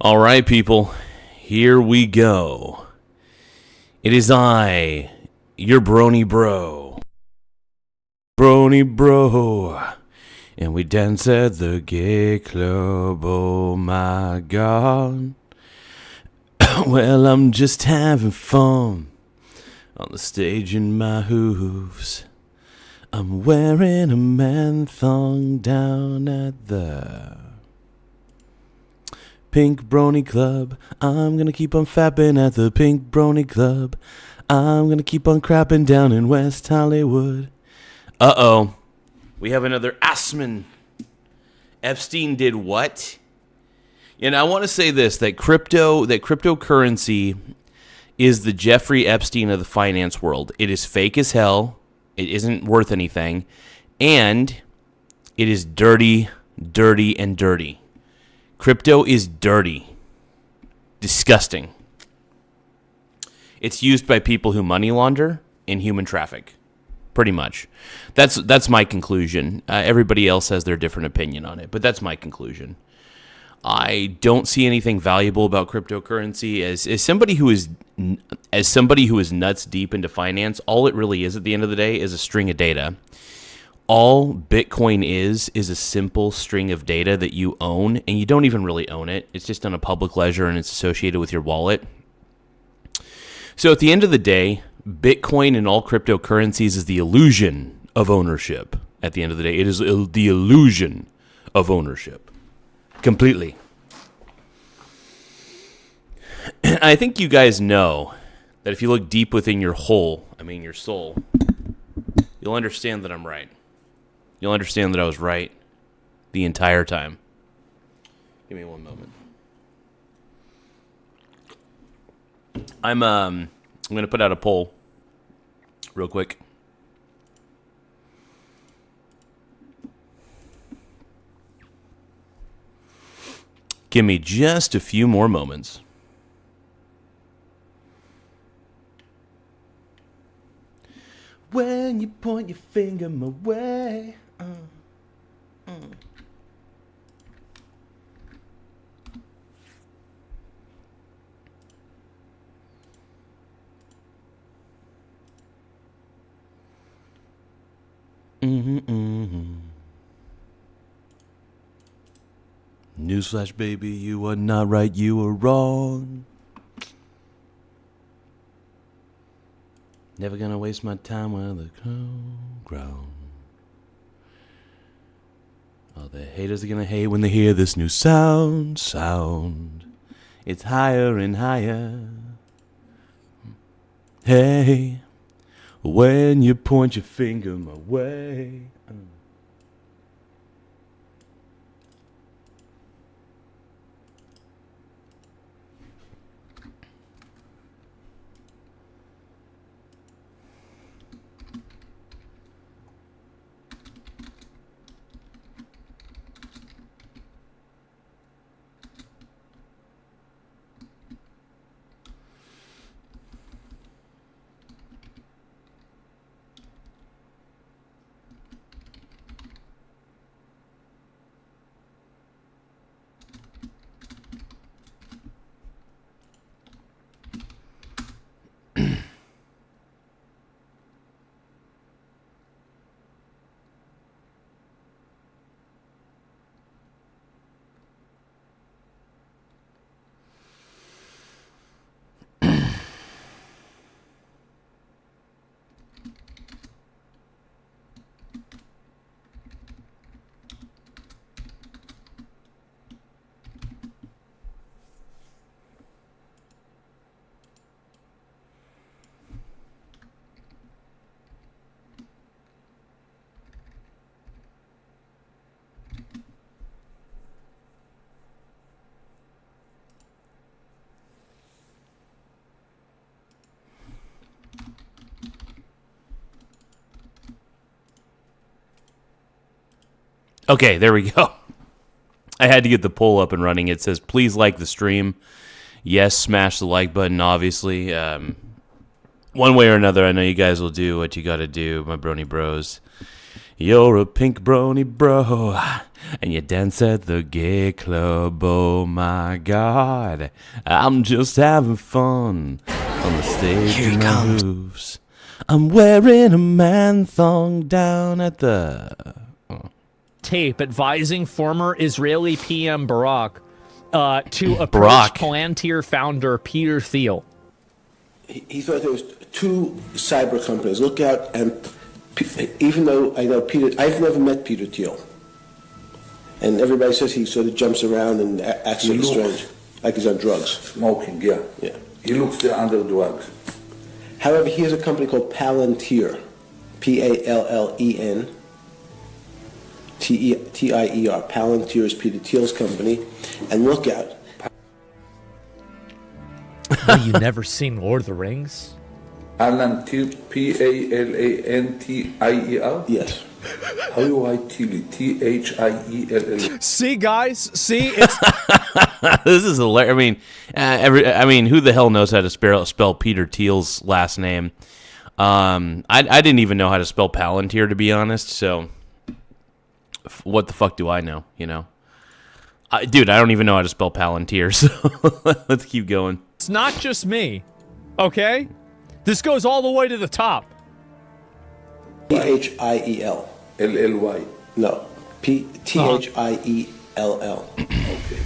All right, people, here we go. It is I, your brony bro. Brony bro. And we dance at the gay club, oh my god. Well, I'm just having fun on the stage in my hooves. I'm wearing a man thong down at the Pink Brony Club. I'm gonna keep on fapping at the Pink Brony Club. I'm gonna keep on crapping down in West Hollywood. Uh-oh. We have another Assman. Epstein did what? And I want to say this, that cryptocurrency is the Jeffrey Epstein of the finance world. It is fake as hell. It isn't worth anything. And it is dirty, dirty, and dirty. Crypto is dirty. Disgusting. It's used by people who money launder and human traffic. Pretty much. That's my conclusion. Everybody else has their different opinion on it, but that's my conclusion. I don't see anything valuable about cryptocurrency. As somebody who is nuts deep into finance, all it really is at the end of the day is a string of data. All Bitcoin is a simple string of data that you own, and you don't even really own it. It's just on a public ledger, and it's associated with your wallet. So at the end of the day, Bitcoin and all cryptocurrencies is the illusion of ownership. At the end of the day, it is the illusion of ownership. Completely. I think you guys know that if you look deep within your soul, you'll understand that I'm right. You'll understand that I was right the entire time. Give me one moment. I'm going to put out a poll real quick. Give me just a few more moments. When you point your finger my way. Newsflash, baby, you are not right, you are wrong. Never gonna waste my time while the ground. All the haters are gonna hate when they hear this new sound. It's higher and higher. Hey, when you point your finger my way. Okay, there we go. I had to get the poll up and running. It says, please like the stream. Yes, smash the like button, obviously. One way or another, I know you guys will do what you got to do, my brony bros. You're a pink brony bro, and you dance at the gay club. Oh my God, I'm just having fun on the stage in my roofs. I'm wearing a man thong down at the tape advising former Israeli PM Barak to approach Palantir founder Peter Thiel. He thought there was two cyber companies. Look out, and even though I know Peter, I've never met Peter Thiel. And everybody says he sort of jumps around and acts sort of strange, like he's on drugs. Smoking, yeah. Yeah. He looks under drugs. However, he has a company called Palantir, P-A-L-L-E-N, T-I-E-R. Palantir is Peter Thiel's company. And look out. You never seen Lord of the Rings? Palantir, P-A-L-A-N-T-I-E-R? Yes. How do you write Thiel? T-H-I-E-L-L. See, guys? See? It's This is hilarious. I mean, who the hell knows how to spell Peter Thiel's last name? I didn't even know how to spell Palantir, to be honest. So, what the fuck do I know? You know, dude, I don't even know how to spell Palantir. So let's keep going. It's not just me, okay? This goes all the way to the top. T-H-I-E-L. L-L-Y. No. T-H-I-E-L-L. Okay.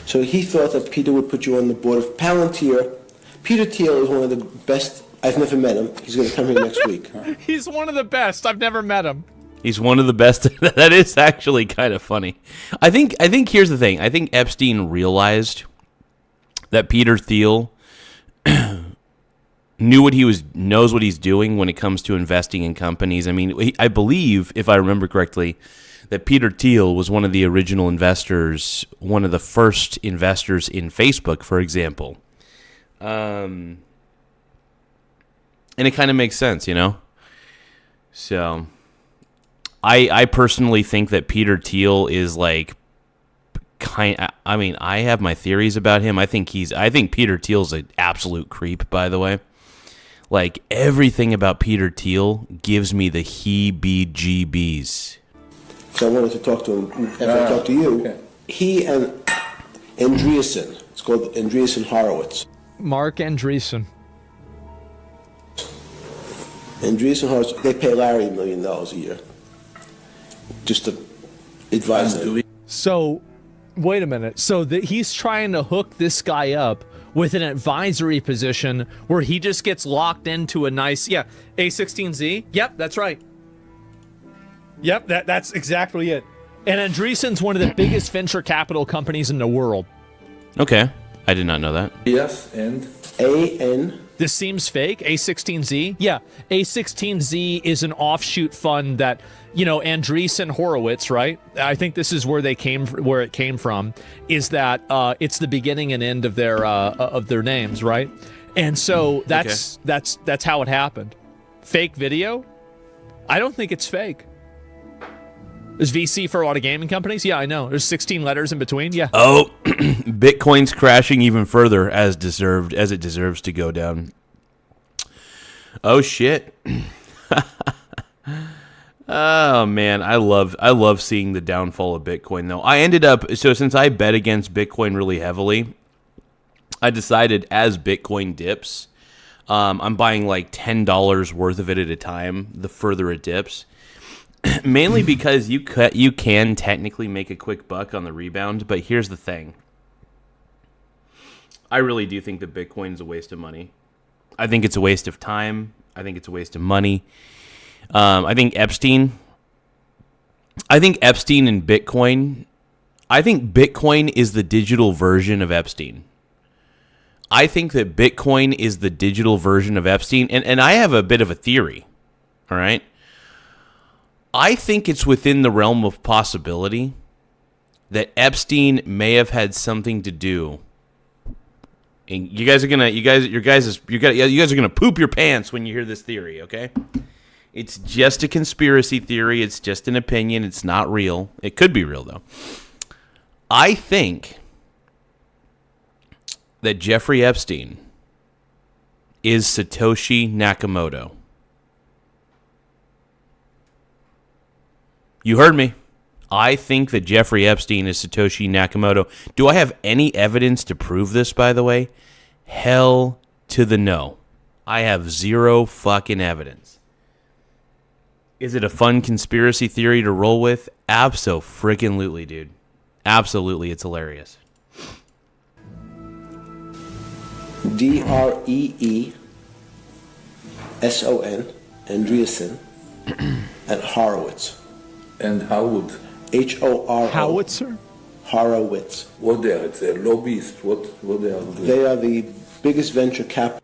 So he thought that Peter would put you on the board of Palantir. Peter Thiel is one of the best. I've never met him. He's going to come here next week. He's one of the best. I've never met him. He's one of the best. That is actually kind of funny. I think here's the thing. I think Epstein realized that Peter Thiel knows what he's doing when it comes to investing in companies. I mean, I believe, if I remember correctly, that Peter Thiel was one of the original investors, one of the first investors in Facebook, for example. And it kind of makes sense, you know? So, I personally think that Peter Thiel is like, I mean, I have my theories about him. I think Peter Thiel's an absolute creep, by the way. Like, everything about Peter Thiel gives me the heebie-jeebies. So I wanted to talk to him after I talked to you. Okay. He and Andreessen, it's called Andreessen Horowitz. Mark Andreessen. Andreessen Horowitz, they pay Larry $1 million a year just to advise him. So, wait a minute. So he's trying to hook this guy up with an advisory position where he just gets locked into a nice, A16Z. Yep, that's right. Yep, that's exactly it. And Andreessen's one of the biggest venture capital companies in the world. Okay. I did not know that. Yes, and? A-N. This seems fake. A16Z? Yeah. A16Z is an offshoot fund that, Andreessen Horowitz, right? I think this is where it came from, is that it's the beginning and end of their names, right? And so that's how it happened. Fake video? I don't think it's fake. There's VC for a lot of gaming companies? Yeah, I know. There's 16 letters in between. Yeah. Oh, Bitcoin's crashing even further as it deserves to go down. Oh shit. Oh man, I love seeing the downfall of Bitcoin though. Since I bet against Bitcoin really heavily, I decided as Bitcoin dips, I'm buying like $10 worth of it at a time the further it dips. Mainly because you can technically make a quick buck on the rebound, but here's the thing. I really do think that Bitcoin is a waste of money. I think it's a waste of time. I think it's a waste of money. I think Epstein and Bitcoin. I think Bitcoin is the digital version of Epstein. I think that Bitcoin is the digital version of Epstein, and I have a bit of a theory. All right. I think it's within the realm of possibility that Epstein may have had something to do. And you guys are gonna poop your pants when you hear this theory, okay? It's just a conspiracy theory. It's just an opinion. It's not real. It could be real though. I think that Jeffrey Epstein is Satoshi Nakamoto. You heard me. I think that Jeffrey Epstein is Satoshi Nakamoto. Do I have any evidence to prove this, by the way? Hell to the no. I have zero fucking evidence. Is it a fun conspiracy theory to roll with? Abso-freaking-lutely, dude. Absolutely, it's hilarious. Dreeson, Andreessen, and Horowitz. And Howard, H-O-R-O. Howitzer? Horowitz. what they are? It's a lobbyist. What they are doing? They are the biggest venture capital.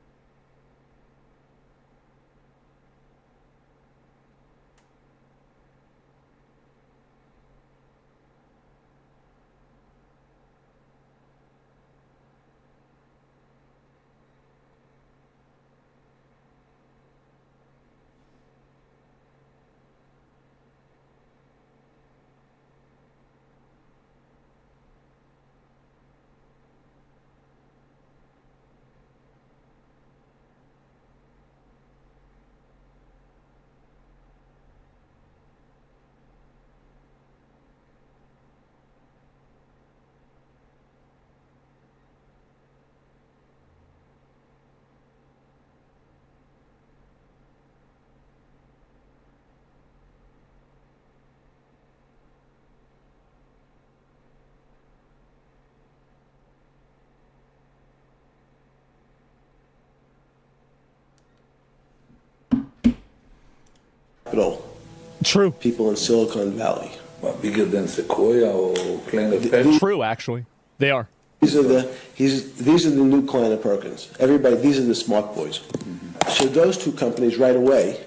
True. People in Silicon Valley. What, bigger than Sequoia or Planet Pet? True, actually. They are. These are the new Kleiner Perkins. Everybody, these are the smart boys. Mm-hmm. So those two companies right away.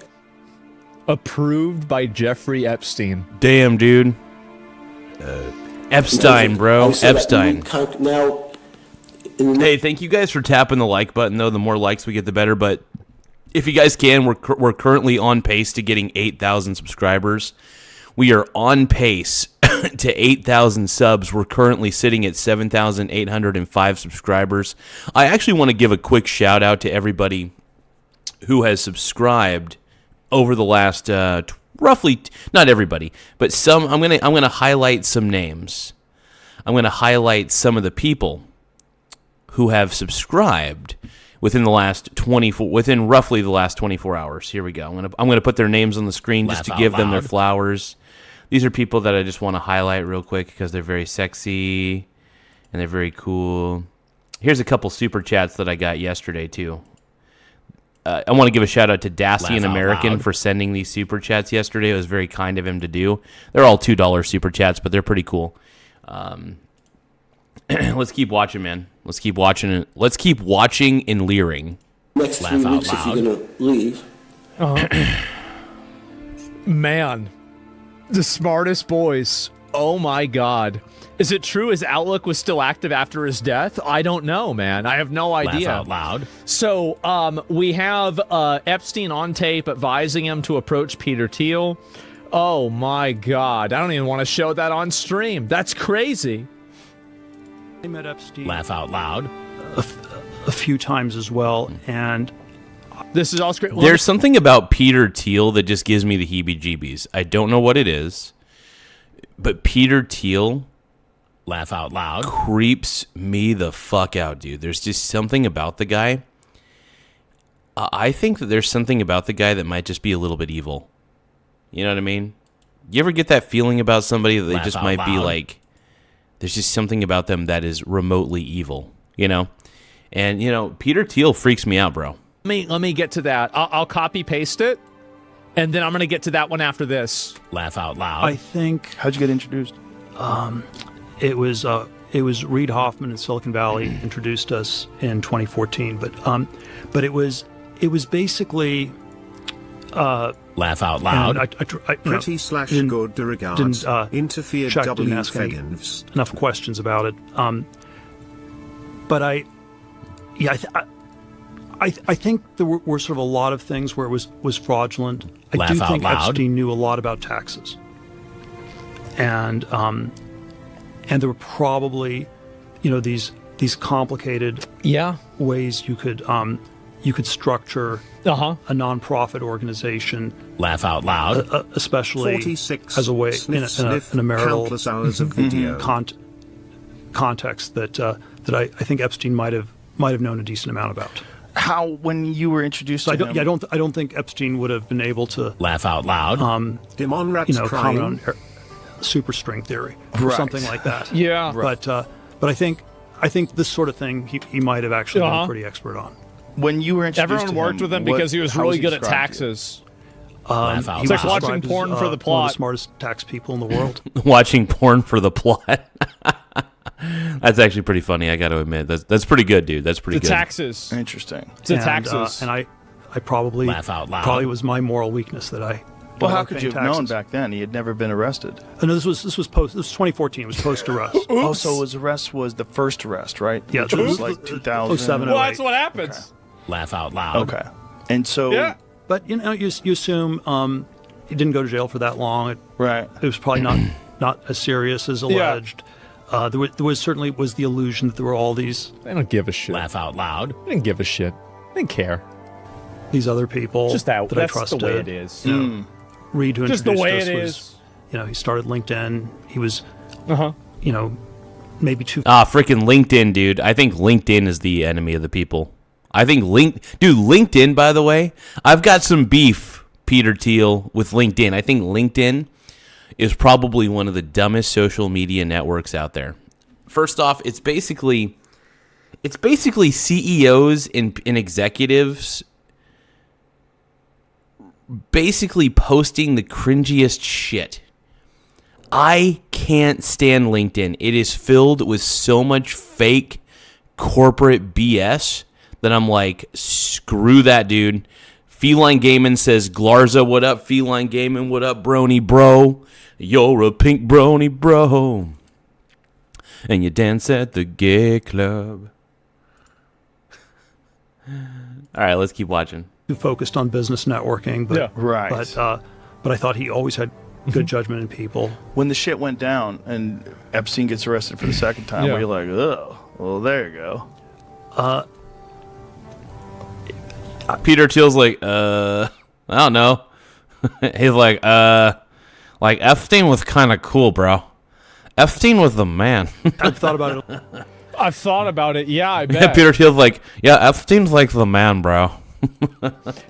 Approved by Jeffrey Epstein. Damn, dude. Epstein, bro. Epstein. Now, Hey, thank you guys for tapping the like button, though. The more likes we get, the better. But if you guys can, we're currently on pace to getting 8,000 subscribers. We are on pace to 8,000 subs. We're currently sitting at 7,805 subscribers. I actually want to give a quick shout out to everybody who has subscribed over the last roughly, not everybody, but some. I'm gonna highlight some names. I'm gonna highlight some of the people who have subscribed within roughly the last 24 hours. Here we go. I'm gonna put their names on the screen just to give them their flowers. These are people that I just want to highlight real quick because they're very sexy and they're very cool. Here's a couple super chats that I got yesterday too. I want to give a shout out to Dacian American for sending these super chats yesterday. It was very kind of him to do. They're all $2 super chats, but they're pretty cool. Let's keep watching, man. Let's keep watching. Let's keep watching and leering. next 3 weeks if you're going to leave. Man, the smartest boys. Oh my God. Is it true his Outlook was still active after his death? I don't know, man. I have no idea. Laugh out loud. So we have Epstein on tape advising him to approach Peter Thiel. Oh my God. I don't even want to show that on stream. That's crazy. I met Epstein Laugh out loud. a few times as well, and This is all script. There's something about Peter Thiel that just gives me the heebie-jeebies. I don't know what it is, but Peter Thiel Laugh out loud. creeps me the fuck out, dude. There's just something about the guy. I think that there's something about the guy that might just be a little bit evil. You know what I mean? You ever get that feeling about somebody that they Laugh just out might be loud. like, there's just something about them that is remotely evil, you know? And, you know, Peter Thiel freaks me out, bro. Let me get to that. I'll copy paste it, and then I'm going to get to that one after this. Laugh out loud. I think How'd you get introduced? it was Reid Hoffman in Silicon Valley introduced us in 2014, but it was basically Laugh out and loud. I Pretty slash didn't- good regards. didn't, Interfere Chuck W didn't ask any- Fedens. enough questions about it. But I think there were sort of a lot of things where it was fraudulent. I Laugh do out think loud. Epstein knew a lot about taxes, and there were probably, these complicated Yeah. ways you could you could structure a nonprofit organization. Laugh out loud. Especially 46. as a way in a marital countless hours of video. Context that I think Epstein might have known a decent amount about. How, when you were introduced to him? I don't think Epstein would have been able to Laugh out loud. Him on rats crying. comment on superstring theory or something like that. Yeah. But I think this sort of thing he might have actually been pretty expert on. When you were introduced Everyone to worked with him because he was really good at taxes. Laugh out He It's loud. like watching described as, porn for the one of plot. the smartest tax people in the world. Watching porn for the plot. That's actually pretty funny. I got to admit, that's pretty good, dude. That's pretty The good. taxes. Interesting. It's the taxes. And I probably Laugh out loud. probably was my moral weakness that I. Well, how like could paying you have known taxes. back then? He had never been arrested. No, this was 2014. It was post arrest. Oh, so his arrest was the first arrest, right? Yeah, Which was oops. like 2000. 07. Well, that's what happens. Laugh out loud. Okay. And so, Yeah. But you assume he didn't go to jail for that long. It right. was probably not as serious as alleged. There was certainly was the illusion that there were all these They don't give a shit. Laugh out loud. They didn't give a shit. They didn't care. other people Just that. I That's trusted. the way it is. Reed, who Just the introduced way us, it was, is. he started LinkedIn. He was, Uh-huh. maybe too. Freaking LinkedIn, dude. I think LinkedIn is the enemy of the people. I think LinkedIn, by the way, I've got some beef, Peter Thiel, with LinkedIn. I think LinkedIn is probably one of the dumbest social media networks out there. First off, it's basically CEOs and executives basically posting the cringiest shit. I can't stand LinkedIn. It is filled with so much fake corporate BS that I'm like, screw that, dude. Feline Gaming says, Garza, what up? Feline Gaming, what up, brony bro? You're a pink brony bro. And you dance at the gay club. All right, let's keep watching. Too focused on business networking, but Yeah. Right. but I thought he always had good judgment in people. When the shit went down and Epstein gets arrested for the second time, Yeah. were you like, oh, well, there you go. Peter Thiel's like, I don't know. He's like Epstein was kind of cool, bro. Epstein was the man. I've thought about it. I've thought about it. Yeah, I bet. Peter Thiel's like, yeah, Epstein's like the man, bro.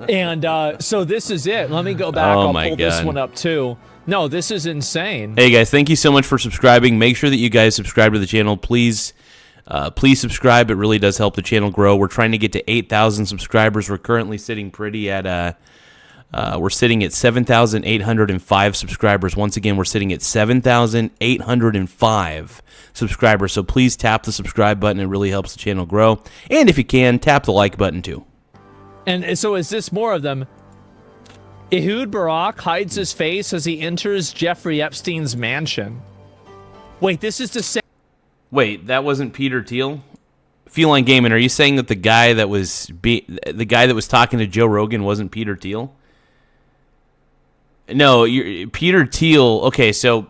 And so this is it. Let me go back. Oh I'll my pull this God. one up too. No, this is insane. Hey guys, thank you so much for subscribing. Make sure that you guys subscribe to the channel, please. Please subscribe. It really does help the channel grow. We're trying to get to 8,000 subscribers. We're currently sitting pretty at we're sitting at 7,805 subscribers. Once again, we're sitting at 7,805 subscribers. So please tap the subscribe button. It really helps the channel grow. And if you can, tap the like button too. And so is this more of them? Ehud Barak hides his face as he enters Jeffrey Epstein's mansion. Wait, this is the same. Wait, that wasn't Peter Thiel? Feline Gaming, are you saying that the guy that was talking to Joe Rogan wasn't Peter Thiel? No, Peter Thiel. Okay, so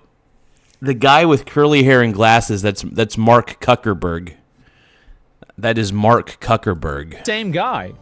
the guy with curly hair and glasses, that's Mark Zuckerberg. That is Mark Zuckerberg. Same guy.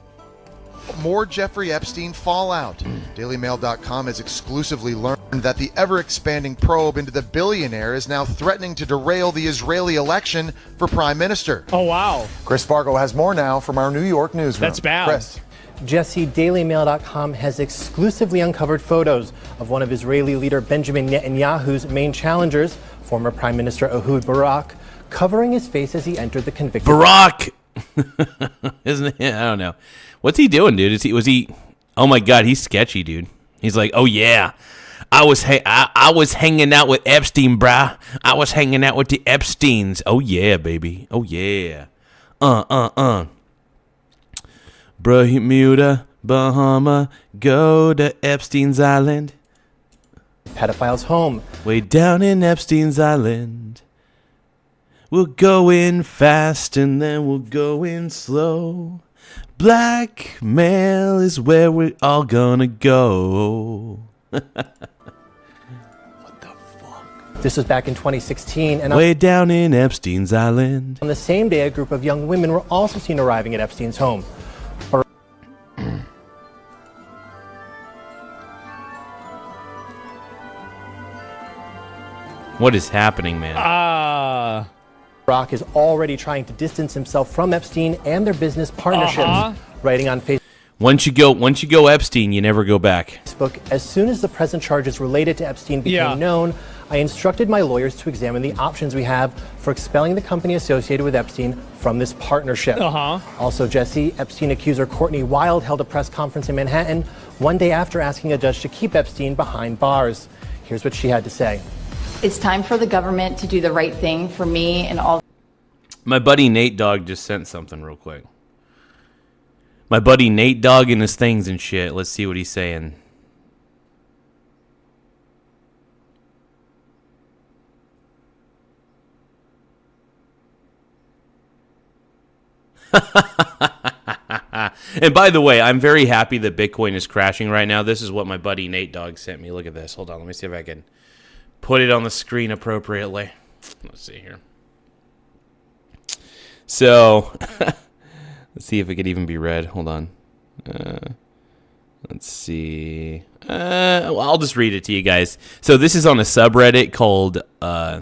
More Jeffrey Epstein fallout. DailyMail.com has exclusively learned that the ever-expanding probe into the billionaire is now threatening to derail the Israeli election for prime minister. Oh, wow. Chris Fargo has more now from our New York newsroom. That's bad. Chris. Jesse, DailyMail.com has exclusively uncovered photos of one of Israeli leader Benjamin Netanyahu's main challengers, former Prime Minister Ehud Barak, covering his face as he entered the convicted. Barak! Isn't it? I don't know. What's he doing, dude? Was he? Oh my God, he's sketchy, dude. He's like, oh yeah, I was hanging out with Epstein, brah. I was hanging out with the Epsteins. Oh yeah, baby. Oh yeah. Bermuda, Bahama, go to Epstein's Island. Pedophile's home. Way down in Epstein's Island. We'll go in fast and then we'll go in slow. Blackmail is where we're all gonna go. This was back in 2016, and Way down in Epstein's Island. on the same day, a group of young women were also seen arriving at Epstein's home. What is happening, man? Brock is already trying to distance himself from Epstein and their business partnerships, writing on Once you go Epstein, you never go back. Facebook, as soon as the present charges related to Epstein became known, I instructed my lawyers to examine the options we have for expelling the company associated with Epstein from this partnership. Also, Jesse, Epstein accuser Courtney Wild held a press conference in Manhattan one day after asking a judge to keep Epstein behind bars. Here's what she had to say. It's time for the government to do the right thing for me and all. My buddy Nate Dogg just sent something real quick. My buddy Nate Dogg and his things and shit. Let's see what he's saying. And by the way, I'm very happy that Bitcoin is crashing right now. This is what my buddy Nate Dogg sent me. Look at this. Hold on. Let me see if I can put it on the screen appropriately. Let's see here. So, let's see if it could even be read. Hold on. Let's see. Well, I'll just read it to you guys. So this is on a subreddit called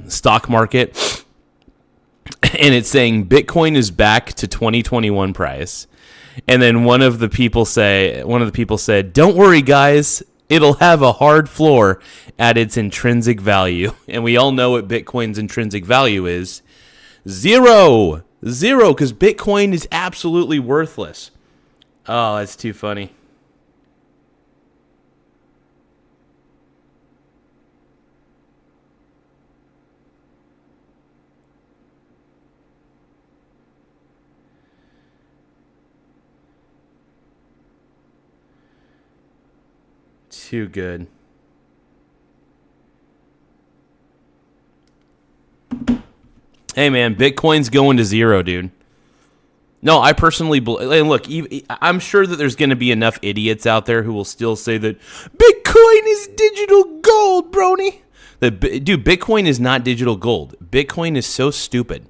Stock Market. And it's saying Bitcoin is back to 2021 price. And then one of the people said, "Don't worry, guys. It'll have a hard floor at its intrinsic value." And we all know what Bitcoin's intrinsic value is. Zero, because Bitcoin is absolutely worthless. Oh, that's too funny. Too good. Hey, man, Bitcoin's going to zero, dude. No, I personally believe. And look, I'm sure that there's going to be enough idiots out there who will still say that Bitcoin is digital gold, brony. Dude, Bitcoin is not digital gold. Bitcoin is so stupid.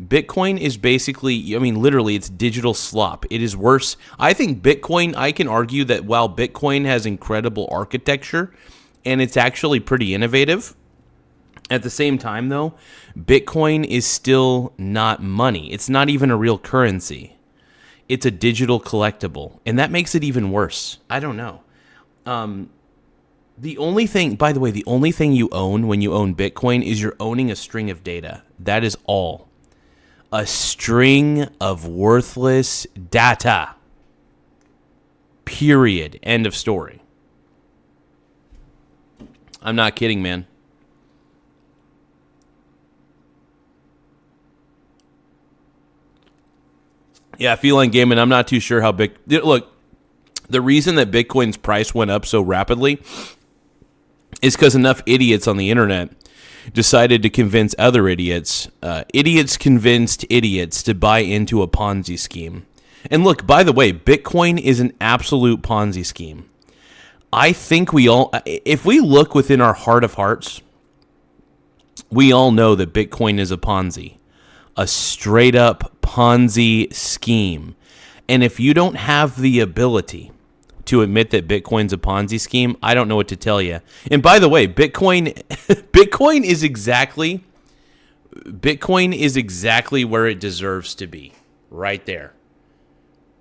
Bitcoin is basically, I mean, literally, it's digital slop. It is worse. I think Bitcoin, I can argue that while Bitcoin has incredible architecture and it's actually pretty innovative, at the same time, though, Bitcoin is still not money. It's not even a real currency. It's a digital collectible, and that makes it even worse. I don't know. The only thing, by the way, the only thing you own when you own Bitcoin is you're owning a string of data. That is all. A string of worthless data. Period. End of story. I'm not kidding, man. Yeah, Feline Gaming, I'm not too sure how big... Look, the reason that Bitcoin's price went up so rapidly is because enough idiots on the internet decided to convince other idiots. Idiots convinced idiots to buy into a Ponzi scheme. And look, by the way, Bitcoin is an absolute Ponzi scheme. I think we all... If we look within our heart of hearts, we all know that Bitcoin is a Ponzi. A straight-up Ponzi scheme. And if you don't have the ability to admit that Bitcoin's a Ponzi scheme, I don't know what to tell you. And by the way, Bitcoin is exactly where it deserves to be. Right there.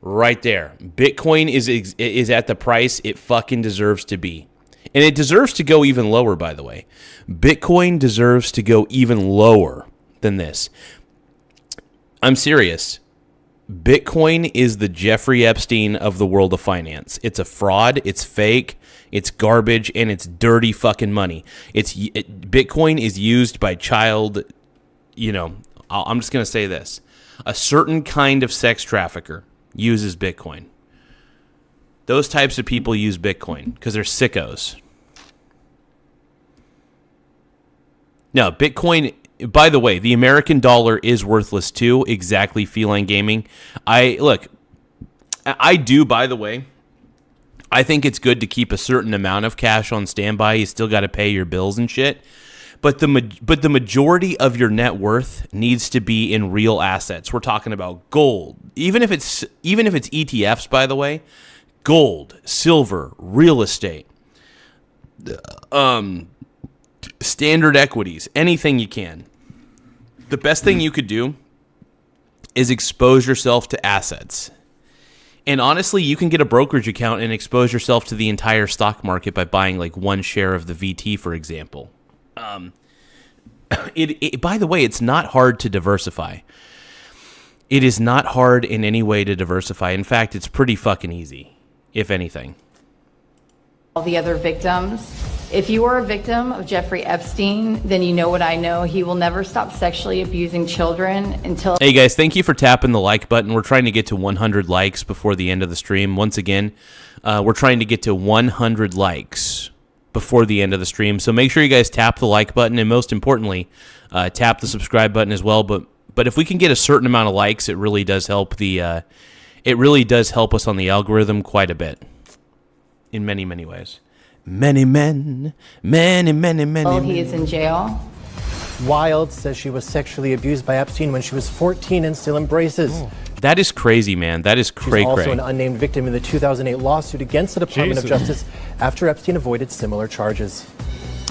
Right there. Bitcoin is at the price it fucking deserves to be. And it deserves to go even lower, by the way. Bitcoin deserves to go even lower than this. I'm serious. Bitcoin is the Jeffrey Epstein of the world of finance. It's a fraud, it's fake, it's garbage, and it's dirty fucking money. Bitcoin is used by child, I'm just going to say this. A certain kind of sex trafficker uses Bitcoin. Those types of people use Bitcoin because they're sickos. No, Bitcoin... By the way, the American dollar is worthless too. Exactly, Feline Gaming. I do, by the way, I think it's good to keep a certain amount of cash on standby. You still got to pay your bills and shit. But the majority of your net worth needs to be in real assets. We're talking about gold. Even if it's ETFs, by the way, gold, silver, real estate. standard equities, anything you can. The best thing you could do is expose yourself to assets. And honestly, you can get a brokerage account and expose yourself to the entire stock market by buying like one share of the VT, for example. By the way, it's not hard to diversify. It is not hard in any way to diversify. In fact, it's pretty fucking easy, if anything. All the other victims. If you are a victim of Jeffrey Epstein, then you know what I know. He will never stop sexually abusing children until... Hey guys, thank you for tapping the like button. We're trying to get to 100 likes before the end of the stream. Once again, we're trying to get to 100 likes before the end of the stream. So make sure you guys tap the like button, and most importantly, tap the subscribe button as well. But if we can get a certain amount of likes, it really does help it really does help us on the algorithm quite a bit in many, many ways. Many men. Oh, he is in jail. Wild says she was sexually abused by Epstein when she was 14 and still embraces. That is crazy, man. That is cray-cray. She's also an unnamed victim in the 2008 lawsuit against the Department of Justice after Epstein avoided similar charges.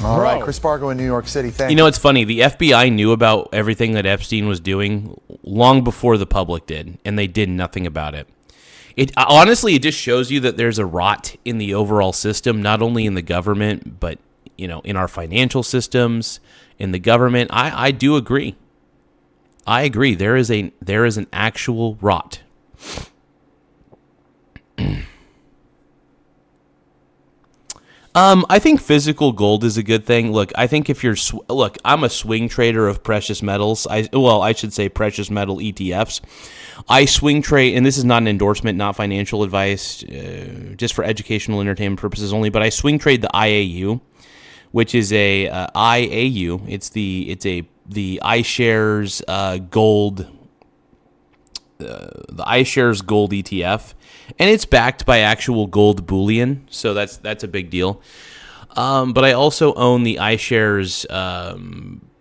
All right, Chris Bargo in New York City. Thank you. You know, it's funny. The FBI knew about everything that Epstein was doing long before the public did, and they did nothing about it. Honestly, it just shows you that there's a rot in the overall system, not only in the government, but in our financial systems, in the government. I do agree. I agree. There is an actual rot. I think physical gold is a good thing. Look, I think if you're I'm a swing trader of precious metals. I should say precious metal ETFs. I swing trade, and this is not an endorsement, not financial advice, just for educational entertainment purposes only. But I swing trade the IAU, which is a IAU. It's the iShares gold. The iShares gold ETF, and it's backed by actual gold bullion, so that's a big deal. But I also own the iShares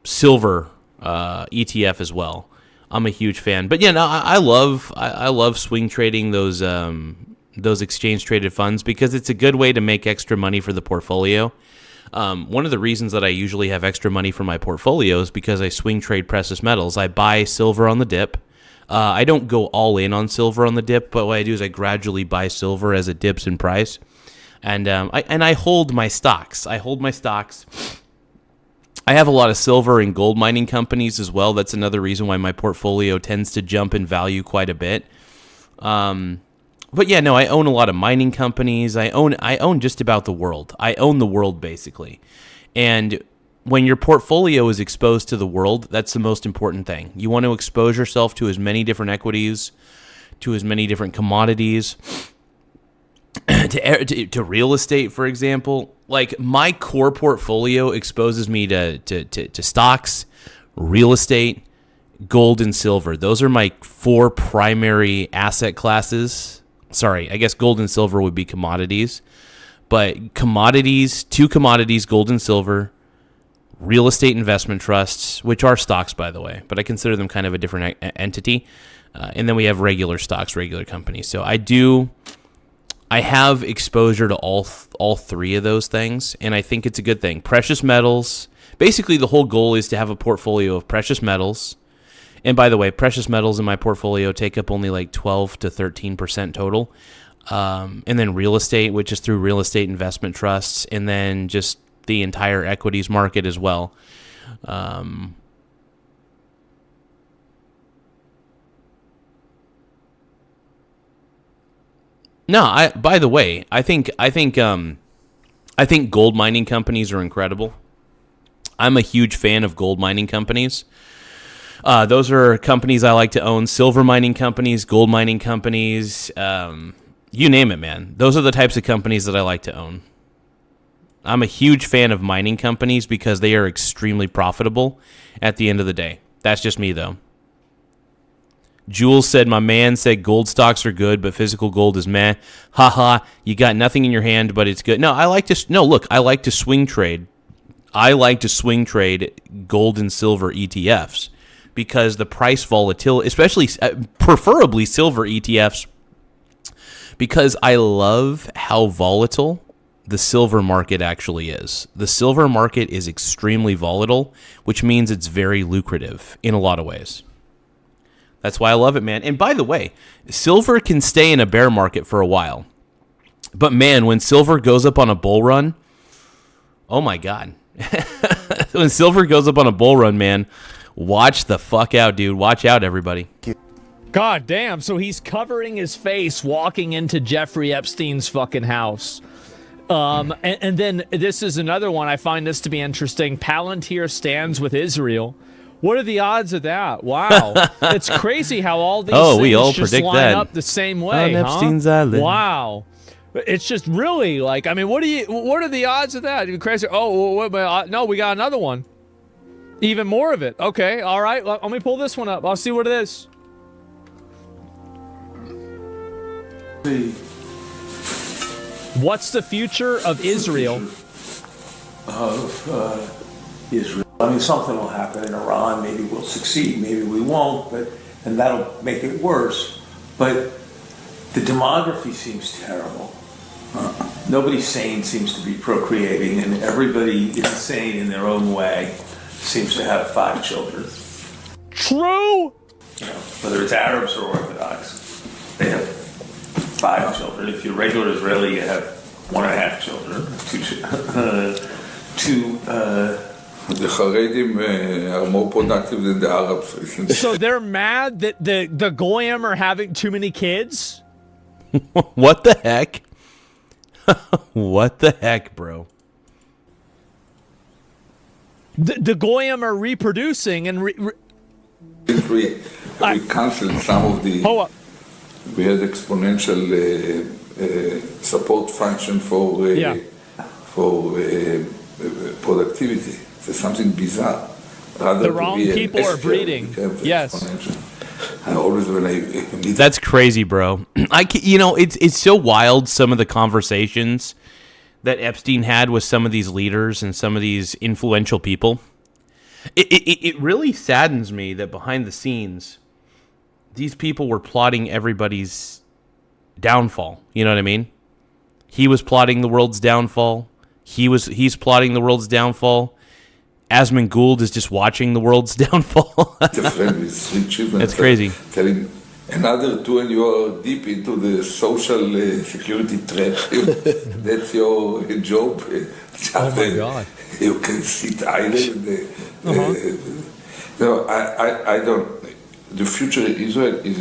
silver ETF as well. I'm a huge fan. But yeah, no, I love swing trading those exchange traded funds because it's a good way to make extra money for the portfolio. One of the reasons that I usually have extra money for my portfolio is because I swing trade precious metals. I buy silver on the dip. I don't go all in on silver on the dip, but what I do is I gradually buy silver as it dips in price, and I hold my stocks. I have a lot of silver and gold mining companies as well. That's another reason why my portfolio tends to jump in value quite a bit. But yeah, no, I own a lot of mining companies. I own just about the world. I own the world basically, and when your portfolio is exposed to the world, that's the most important thing. You want to expose yourself to as many different equities, to as many different commodities, to real estate, for example. Like my core portfolio exposes me to stocks, real estate, gold, and silver. Those are my four primary asset classes. Sorry, I guess gold and silver would be commodities. But two commodities, gold and silver, real estate investment trusts, which are stocks, by the way, but I consider them kind of a different entity. And then we have regular stocks, regular companies. So I have exposure to all three of those things, and I think it's a good thing. Precious metals, basically the whole goal is to have a portfolio of precious metals. And by the way, precious metals in my portfolio take up only like 12 to 13% total. And then real estate, which is through real estate investment trusts, and then just the entire equities market as well. By the way, I think gold mining companies are incredible. I'm a huge fan of gold mining companies. Those are companies I like to own. Silver mining companies, gold mining companies, you name it, man. Those are the types of companies that I like to own. I'm a huge fan of mining companies because they are extremely profitable at the end of the day. That's just me, though. Jules said, my man said gold stocks are good, but physical gold is meh. Haha, you got nothing in your hand, but it's good. I like to swing trade. I like to swing trade gold and silver ETFs because the price volatility, especially preferably silver ETFs, because I love how volatile the silver market actually is. The silver market is extremely volatile, which means it's very lucrative in a lot of ways. That's why I love it, man. And by the way, silver can stay in a bear market for a while. But man, when silver goes up on a bull run, oh my God. When silver goes up on a bull run, man, watch the fuck out, dude. Watch out, everybody. God damn. So he's covering his face walking into Jeffrey Epstein's fucking house. And then this is another one. I find this to be interesting. Palantir stands with Israel. What are the odds of that? Wow. It's crazy how all these things we all just predict line that. up the same way. On Epstein's Island. Wow. It's just really like, I mean, what are the odds of that? You're crazy. Oh, no, we got another one. Even more of it. Okay. All right. Let me pull this one up. I'll see what it is. What's the future of Israel? Israel. I mean, something will happen in Iran. Maybe we'll succeed. Maybe we won't. And that'll make it worse. But the demography seems terrible. Nobody sane seems to be procreating, and everybody insane in their own way seems to have 5 children. True. Whether it's Arabs or Orthodox, they have 5 children. If you're regular Israeli, you have 1.5 children. The Haredim are more productive than the Arabs. So they're mad that the Goyim are having too many kids? What the heck? What the heck, bro? The Goyim are reproducing and we canceled some of the. Hold up. We had exponential support function for productivity. It's something bizarre. The wrong people are breeding. Yes. I always when I That's crazy, bro. It's so wild, some of the conversations that Epstein had with some of these leaders and some of these influential people. It really saddens me that behind the scenes, these people were plotting everybody's downfall. You know what I mean? He was plotting the world's downfall. He's plotting the world's downfall. Asmund Gould is just watching the world's downfall. That's crazy. Telling another 2 and you are deep into the social security trap. That's your job. Oh my God. You can sit idle. I don't. The future of Israel is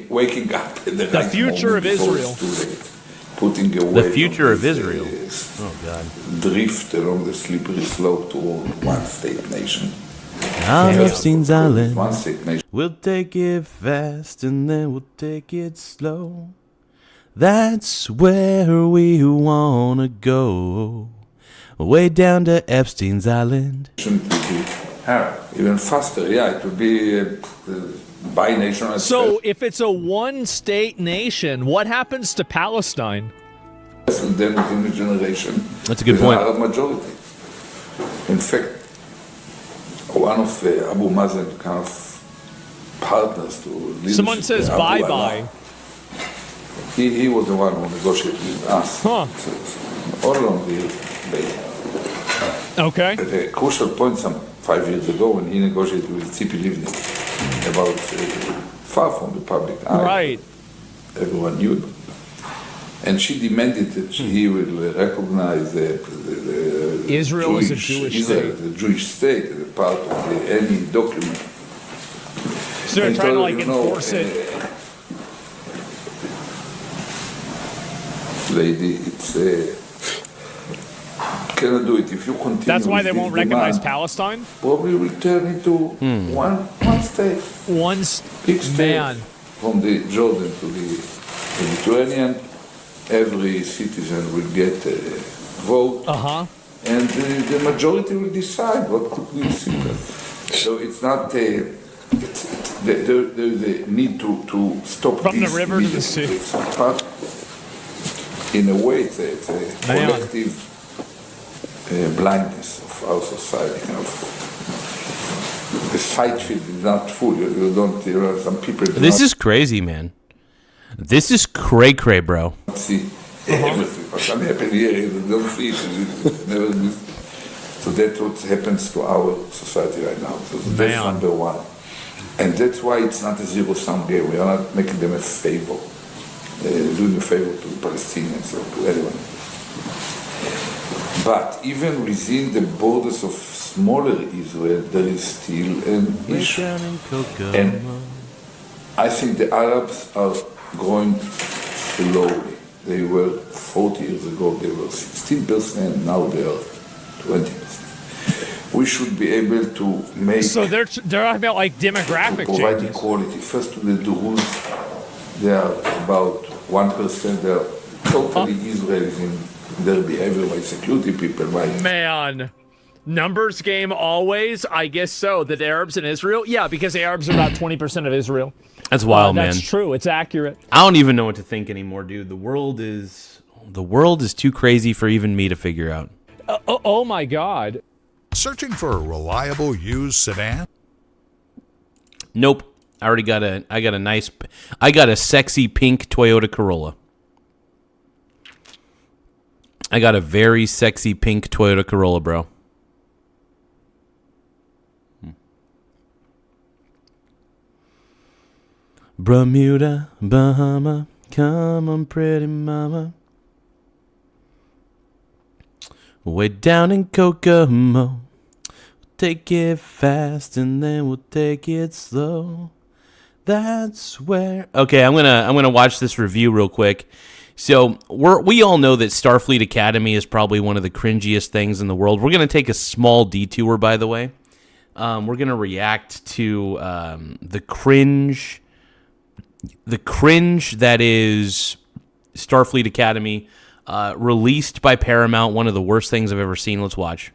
waking up. The future of Israel. Putting away the future of Israel. Oh God! Drift along the slippery slope toward one state nation. On Epstein's Island, one state nation. We'll take it fast and then we'll take it slow. That's where we wanna go. Way down to Epstein's Island. Even faster, it would be bi-national. So, if it's a one-state nation, what happens to Palestine? Then within a generation, that's a good point. Arab majority. In fact, one of Abu Mazen kind of partners to leadership. Someone says bye-bye. He was the one who negotiated with us. Huh. All along the way. Okay. At a crucial point, some 5 years ago, when he negotiated with Tzipi Livni about far from the public eye. Right. Everyone knew it. And she demanded that he will recognize the Israel as a Jewish state. The Jewish state as a part of any document. So they're trying to enforce it. Lady, it's cannot do it if you continue. That's why they won't recognize Palestine? Probably will turn into one state. One big state. Man. From the Jordan to the Mediterranean, every citizen will get a vote. And the majority will decide what could be simple. So it's not there's a need to stop from this the river to the sea. But in a way, it's a collective blindness of our society. The sight field is not full. You don't. There are some people. This is crazy, man. This is cray, bro. See Everything. What happened here is no fish. Never. So that's what happens to our society right now. So that's number one. And that's why it's not a zero-sum game. We are not making them a favor, doing a favor to the Palestinians or to anyone. But even within the borders of smaller Israel, there is still an issue. And I think the Arabs are growing slowly. They were 40 years ago, they were 16%, now they are 20%. We should be able to make... So they're talking about like demographic to provide changes. equality. First to the Druze, they are about 1%. They are totally Israelis in their behavior by security people. Man, numbers game always? I guess so. The Arabs in Israel? Yeah, because the Arabs are about 20% of Israel. That's wild, man. That's true. It's accurate. I don't even know what to think anymore, dude. The world is too crazy for even me to figure out. Oh my God. Searching for a reliable used sedan? Nope. I got a sexy pink Toyota Corolla. I got a very sexy pink Toyota Corolla, bro. Bermuda, Bahama, come on, pretty mama. Way down in Kokomo. Take it fast and then we'll take it slow. That's where. Okay, I'm gonna watch this review real quick. So we all know that Starfleet Academy is probably one of the cringiest things in the world. We're gonna take a small detour, by the way. We're gonna react to the cringe that is Starfleet Academy, released by Paramount. One of the worst things I've ever seen. Let's watch.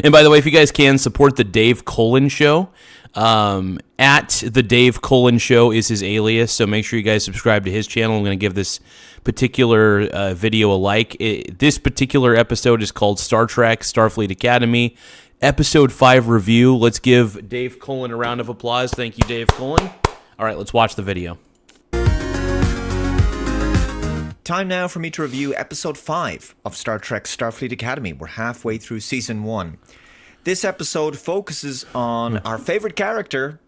And by the way, if you guys can, support the Dave Cullen Show. At the Dave Cullen Show is his alias, so make sure you guys subscribe to his channel. I'm going to give this particular video a like. This particular episode is called Star Trek Starfleet Academy, Episode 5 Review. Let's give Dave Cullen a round of applause. Thank you, Dave Cullen. All right, let's watch the video. Time now for me to review Episode 5 of Star Trek Starfleet Academy. We're halfway through Season 1. This episode focuses on our favorite character,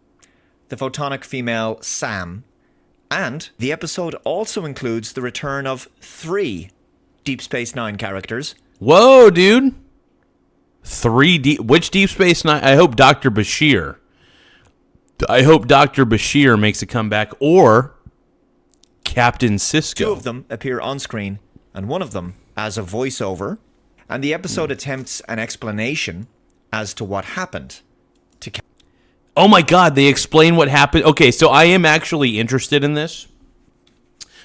the photonic female Sam, and the episode also includes the return of 3 Deep Space Nine characters. Whoa, dude! 3 which Deep Space Nine? I hope Dr. Bashir makes a comeback, or Captain Sisko. 2 of them appear on screen, and one of them as a voiceover. And the episode attempts an explanation as to what happened to Captain. Oh my God, they explain what happened. Okay, so I am actually interested in this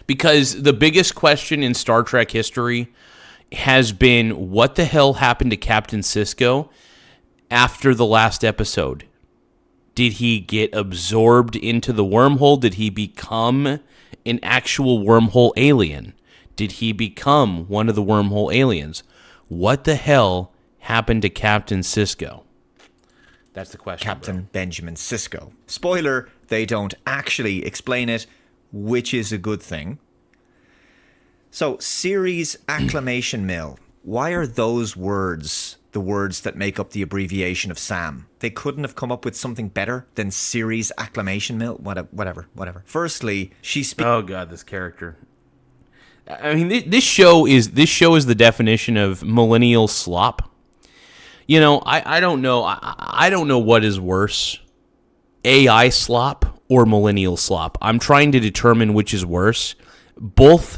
because the biggest question in Star Trek history has been what the hell happened to Captain Sisko after the last episode? Did he get absorbed into the wormhole? Did he become an actual wormhole alien? Did he become one of the wormhole aliens? What the hell happened to Captain Sisko? That's the question. Captain Benjamin Sisko. Spoiler, they don't actually explain it, which is a good thing. So, series acclamation mill. Why are those words the words that make up the abbreviation of SAM? They couldn't have come up with something better than series acclamation mill? Whatever. Firstly, she speaks... Oh God, this character. I mean, this show is the definition of millennial slop. You know, I don't know. I don't know what is worse, AI slop or millennial slop. I'm trying to determine which is worse. Both,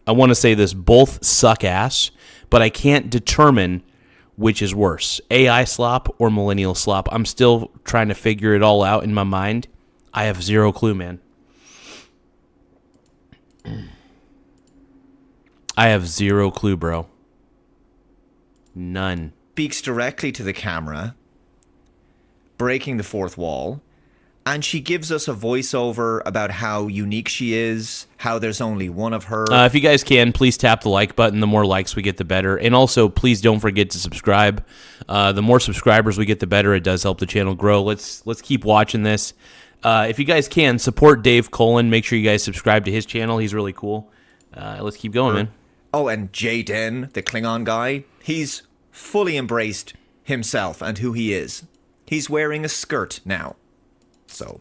I want to say this, both suck ass, but I can't determine which is worse, AI slop or millennial slop. I'm still trying to figure it all out in my mind. I have zero clue, man. I have zero clue, bro. None. Speaks directly to the camera, breaking the fourth wall, and she gives us a voiceover about how unique she is, how there's only one of her. If you guys can, please tap the like button. The more likes we get, the better. And also, please don't forget to subscribe. The more subscribers we get, the better. It does help the channel grow. Let's keep watching this. If you guys can, support Dave Cullen. Make sure you guys subscribe to his channel. He's really cool. Let's keep going, man. Oh, and Jaden, the Klingon guy, he's fully embraced himself and who he is. He's wearing a skirt now. So,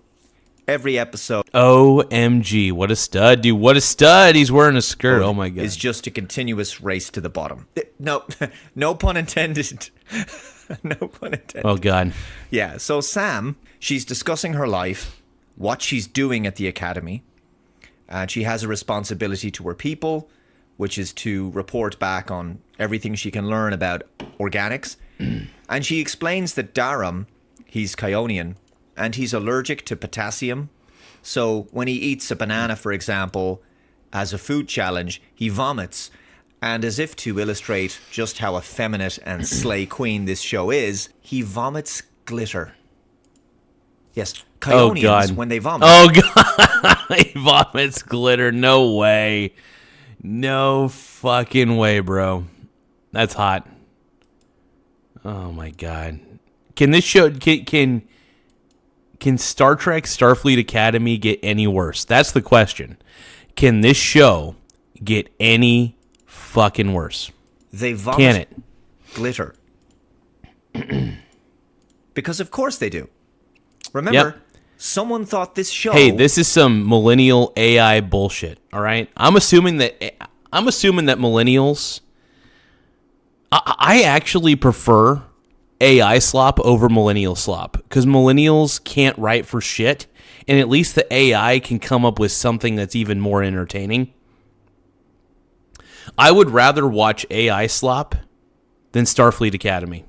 every episode... OMG, what a stud, dude. What a stud. He's wearing a skirt. Oh, my God. Is just a continuous race to the bottom. No, no pun intended. No pun intended. Oh, God. Yeah, so Sam, she's discussing her life, what she's doing at the academy, and she has a responsibility to her people, which is to report back on everything she can learn about organics. And she explains that Darum, he's Kionian, and he's allergic to potassium. So when he eats a banana, for example, as a food challenge, he vomits. And as if to illustrate just how effeminate and slay queen this show is, he vomits glitter. Yes, Kionians, when they vomit. Oh, God. He vomits glitter. No way. No fucking way, bro. That's hot. Oh, my God. Can this show... Can Star Trek Starfleet Academy get any worse? That's the question. Can this show get any fucking worse? They vomit Can it? Glitter. Because of course they do. Remember, someone thought this show... Hey, this is some millennial AI bullshit, all right? I'm assuming that millennials... I actually prefer AI slop over millennial slop because millennials can't write for shit, and at least the AI can come up with something that's even more entertaining. I would rather watch AI slop than Starfleet Academy.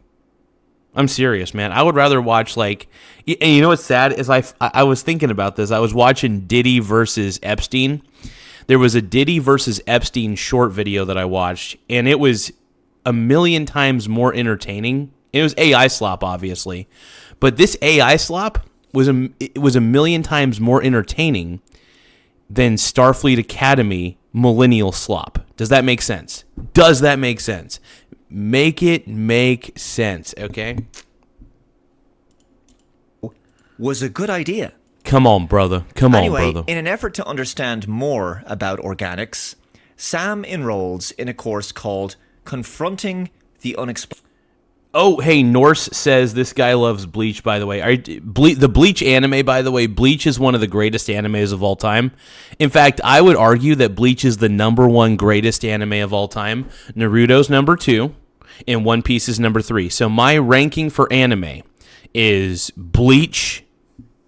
I'm serious, man. I would rather watch, like... And you know what's sad is I was thinking about this. I was watching Diddy versus Epstein. There was a Diddy versus Epstein short video that I watched, and it was a million times more entertaining. It was AI slop, obviously. But this AI slop was a million times more entertaining than Starfleet Academy millennial slop. Does that make sense? Does that make sense? Make it make sense, okay? Was a good idea. Come on, brother. Come on, anyway, brother. In an effort to understand more about organics, Sam enrolls in a course called Confronting the Unexplained. Oh, hey, Norse says this guy loves Bleach, by the way. The Bleach anime, by the way, Bleach is one of the greatest animes of all time. In fact, I would argue that Bleach is the #1 greatest anime of all time. Naruto's #2, and One Piece is #3. So my ranking for anime is Bleach.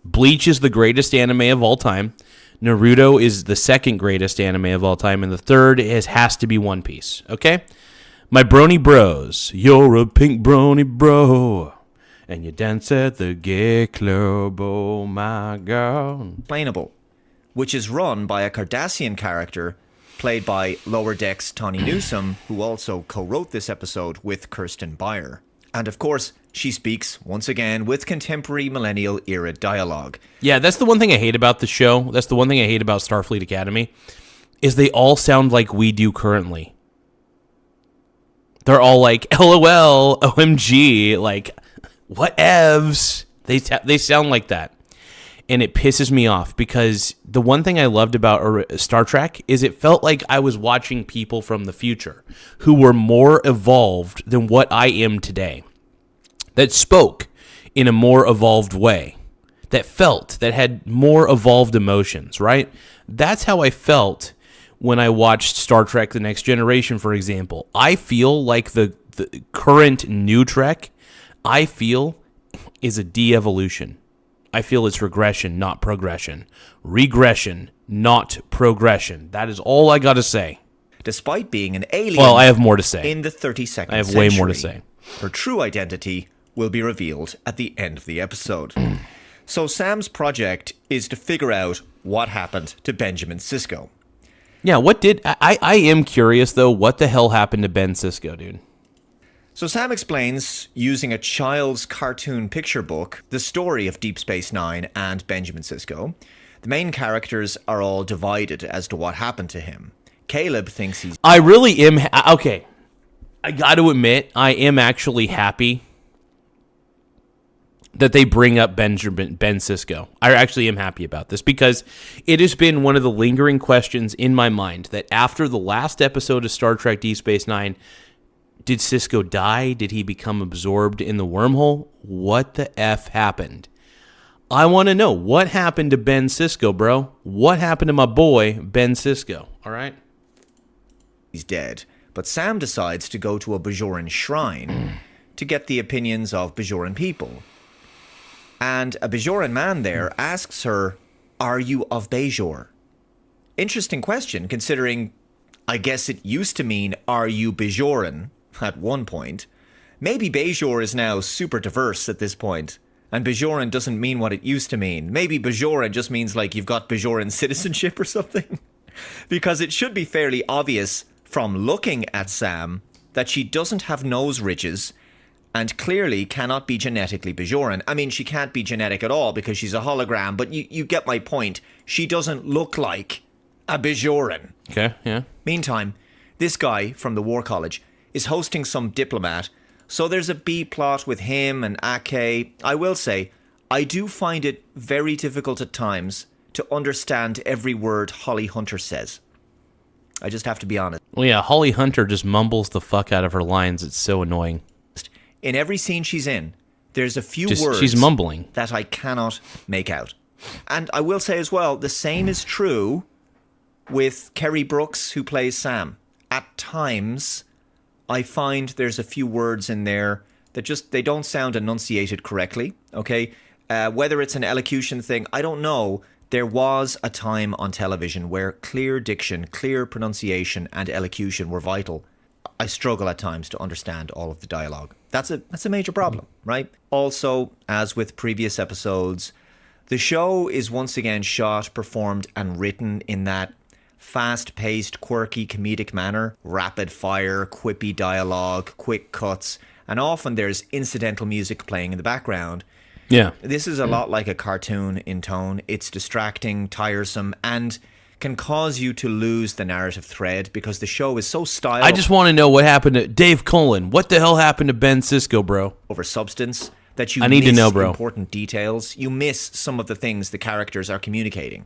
Bleach is the greatest anime of all time. Naruto is the second greatest anime of all time, and the third has to be One Piece. Okay? My brony bros, you're a pink brony bro, and you dance at the gay club, oh my God. Explainable, which is run by a Cardassian character played by Lower Decks Tawny Newsome, who also co-wrote this episode with Kirsten Beyer. And of course, she speaks, once again, with contemporary millennial era dialogue. Yeah, that's the one thing I hate about the show. That's the one thing I hate about Starfleet Academy, is they all sound like we do currently. They're all like, LOL, OMG, like, whatevs. They sound like that. And it pisses me off because the one thing I loved about Star Trek is it felt like I was watching people from the future who were more evolved than what I am today. That spoke in a more evolved way. That had more evolved emotions, right? That's how I felt when I watched Star Trek The Next Generation, for example. I feel like the current new Trek, I feel, is a de-evolution. I feel it's regression, not progression. Regression, not progression. That is all I got to say. Despite being an alien... Well, I have more to say. ...in the 32nd century. I have way more to say. Her true identity will be revealed at the end of the episode. So Sam's project is to figure out what happened to Benjamin Sisko. Yeah, I am curious, though, what the hell happened to Ben Sisko, dude? So Sam explains, using a child's cartoon picture book, the story of Deep Space Nine and Benjamin Sisko. The main characters are all divided as to what happened to him. Caleb thinks he's... I really am... Okay, I got to admit, I am actually happy that they bring up Ben Sisko. I actually am happy about this because it has been one of the lingering questions in my mind that after the last episode of Star Trek Deep Space Nine, did Sisko die? Did he become absorbed in the wormhole? What the F happened? I want to know what happened to Ben Sisko, bro. What happened to my boy, Ben Sisko? All right? He's dead, but Sam decides to go to a Bajoran shrine to get the opinions of Bajoran people. And a Bajoran man there asks her, "Are you of Bajor?" Interesting question, considering I guess it used to mean, "Are you Bajoran?" at one point. Maybe Bajor is now super diverse at this point, and Bajoran doesn't mean what it used to mean. Maybe Bajoran just means like you've got Bajoran citizenship or something. Because it should be fairly obvious from looking at Sam that she doesn't have nose ridges and clearly cannot be genetically Bajoran. I mean, she can't be genetic at all because she's a hologram, but you get my point. She doesn't look like a Bajoran. Okay, yeah. Meantime, this guy from the War College is hosting some diplomat, so there's a B-plot with him and Ake. I will say, I do find it very difficult at times to understand every word Holly Hunter says. I just have to be honest. Well, yeah, Holly Hunter just mumbles the fuck out of her lines. It's so annoying. In every scene she's in, there's a few Just- words she's mumbling. that I cannot make out. And I will say as well, the same is true with Kerry Brooks, who plays Sam. At times, I find there's a few words in there that just, they don't sound enunciated correctly, okay? Whether it's an elocution thing, I don't know. There was a time on television where clear diction, clear pronunciation, and elocution were vital. I struggle at times to understand all of the dialogue. That's a major problem, right? Also, as with previous episodes, the show is once again shot, performed, and written in that fast-paced, quirky, comedic manner. Rapid fire, quippy dialogue, quick cuts, and often there's incidental music playing in the background. Yeah. This is a lot like a cartoon in tone. It's distracting, tiresome, and can cause you to lose the narrative thread because the show is so styled. I just want to know what happened to Dave Cullen. What the hell happened to Ben Sisko, bro? Over substance that you I need to miss know, bro. important details. You miss some of the things the characters are communicating.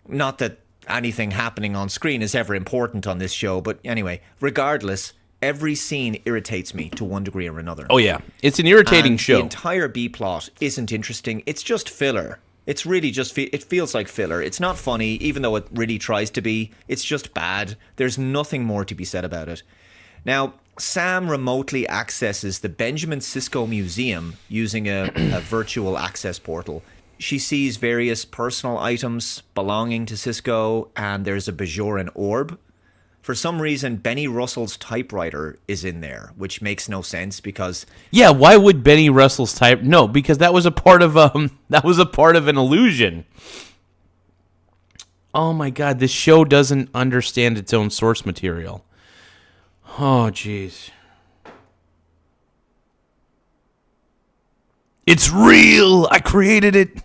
Not that anything happening on screen is ever important on this show, but anyway, regardless, every scene irritates me to one degree or another. Oh, yeah. It's an irritating And show. The entire B-plot isn't interesting. It's just filler. It's really just, it feels like filler. It's not funny, even though it really tries to be. It's just bad. There's nothing more to be said about it. Now, Sam remotely accesses the Benjamin Sisko Museum using a virtual access portal. She sees various personal items belonging to Sisko, and there's a Bajoran orb. For some reason, Benny Russell's typewriter is in there, which makes no sense because... Yeah, why would Benny Russell's type... No, because that was a part of an illusion. Oh my god, this show doesn't understand its own source material. Oh, jeez. It's real! I created it!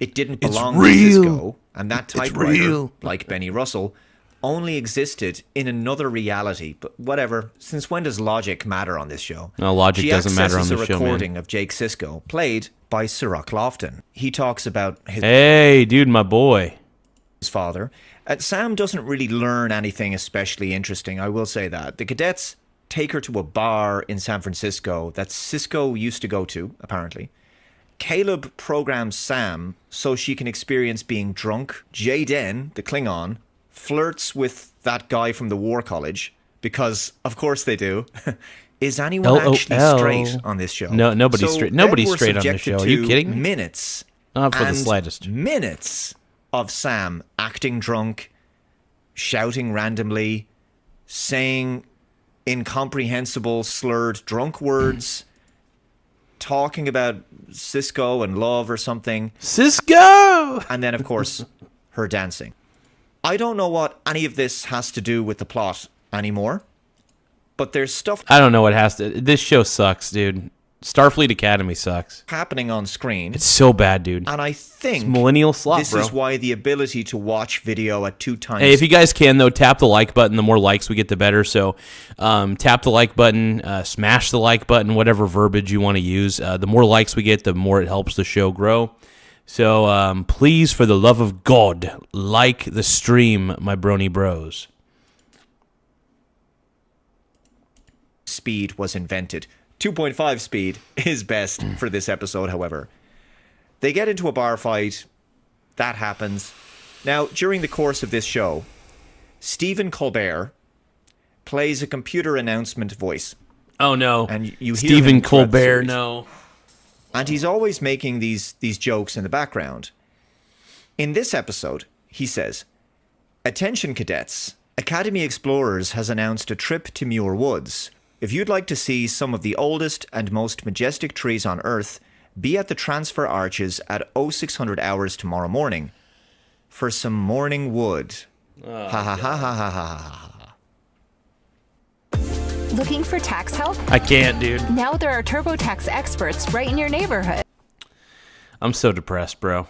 It didn't It's belong to real. Sisko, and that typewriter, real. like Benny Russell, only existed in another reality. But whatever. Since when does logic matter on this show? No, logic doesn't matter on She this accesses show, a man. recording of Jake Sisko, played by Sirach Lofton. He talks about his Hey, dude, my boy. father. Sam doesn't really learn anything especially interesting, I will say that. The cadets take her to a bar in San Francisco that Sisko used to go to, apparently. Caleb programs Sam so she can experience being drunk. Jaden, the Klingon, flirts with that guy from the War College, because of course they do. Is anyone actually LOL. straight on this show? No, nobody's So straight. then Nobody's we're straight on this subjected show. Are you to kidding me? Minutes. Not for the and slightest. Minutes of Sam acting drunk, shouting randomly, saying incomprehensible, slurred, drunk words, talking about Sisko and love or something. Cisco! And then, of course, her dancing. I don't know what any of this has to do with the plot anymore, but there's stuff... I don't know what has to... This show sucks, dude. Starfleet Academy sucks. Happening on screen. It's so bad, dude. And I think it's millennial slop, this bro. is why the ability to watch video at 2 times. Hey, if you guys can, though, tap the like button. The more likes we get, the better. So tap the like button, smash the like button, whatever verbiage you want to use. The more likes we get, the more it helps the show grow. So please, for the love of God, like the stream, my brony bros. Speed was invented. 2.5 speed is best for this episode, however. They get into a bar fight. That happens. Now, during the course of this show, Stephen Colbert plays a computer announcement voice. Oh, no. And you hear Stephen him throughout the Colbert, series. no. And he's always making these jokes in the background. In this episode, he says, "Attention cadets, Academy Explorers has announced a trip to Muir Woods. If you'd like to see some of the oldest and most majestic trees on Earth, be at the transfer arches at 0600 hours tomorrow morning for some morning wood." Ha ha ha ha ha ha ha. Looking for tax help? I can't, dude. Now there are TurboTax experts right in your neighborhood. I'm so depressed, bro.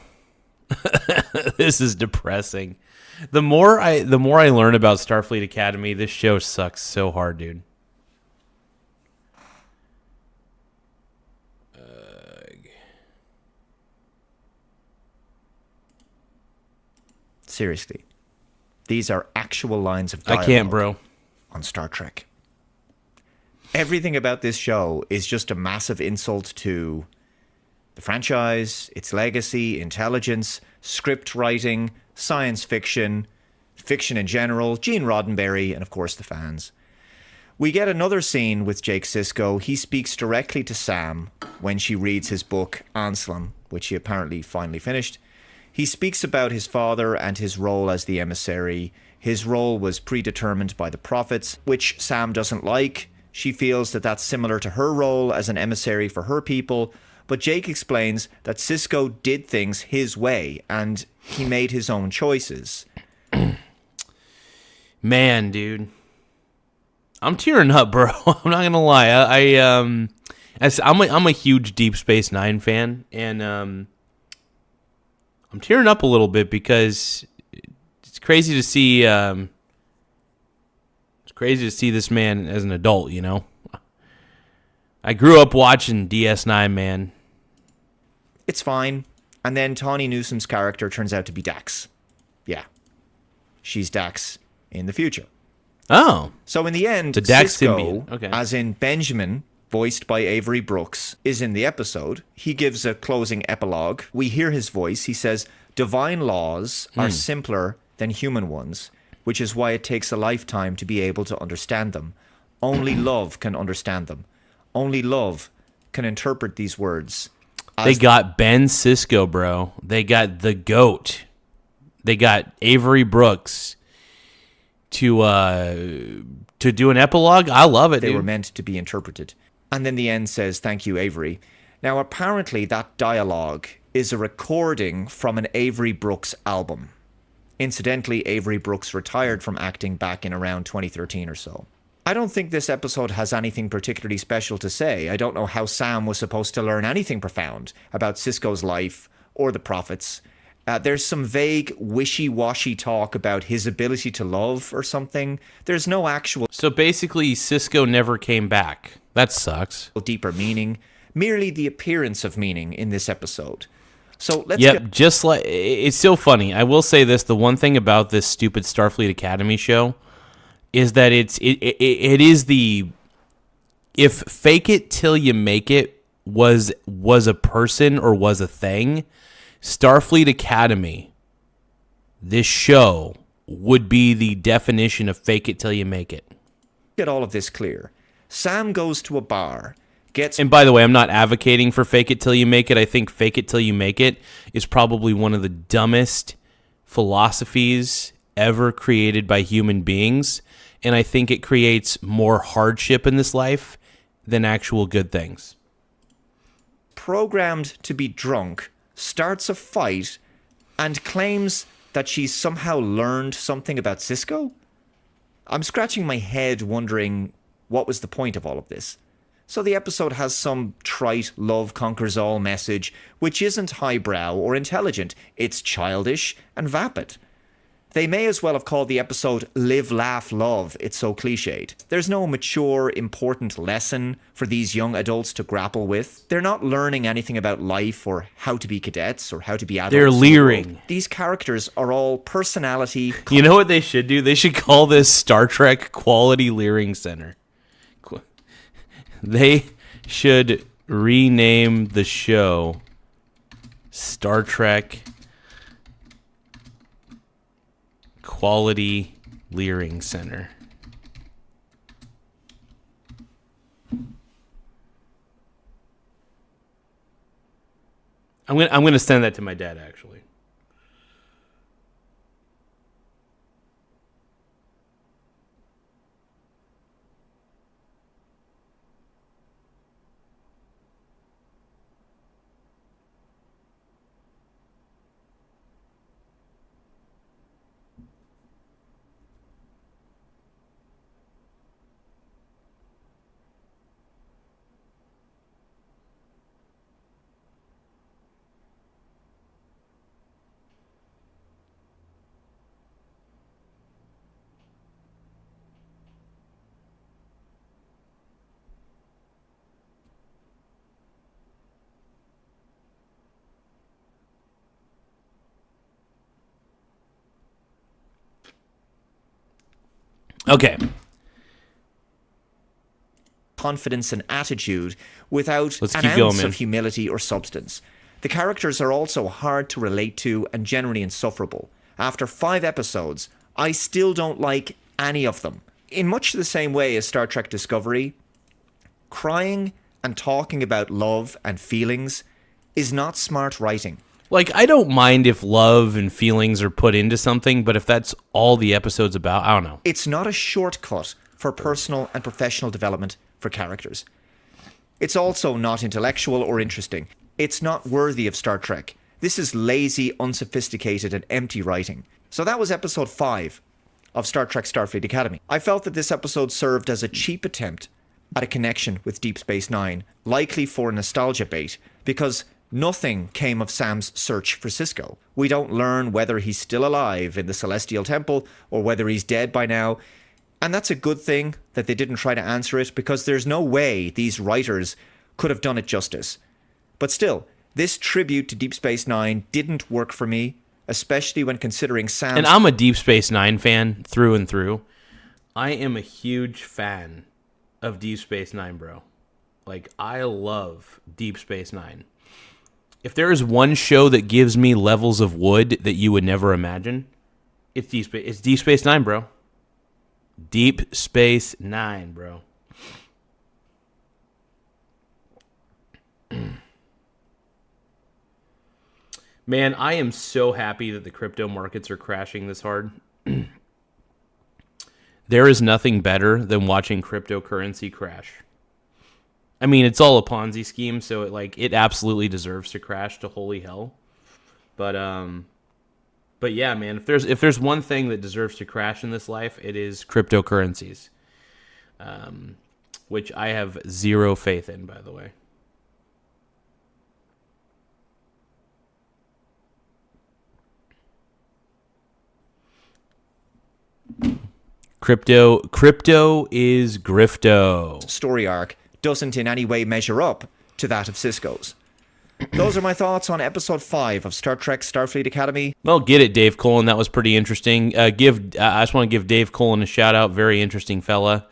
This is depressing. The more I learn about Starfleet Academy, this show sucks so hard, dude. Seriously. These are actual lines of dialogue. I can't, bro. On Star Trek. Everything about this show is just a massive insult to the franchise, its legacy, intelligence, script writing, science fiction, fiction in general, Gene Roddenberry, and of course the fans. We get another scene with Jake Sisko. He speaks directly to Sam when she reads his book, Anselm, which he apparently finally finished. He speaks about his father and his role as the emissary. His role was predetermined by the prophets, which Sam doesn't like. She feels that that's similar to her role as an emissary for her people. But Jake explains that Sisko did things his way, and he made his own choices. Man, dude. I'm tearing up, bro. I'm not gonna lie. I'm a huge Deep Space Nine fan, and I'm tearing up a little bit because it's crazy to see. It's crazy to see this man as an adult. You know, I grew up watching DS9, man. It's fine. And then Tawny Newsom's character turns out to be Dax. Yeah, she's Dax in the future. Oh. So in the end, the Dax Sisko, symbiote. Okay. as in Benjamin, voiced by Avery Brooks, is in the episode. He gives a closing epilogue. We hear his voice. He says, "Divine laws are simpler than human ones, which is why it takes a lifetime to be able to understand them. Only love can understand them. Only love can interpret these words." They got Ben Sisko, bro. They got the GOAT. They got Avery Brooks to do an epilogue. I love it, They dude. were meant to be interpreted. And then the end says, "Thank you, Avery." Now, apparently that dialogue is a recording from an Avery Brooks album. Incidentally, Avery Brooks retired from acting back in around 2013 or so. I don't think this episode has anything particularly special to say. I don't know how Sam was supposed to learn anything profound about Sisko's life or the prophets. There's some vague, wishy-washy talk about his ability to love or something. There's no actual... So basically, Sisko never came back. That sucks. ...deeper meaning. Merely the appearance of meaning in this episode. So let's Yep, just like... It's so funny. I will say this. The one thing about this stupid Starfleet Academy show is that it is the... If fake it till you make it was a person or was a thing... Starfleet Academy, this show, would be the definition of fake it till you make it. Get all of this clear. Sam goes to a bar, gets... And by the way, I'm not advocating for fake it till you make it. I think fake it till you make it is probably one of the dumbest philosophies ever created by human beings. And I think it creates more hardship in this life than actual good things. Programmed to be drunk, starts a fight, and claims that she's somehow learned something about Sisko? I'm scratching my head wondering what was the point of all of this. So the episode has some trite love conquers all message, which isn't highbrow or intelligent. It's childish and vapid. They may as well have called the episode Live, Laugh, Love. It's so cliched. There's no mature, important lesson for these young adults to grapple with. They're not learning anything about life or how to be cadets or how to be adults. They're leering. These characters are all personality. You know what they should do? They should call this Star Trek Quality Leering Center. They should rename the show Star Trek Quality Leering Center. I'm gonna send that to my dad, actually. Okay. Confidence and attitude without Let's an keep ounce going, man. of humility or substance. The characters are also hard to relate to and generally insufferable. After 5 episodes, I still don't like any of them. In much the same way as Star Trek Discovery, crying and talking about love and feelings is not smart writing. Like, I don't mind if love and feelings are put into something, but if that's all the episode's about, I don't know. It's not a shortcut for personal and professional development for characters. It's also not intellectual or interesting. It's not worthy of Star Trek. This is lazy, unsophisticated, and empty writing. So that was episode 5 of Star Trek Starfleet Academy. I felt that this episode served as a cheap attempt at a connection with Deep Space Nine, likely for nostalgia bait, because nothing came of Sam's search for Sisko. We don't learn whether he's still alive in the Celestial Temple or whether he's dead by now. And that's a good thing that they didn't try to answer it, because there's no way these writers could have done it justice. But still, this tribute to Deep Space Nine didn't work for me, especially when considering Sam's... And I'm a Deep Space Nine fan through and through. I am a huge fan of Deep Space Nine, bro. Like, I love Deep Space Nine. If there is one show that gives me levels of wood that you would never imagine, it's Deep Space Nine, bro. Deep Space Nine, bro. Man, I am so happy that the crypto markets are crashing this hard. There is nothing better than watching cryptocurrency crash. I mean, it's all a Ponzi scheme, so it absolutely deserves to crash to holy hell. But yeah, man, if there's one thing that deserves to crash in this life, it is cryptocurrencies, which I have zero faith in, by the way. Crypto is grifto. story arc doesn't in any way measure up to that of Sisko's. Those are my thoughts on episode 5 of Star Trek Starfleet Academy. Well, get it, Dave Cullen. That was pretty interesting. I just want to give Dave Cullen a shout out. Very interesting fella.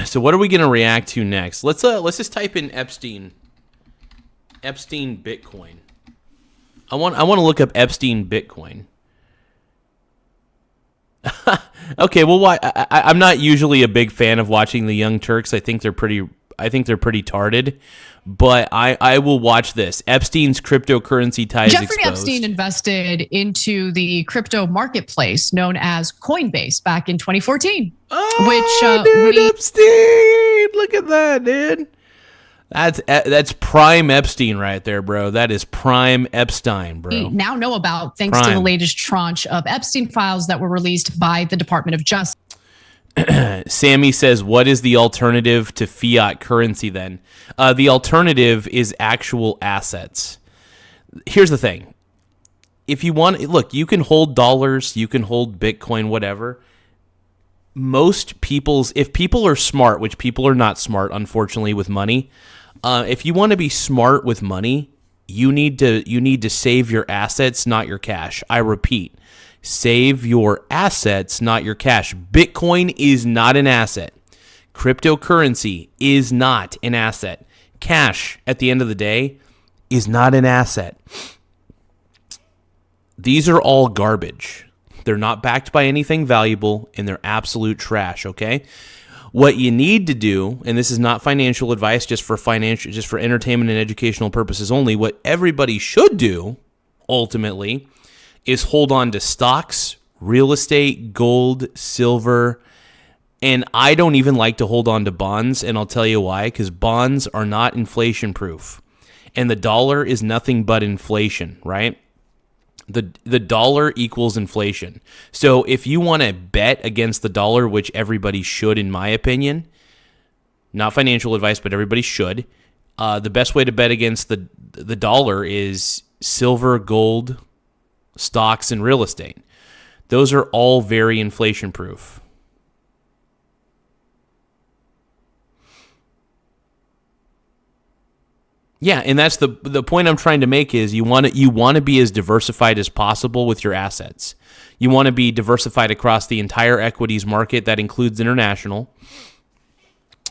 So what are we going to react to next? Let's just type in Epstein Bitcoin. I want to look up Epstein Bitcoin. Okay, well, I'm not usually a big fan of watching the Young Turks. I think they're pretty I think they're pretty tarded. But I will watch this. Epstein's cryptocurrency ties Jeffrey exposed. Epstein invested into the crypto marketplace known as Coinbase back in 2014. Dude, Epstein! Look at that, dude. That's prime Epstein right there, bro. That is prime Epstein, bro. We now know about thanks to the latest tranche of Epstein files that were released by the Department of Justice. Sammy says, what is the alternative to fiat currency then? The alternative is actual assets. Here's the thing. If you want, look, you can hold dollars, you can hold Bitcoin, whatever. If people are smart, which people are not smart, unfortunately, with money, if you want to be smart with money, you need to save your assets, not your cash. I repeat. Save your assets, not your cash. Bitcoin is not an asset. Cryptocurrency is not an asset. Cash, at the end of the day, is not an asset. These are all garbage. They're not backed by anything valuable, and they're absolute trash, okay? What you need to do, and this is not financial advice, just for entertainment and educational purposes only, what everybody should do, ultimately, is hold on to stocks, real estate, gold, silver, and I don't even like to hold on to bonds, and I'll tell you why, because bonds are not inflation proof, and the dollar is nothing but inflation, right? The dollar equals inflation. So if you want to bet against the dollar, which everybody should, in my opinion, not financial advice, but everybody should, the best way to bet against the dollar is silver, gold, stocks, and real estate. Those are all very inflation proof. Yeah, and that's the point I'm trying to make is you want to be as diversified as possible with your assets. You want to be diversified across the entire equities market that includes international.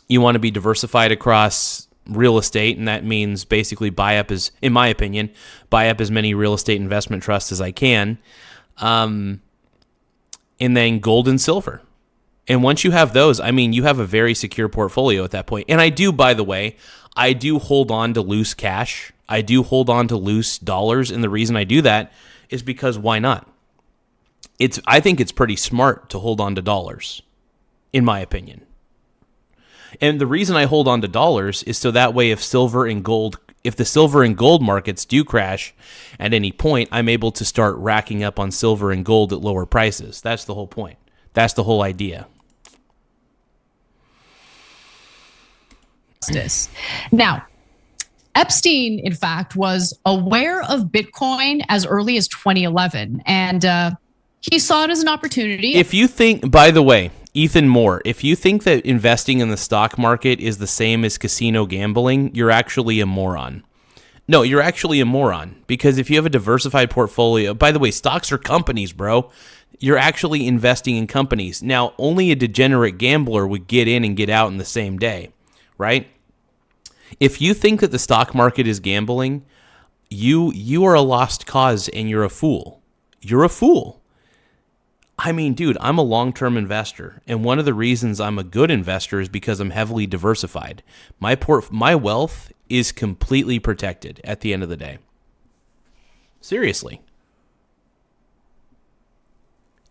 You want to be diversified across real estate, and that means basically in my opinion, buy up as many real estate investment trusts as I can, and then gold and silver. And once you have those, I mean, you have a very secure portfolio at that point. And I do, by the way, I do hold on to loose cash. I do hold on to loose dollars, and the reason I do that is because why not? I think it's pretty smart to hold on to dollars, in my opinion. And the reason I hold on to dollars is so that way if the silver and gold markets do crash at any point, I'm able to start racking up on silver and gold at lower prices. That's the whole point. That's the whole idea. Now, Epstein, in fact, was aware of Bitcoin as early as 2011, and he saw it as an opportunity. If you think, by the way, Ethan Moore, if you think that investing in the stock market is the same as casino gambling, you're actually a moron. No, you're actually a moron, because if you have a diversified portfolio, by the way, stocks are companies, bro. You're actually investing in companies. Now, only a degenerate gambler would get in and get out in the same day, right? If you think that the stock market is gambling, you are a lost cause and you're a fool. You're a fool. I mean, dude, I'm a long-term investor, and one of the reasons I'm a good investor is because I'm heavily diversified. My wealth is completely protected at the end of the day. Seriously.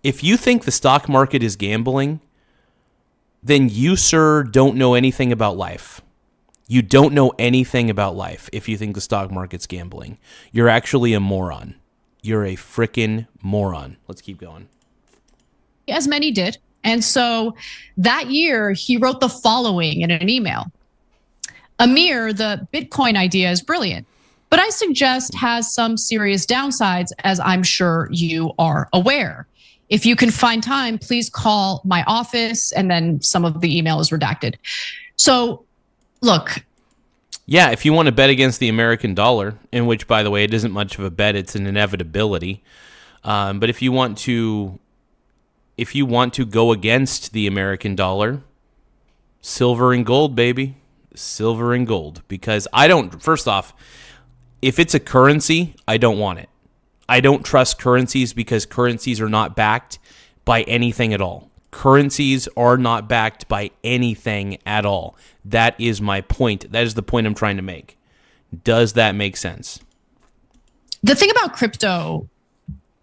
If you think the stock market is gambling, then you, sir, don't know anything about life. You don't know anything about life if you think the stock market's gambling. You're actually a moron. You're a frickin' moron. Let's keep going. As many did. And so that year, he wrote the following in an email. Amir, the Bitcoin idea is brilliant, but I suggest has some serious downsides, as I'm sure you are aware. If you can find time, please call my office, and then some of the email is redacted. So, look. Yeah, if you want to bet against the American dollar, in which, by the way, it isn't much of a bet, it's an inevitability. But if you want to go against the American dollar, silver and gold, baby. Silver and gold. Because first off, if it's a currency, I don't want it. I don't trust currencies because currencies are not backed by anything at all. Currencies are not backed by anything at all. That is my point. That is the point I'm trying to make. Does that make sense? The thing about crypto,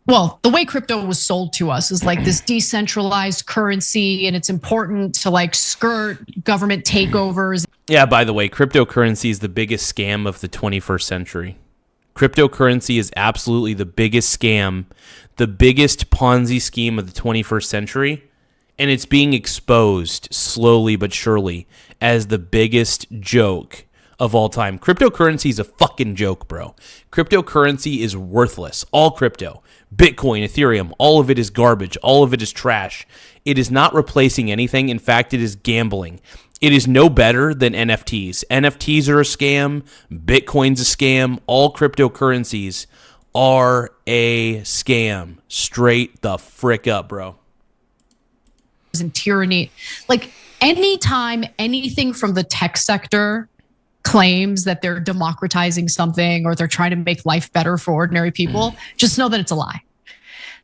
well, the way crypto was sold to us is like this decentralized currency, and it's important to like skirt government takeovers. Yeah, by the way, cryptocurrency is the biggest scam of the 21st century. Cryptocurrency is absolutely the biggest scam, the biggest Ponzi scheme of the 21st century, and it's being exposed slowly but surely as the biggest joke of all time. Cryptocurrency is a fucking joke, bro. Cryptocurrency is worthless. All crypto, Bitcoin, Ethereum, all of it is garbage. All of it is trash. It is not replacing anything. In fact, it is gambling. It is no better than NFTs. NFTs are a scam. Bitcoin's a scam. All cryptocurrencies are a scam. Straight the frick up, bro. And tyranny. Like anytime anything from the tech sector claims that they're democratizing something or they're trying to make life better for ordinary people, just know that it's a lie.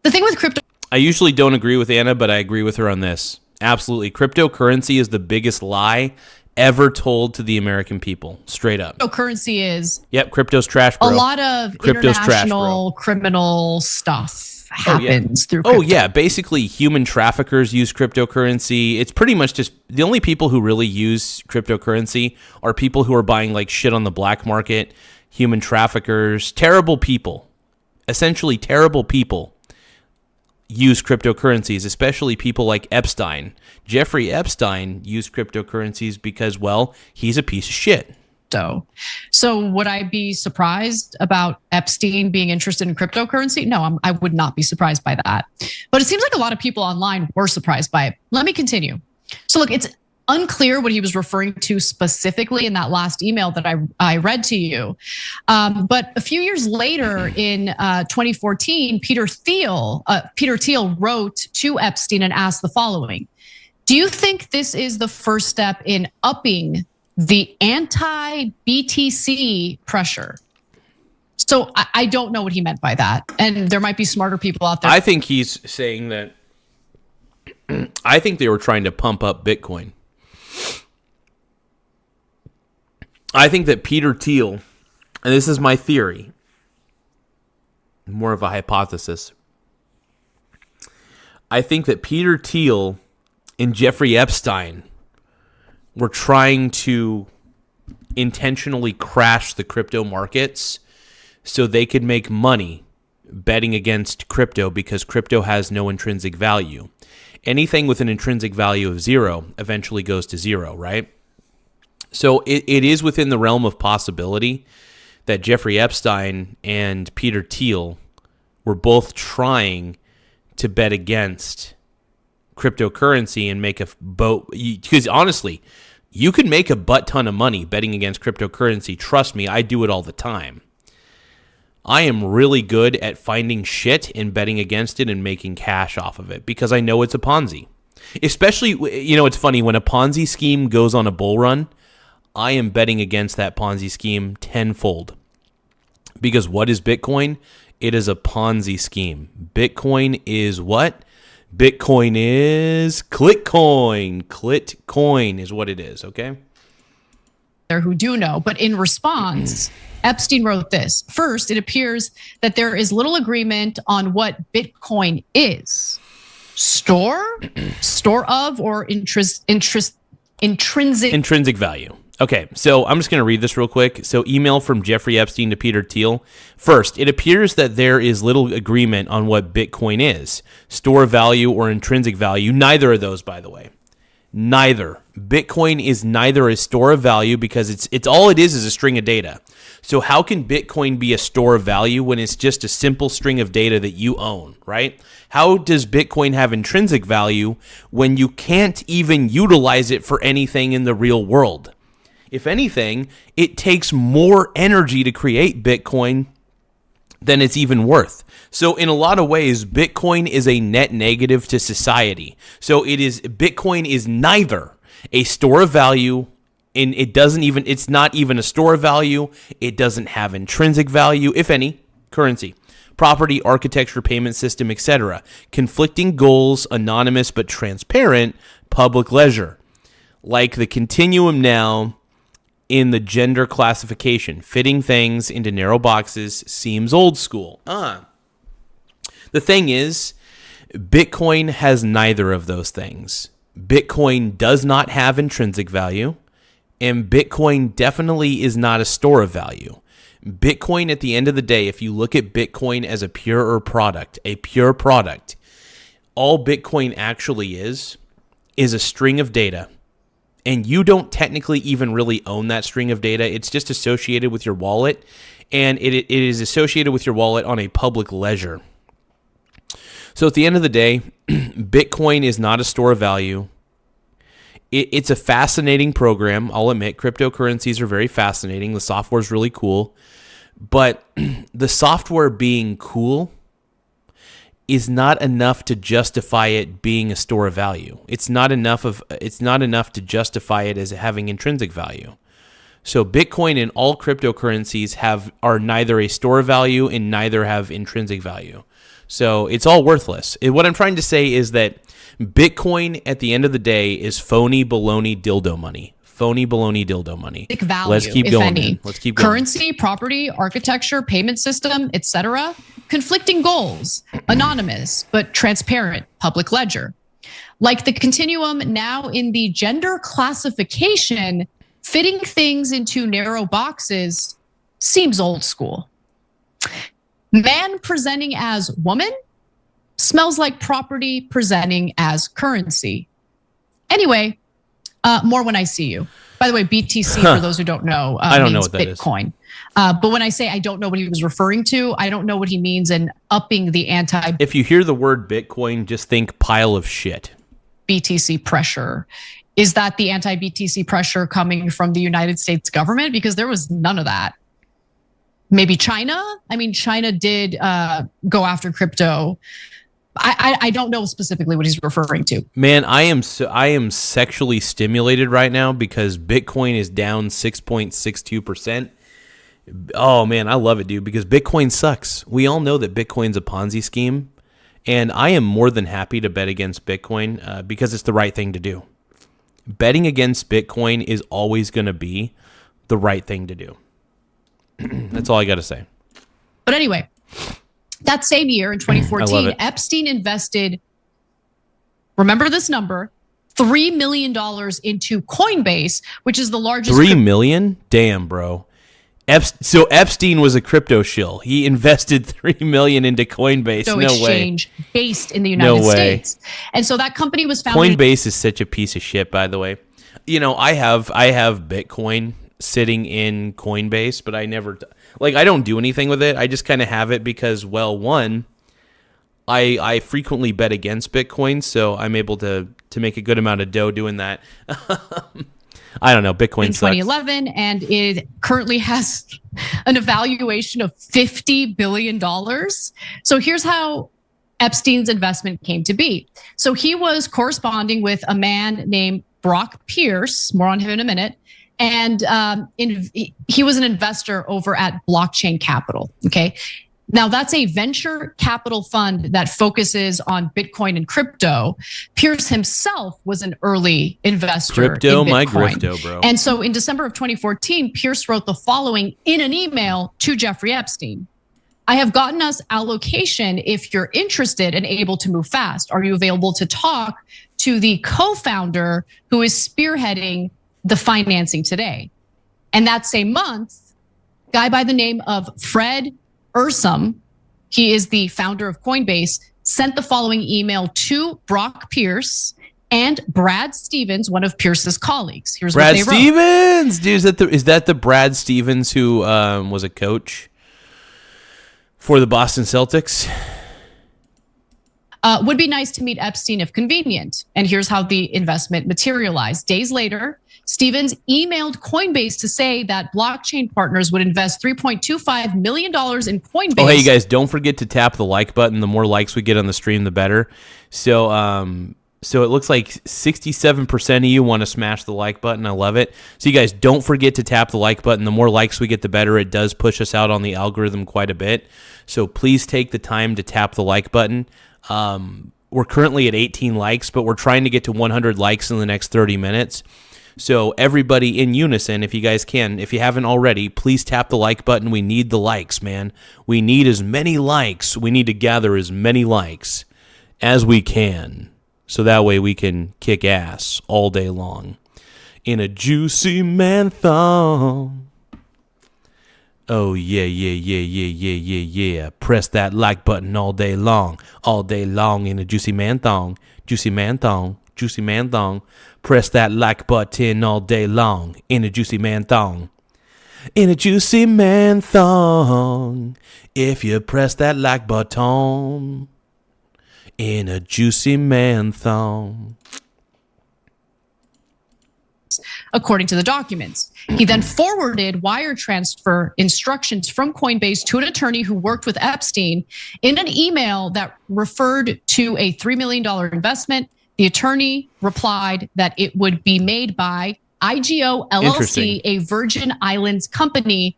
The thing with crypto, I usually don't agree with Anna, but I agree with her on this. Absolutely. Cryptocurrency is the biggest lie ever told to the American people. Straight up. cryptocurrency is Yep, crypto's trash, bro. a lot of Crypto's trash, international criminal stuff happens through crypto. crypto. Oh, yeah. Basically, human traffickers use cryptocurrency. It's pretty much just the only people who really use cryptocurrency are people who are buying like shit on the black market, human traffickers, terrible people. Essentially, terrible people use cryptocurrencies, especially people like Epstein. Jeffrey Epstein used cryptocurrencies because, well, he's a piece of shit. So would I be surprised about Epstein being interested in cryptocurrency? No, I would not be surprised by that. But it seems like a lot of people online were surprised by it. Let me continue. So look, it's unclear what he was referring to specifically in that last email that I read to you. But a few years later in 2014, Peter Thiel wrote to Epstein and asked the following: do you think this is the first step in upping the anti-BTC pressure? So I don't know what he meant by that. And there might be smarter people out there. I think he's saying that I think they were trying to pump up Bitcoin. I think that Peter Thiel, and this is my theory, more of a hypothesis. I think that Peter Thiel and Jeffrey Epstein were trying to intentionally crash the crypto markets so they could make money betting against crypto because crypto has no intrinsic value. Anything with an intrinsic value of zero eventually goes to zero, right? So it is within the realm of possibility that Jeffrey Epstein and Peter Thiel were both trying to bet against cryptocurrency and make a boat. Because honestly, you could make a butt ton of money betting against cryptocurrency. Trust me, I do it all the time. I am really good at finding shit and betting against it and making cash off of it because I know it's a Ponzi. Especially, it's funny, when a Ponzi scheme goes on a bull run, I am betting against that Ponzi scheme tenfold. Because what is Bitcoin? It is a Ponzi scheme. Bitcoin is what? Bitcoin is Clitcoin. Clitcoin is what it is, okay? There who do know, but in response, Epstein wrote this. First, it appears that there is little agreement on what Bitcoin is. Store of, or intrinsic value. Okay, so I'm just going to read this real quick. So email from Jeffrey Epstein to Peter Thiel. First, it appears that there is little agreement on what Bitcoin is. Store value or intrinsic value. Neither of those, by the way. Neither. Bitcoin is neither a store of value because it's all it is a string of data. So how can Bitcoin be a store of value when it's just a simple string of data that you own, right? How does Bitcoin have intrinsic value when you can't even utilize it for anything in the real world? If anything, it takes more energy to create Bitcoin than it's even worth. So in a lot of ways, Bitcoin is a net negative to society. So Bitcoin is neither a store of value, and it's not even a store of value. It doesn't have intrinsic value, if any, currency. property, architecture, payment system, etc. Conflicting goals, anonymous but transparent, public ledger. Like the continuum now in the gender classification, fitting things into narrow boxes seems old school. The thing is, Bitcoin has neither of those things. Bitcoin does not have intrinsic value, and Bitcoin definitely is not a store of value. Bitcoin, at the end of the day, if you look at Bitcoin as a pure product, all Bitcoin actually is a string of data. And you don't technically even really own that string of data. It's just associated with your wallet, and it is associated with your wallet on a public ledger. So at the end of the day, Bitcoin is not a store of value. It's a fascinating program. I'll admit, cryptocurrencies are very fascinating. The software is really cool. But the software being cool is not enough to justify it being a store of value. It's not enough to justify it as having intrinsic value. So Bitcoin and all cryptocurrencies are neither a store of value and neither have intrinsic value. So it's all worthless. What I'm trying to say is that Bitcoin at the end of the day is phony baloney dildo money. Phony baloney dildo money. Value, Let's keep going. Man. Let's keep going. Currency, property, architecture, payment system, etc. Conflicting goals, anonymous but transparent, public ledger. Like the continuum now in the gender classification, fitting things into narrow boxes seems old school. Man presenting as woman smells like property presenting as currency. Anyway, more when I see you. By the way, BTC, for those who don't know, I don't know means what that Bitcoin. But when I say I don't know what he was referring to, I don't know what he means in upping the If you hear the word Bitcoin, just think pile of shit. BTC pressure. Is that the anti-BTC pressure coming from the United States government? Because there was none of that. Maybe China? I mean, China did go after crypto. I don't know specifically what he's referring to. Man, I am sexually stimulated right now because Bitcoin is down 6.62%. Oh man, I love it, dude, because Bitcoin sucks. We all know that Bitcoin's a Ponzi scheme, and I am more than happy to bet against Bitcoin because it's the right thing to do. Betting against Bitcoin is always going to be the right thing to do. That's all I got to say. But anyway, that same year in 2014, Epstein invested, remember this number, $3 million into Coinbase, which is the largest. $3 million? Damn, bro. So Epstein was a crypto shill. He invested $3 million into Coinbase. No exchange way. Based in the United States. And so that company was founded. Coinbase is such a piece of shit, by the way. You know, I have Bitcoin sitting in Coinbase, but I never I don't do anything with it. I just kind of have it because, well, one, I frequently bet against Bitcoin, so I'm able to make a good amount of dough doing that. I don't know. Bitcoin in 2011, and it currently has an evaluation of $50 billion. So here's how Epstein's investment came to be. So he was corresponding with a man named Brock Pierce, more on him in a minute, and he was an investor over at Blockchain Capital, okay? Now, that's a venture capital fund that focuses on Bitcoin and crypto. Pierce himself was an early investor in Bitcoin. My grifto, bro. And so in December of 2014, Pierce wrote the following in an email to Jeffrey Epstein. I have gotten us allocation if you're interested and able to move fast. Are you available to talk to the co-founder who is spearheading the financing today? And that same month, a guy by the name of Fred Ursum, he is the founder of Coinbase, sent the following email to Brock Pierce and Brad Stevens, one of Pierce's colleagues. Here's Brad what they Stevens, dude, is that the Brad Stevens who was a coach for the Boston Celtics? Would be nice to meet Epstein if convenient. And here's how the investment materialized. Days later, Stevens emailed Coinbase to say that blockchain partners would invest $3.25 million in Coinbase. Oh, hey, you guys, don't forget to tap the like button. The more likes we get on the stream, the better. So So it looks like 67% of you want to smash the like button. I love it. So you guys don't forget to tap the like button. The more likes we get, the better. It does push us out on the algorithm quite a bit. So please take the time to tap the like button. We're currently at 18 likes, but we're trying to get to 100 likes in the next 30 minutes. So everybody in unison, if you guys can, if you haven't already, please tap the like button. We need the likes, man. We need as many likes. We need to gather as many likes as we can. So that way we can kick ass all day long in a juicy man thong. Oh, yeah, yeah, yeah, yeah, yeah, yeah, yeah. Press that like button all day long in a juicy man thong. Juicy man thong, juicy man thong. Press that like button all day long in a juicy man thong. In a juicy man thong. If you press that like button. In a juicy man thong. According to the documents, he then forwarded wire transfer instructions from Coinbase to an attorney who worked with Epstein in an email that referred to a $3 million investment. The attorney replied that it would be made by IGO LLC, a Virgin Islands company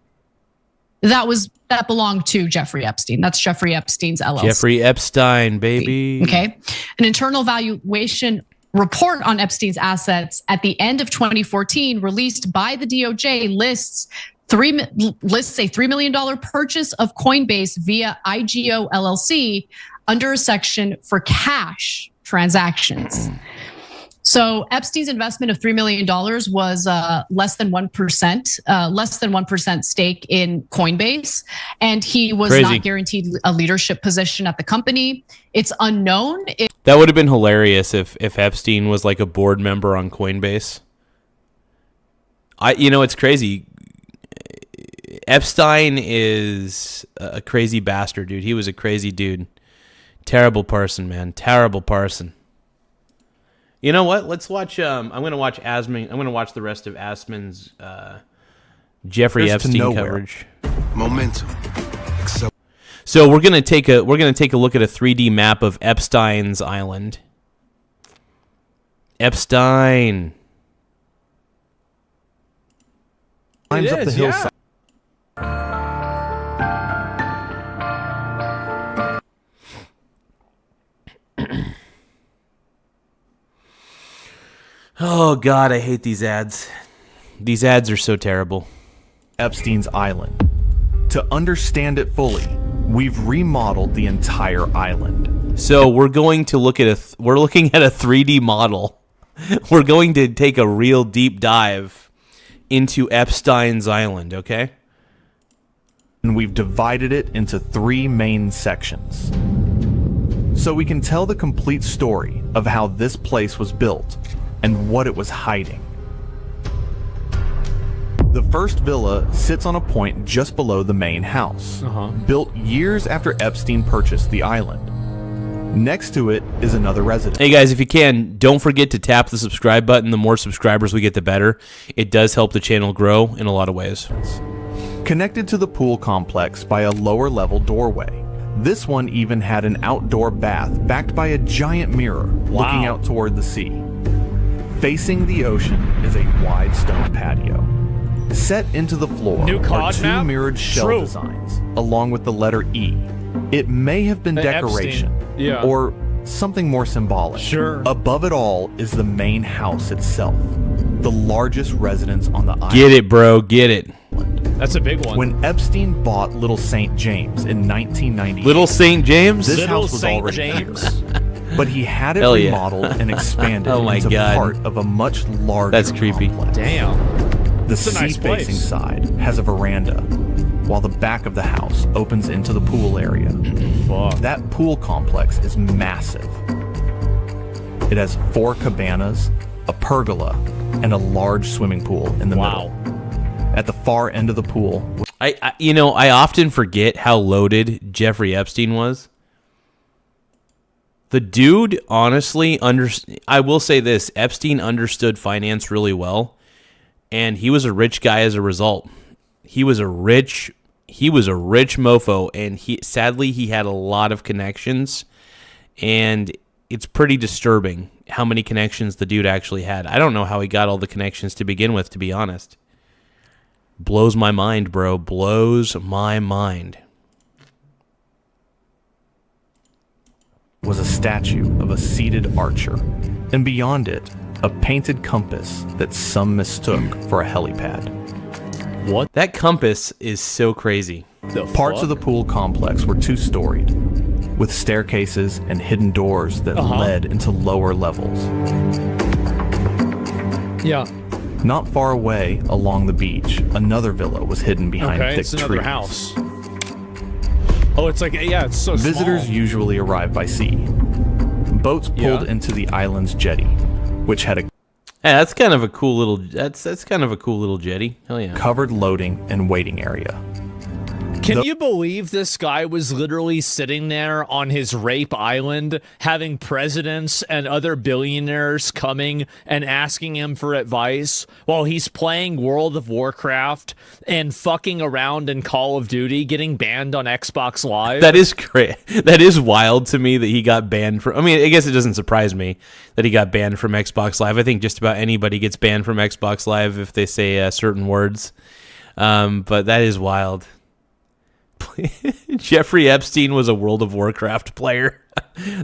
that belonged to Jeffrey Epstein. That's Jeffrey Epstein's LLC. Jeffrey Epstein, baby. Okay. An internal valuation report on Epstein's assets at the end of 2014 released by the DOJ lists a $3 million purchase of Coinbase via IGO LLC under a section for cash transactions. So Epstein's investment of $3 million was less than 1% stake in Coinbase, and he was not guaranteed a leadership position at the company. It's unknown. That would have been hilarious if Epstein was like a board member on Coinbase. It's crazy. Epstein is a crazy bastard, dude. He was a crazy dude. Terrible person, man. Terrible person. You know what? Let's watch. I'm going to watch Asman. I'm going to watch the rest of Asman's Jeffrey Epstein coverage. Momentum. So we're going to take a look at a 3D map of Epstein's island. Epstein climbs up the hillside. Oh, God, I hate these ads. These ads are so terrible. Epstein's island. To understand it fully, we've remodeled the entire island. So we're going to look at we're looking at a 3D model. We're going to take a real deep dive into Epstein's island, okay? And we've divided it into 3 main sections. So we can tell the complete story of how this place was built and what it was hiding. The first villa sits on a point just below the main house, built years after Epstein purchased the island. Next to it is another residence. Hey guys, if you can, don't forget to tap the subscribe button. The more subscribers we get, the better. It does help the channel grow in a lot of ways. Connected to the pool complex by a lower level doorway. This one even had an outdoor bath backed by a giant mirror looking out toward the sea. Facing the ocean is a wide stone patio. Set into the floor are 2 mirrored shell designs, along with the letter E. It may have been decoration, or something more symbolic. Above it all is the main house itself, the largest residence on the island. Get it, bro, get it. That's a big one. When Epstein bought Little St. James in 1998, Little St. James? This house was already here. But he had it remodeled and expanded into part of a much larger That's creepy. complex. Damn. The sea-facing side has a veranda, while the back of the house opens into the pool area. That pool complex is massive. It has 4 cabanas, a pergola, and a large swimming pool in the middle. At the far end of the pool, I often forget how loaded Jeffrey Epstein was. The dude, honestly, I will say this: Epstein understood finance really well, and he was a rich guy as a result. He was a rich mofo, and sadly he had a lot of connections, and it's pretty disturbing how many connections the dude actually had. I don't know how he got all the connections to begin with, to be honest. Blows my mind, bro. Blows my mind. Was a statue of a seated archer, and beyond it, a painted compass that some mistook for a helipad. What? That compass is so crazy. Parts of the pool complex were two-storied, with staircases and hidden doors that led into lower levels. Yeah. Not far away, along the beach, another villa was hidden behind thick it's another trees. house. Oh, it's like, yeah, it's so Visitors small. usually arrive by sea. Boats pulled into the island's jetty, which had a that's kind of a cool little. That's kind of a cool little jetty. Hell yeah. covered loading and waiting area. Can you believe this guy was literally sitting there on his rape island having presidents and other billionaires coming and asking him for advice while he's playing World of Warcraft and fucking around in Call of Duty, getting banned on Xbox Live? That is great. That is wild to me that he got banned from. I mean, I guess it doesn't surprise me that he got banned from Xbox Live. I think just about anybody gets banned from Xbox Live if they say certain words. But that is wild. Jeffrey Epstein was a World of Warcraft player.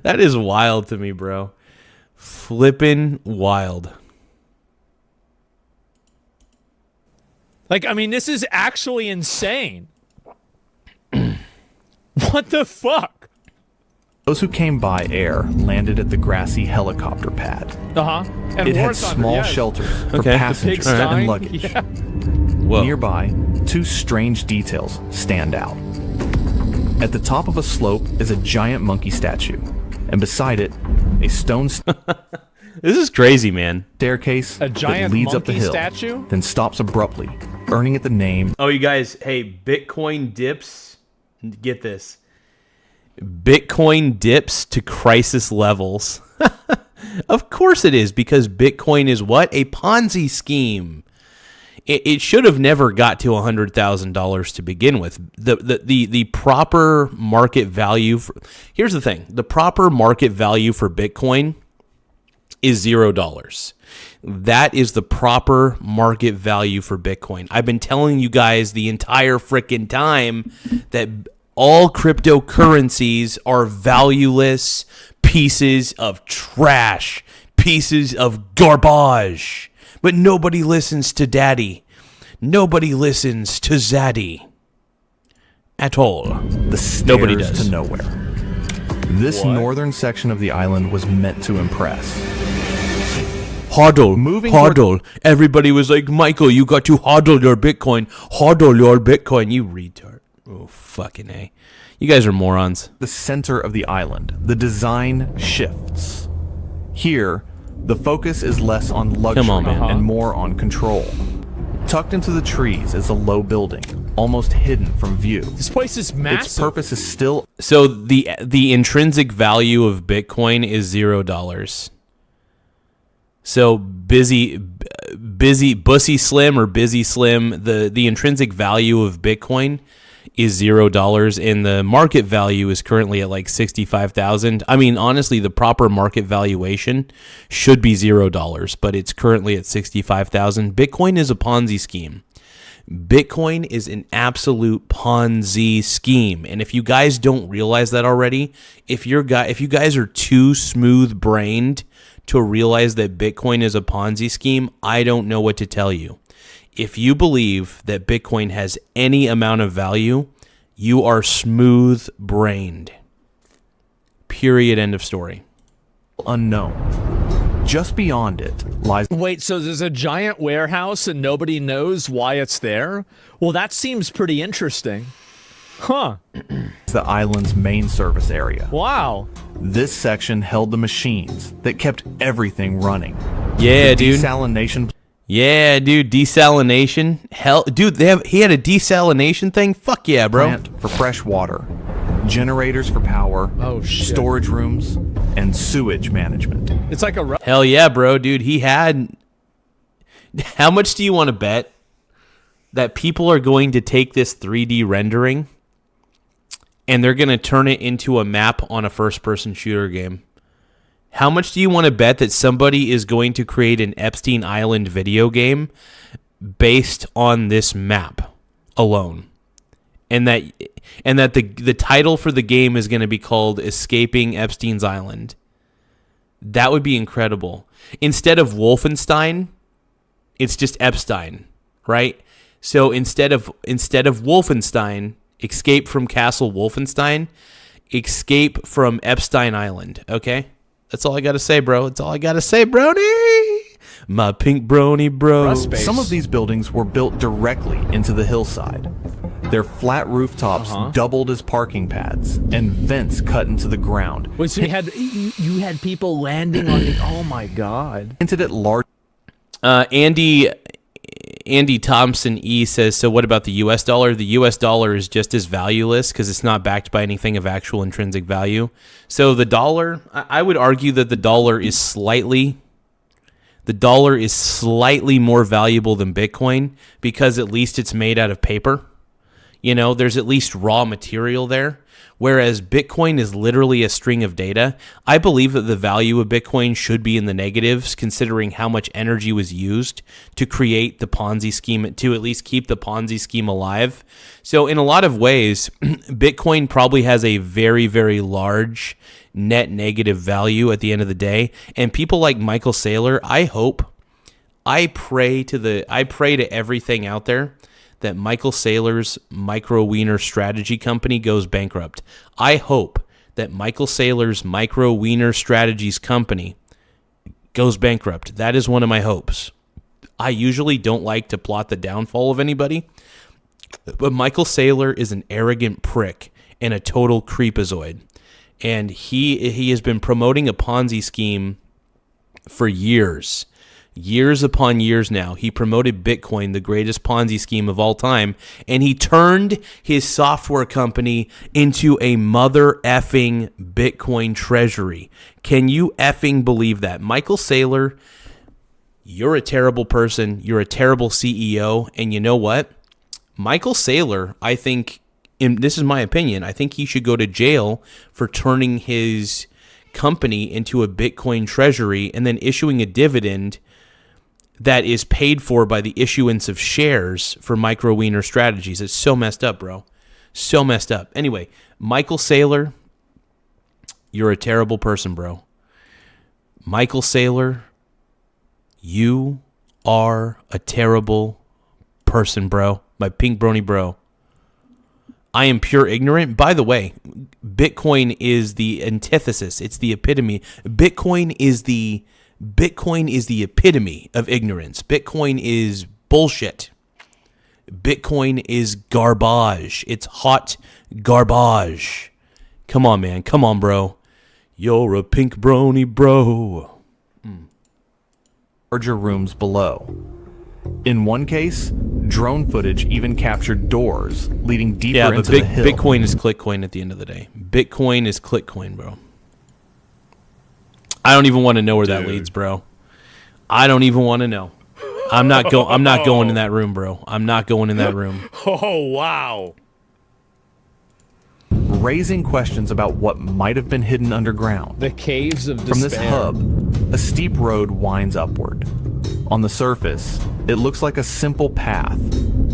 That is wild to me, bro. Flippin' wild. Like, I mean, this is actually insane. What the fuck? Those who came by air landed at the grassy helicopter pad. And it War had Thunder, small yeah. shelters for Okay. passengers The pigsty, and luggage. yeah. Whoa. Nearby, two strange details stand out. At the top of a slope is a giant monkey statue, and beside it, a stone This is crazy, man. staircase A giant that leads up the monkey hill, statue? then stops abruptly, earning it the name. Oh, you guys, hey, Bitcoin dips. Get this. Bitcoin dips to crisis levels. Of course it is, because Bitcoin is what? A Ponzi scheme. It should have never got to $100,000 to begin with. The proper market value here's the thing. The proper market value for Bitcoin is $0. That is the proper market value for Bitcoin. I've been telling you guys the entire frickin' time that all cryptocurrencies are valueless pieces of trash, pieces of garbage. But nobody listens to Daddy. Nobody listens to Zaddy. At all. The stairs Nobody does. to nowhere. This northern section of the island was meant to impress. Hodl. Everybody was like, Michael, you got to hodl your Bitcoin. Hodl your Bitcoin, you retard. Oh, fucking A. You guys are morons. The center of the island, the design shifts. Here, the focus is less on luxury and more on control. Tucked into the trees is a low building, almost hidden from view. This place is massive. Its purpose is still... So the intrinsic value of Bitcoin is $0. So Bussy Slim or Busy Slim, the intrinsic value of Bitcoin is $0, and the market value is currently at like 65,000. I mean, honestly, the proper market valuation should be $0, but it's currently at 65,000. Bitcoin is a Ponzi scheme. Bitcoin is an absolute Ponzi scheme, and if you guys don't realize that already, if you guys are too smooth-brained to realize that Bitcoin is a Ponzi scheme, I don't know what to tell you. If you believe that Bitcoin has any amount of value, you are smooth-brained. Period. End of story. Unknown. Just beyond it lies... Wait, so there's a giant warehouse and nobody knows why it's there? Well, that seems pretty interesting. Huh. The island's main service area. Wow. This section held the machines that kept everything running. Yeah, the dude. Desalination... Yeah, dude, desalination. Hell, dude, he had a desalination thing? Fuck yeah, bro. Plant for fresh water, generators for power, storage rooms, and sewage management. It's like a... Hell yeah, bro, dude, he had... How much do you want to bet that people are going to take this 3D rendering and they're going to turn it into a map on a first-person shooter game? How much do you want to bet that somebody is going to create an Epstein Island video game based on this map alone? And that the title for the game is going to be called Escaping Epstein's Island. That would be incredible. Instead of Wolfenstein, it's just Epstein, right? So instead of Wolfenstein, Escape from Castle Wolfenstein, Escape from Epstein Island, okay? That's all I got to say, bro. That's all I got to say, brony. My pink brony bro. Some of these buildings were built directly into the hillside. Their flat rooftops doubled as parking pads, and vents cut into the ground. Wait, so you had people landing on the... Oh, my God. Hinted at large... Andy Thompson E says, so what about the U.S. dollar? The U.S. dollar is just as valueless because it's not backed by anything of actual intrinsic value. So the dollar, I would argue that the dollar is slightly more valuable than Bitcoin because at least it's made out of paper. You know, there's at least raw material there. Whereas Bitcoin is literally a string of data. I believe that the value of Bitcoin should be in the negatives, considering how much energy was used to create the Ponzi scheme, to at least keep the Ponzi scheme alive. So in a lot of ways, Bitcoin probably has a very, very large net negative value at the end of the day. And people like Michael Saylor, I pray to everything out there that Michael Saylor's Micro Wiener Strategy Company goes bankrupt. I hope that Michael Saylor's Micro Wiener Strategies Company goes bankrupt. That is one of my hopes. I usually don't like to plot the downfall of anybody, but Michael Saylor is an arrogant prick and a total creepazoid. And he has been promoting a Ponzi scheme for years upon years now. He promoted Bitcoin, the greatest Ponzi scheme of all time, and he turned his software company into a mother effing Bitcoin treasury. Can you effing believe that? Michael Saylor, you're a terrible person. You're a terrible CEO. And you know what? Michael Saylor, I think, and this is my opinion, I think he should go to jail for turning his company into a Bitcoin treasury and then issuing a dividend that is paid for by the issuance of shares for Micro Wiener Strategies. It's so messed up, bro. So messed up. Anyway, Michael Saylor, you're a terrible person, bro. Michael Saylor, you are a terrible person, bro. My pink brony bro. I am pure ignorant. By the way, Bitcoin is the antithesis. It's the epitome. Bitcoin is the epitome of ignorance. Bitcoin is bullshit. Bitcoin is garbage. It's hot garbage. Come on, man. Come on, bro. You're a pink brony bro. Larger rooms below. In one case, drone footage even captured doors leading deeper into the hill. Bitcoin is clickcoin at the end of the day. Bitcoin is clickcoin, bro. I don't even want to know where that leads, bro. I don't even want to know. I'm not going in that room, bro. I'm not going in that room. Oh, wow. Raising questions about what might have been hidden underground. The caves of despair. From this hub, a steep road winds upward. On the surface, it looks like a simple path,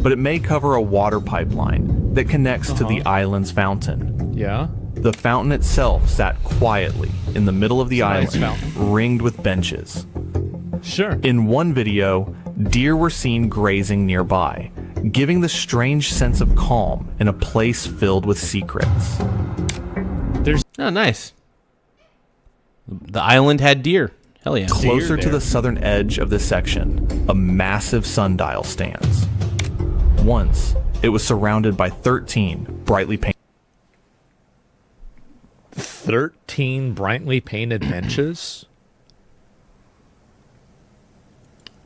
but it may cover a water pipeline that connects to the island's fountain. Yeah? The fountain itself sat quietly in the middle of the island, ringed with benches. Sure. In one video, deer were seen grazing nearby, giving the strange sense of calm in a place filled with secrets. Oh, nice. The island had deer. Hell yeah. Closer to the southern edge of this section, a massive sundial stands. Once, it was surrounded by 13 brightly painted 13 brightly painted benches?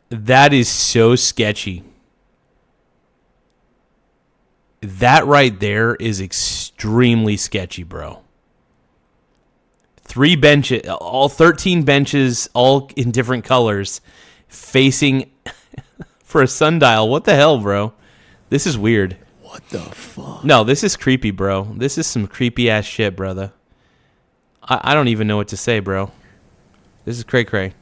That is so sketchy. That right there is extremely sketchy, bro. 3 benches, all 13 benches, all in different colors, facing for a sundial. What the hell, bro? This is weird. What the fuck? No, this is creepy, bro. This is some creepy ass shit, brother. I don't even know what to say, bro. This is cray-cray.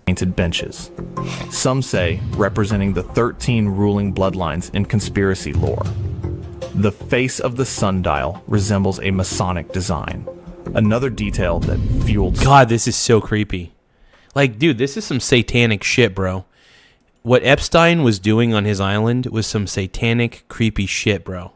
Painted benches. Some say representing the 13 ruling bloodlines in conspiracy lore. The face of the sundial resembles a Masonic design. Another detail that fueled... God, this is so creepy. Like, dude, this is some satanic shit, bro. What Epstein was doing on his island was some satanic, creepy shit, bro.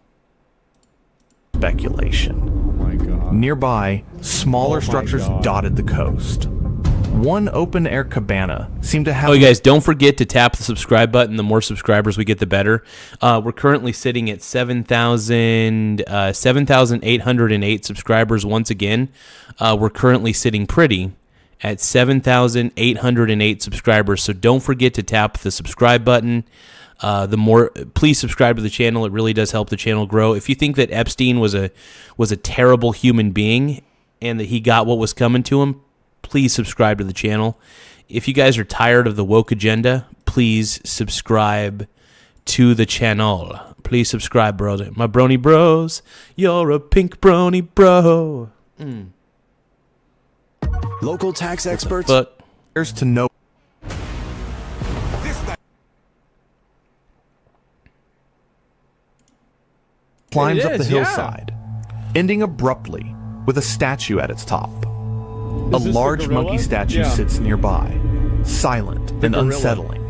Speculation. Oh my God. Nearby, smaller structures dotted the coast. One open-air cabana seemed to have... Oh, you guys, don't forget to tap the subscribe button. The more subscribers we get, the better. We're currently sitting at 7,808 subscribers once again. We're currently sitting pretty at 7,808 subscribers. So don't forget to tap the subscribe button. Please subscribe to the channel. It really does help the channel grow. If you think that Epstein was a terrible human being and that he got what was coming to him, please subscribe to the channel. If you guys are tired of the woke agenda, please subscribe to the channel. Please subscribe, brother. My brony bros, you're a pink brony bro. Local tax experts. But there's to know. Climbs up the hillside, ending abruptly with a statue at its top. A large monkey statue sits nearby, silent and unsettling.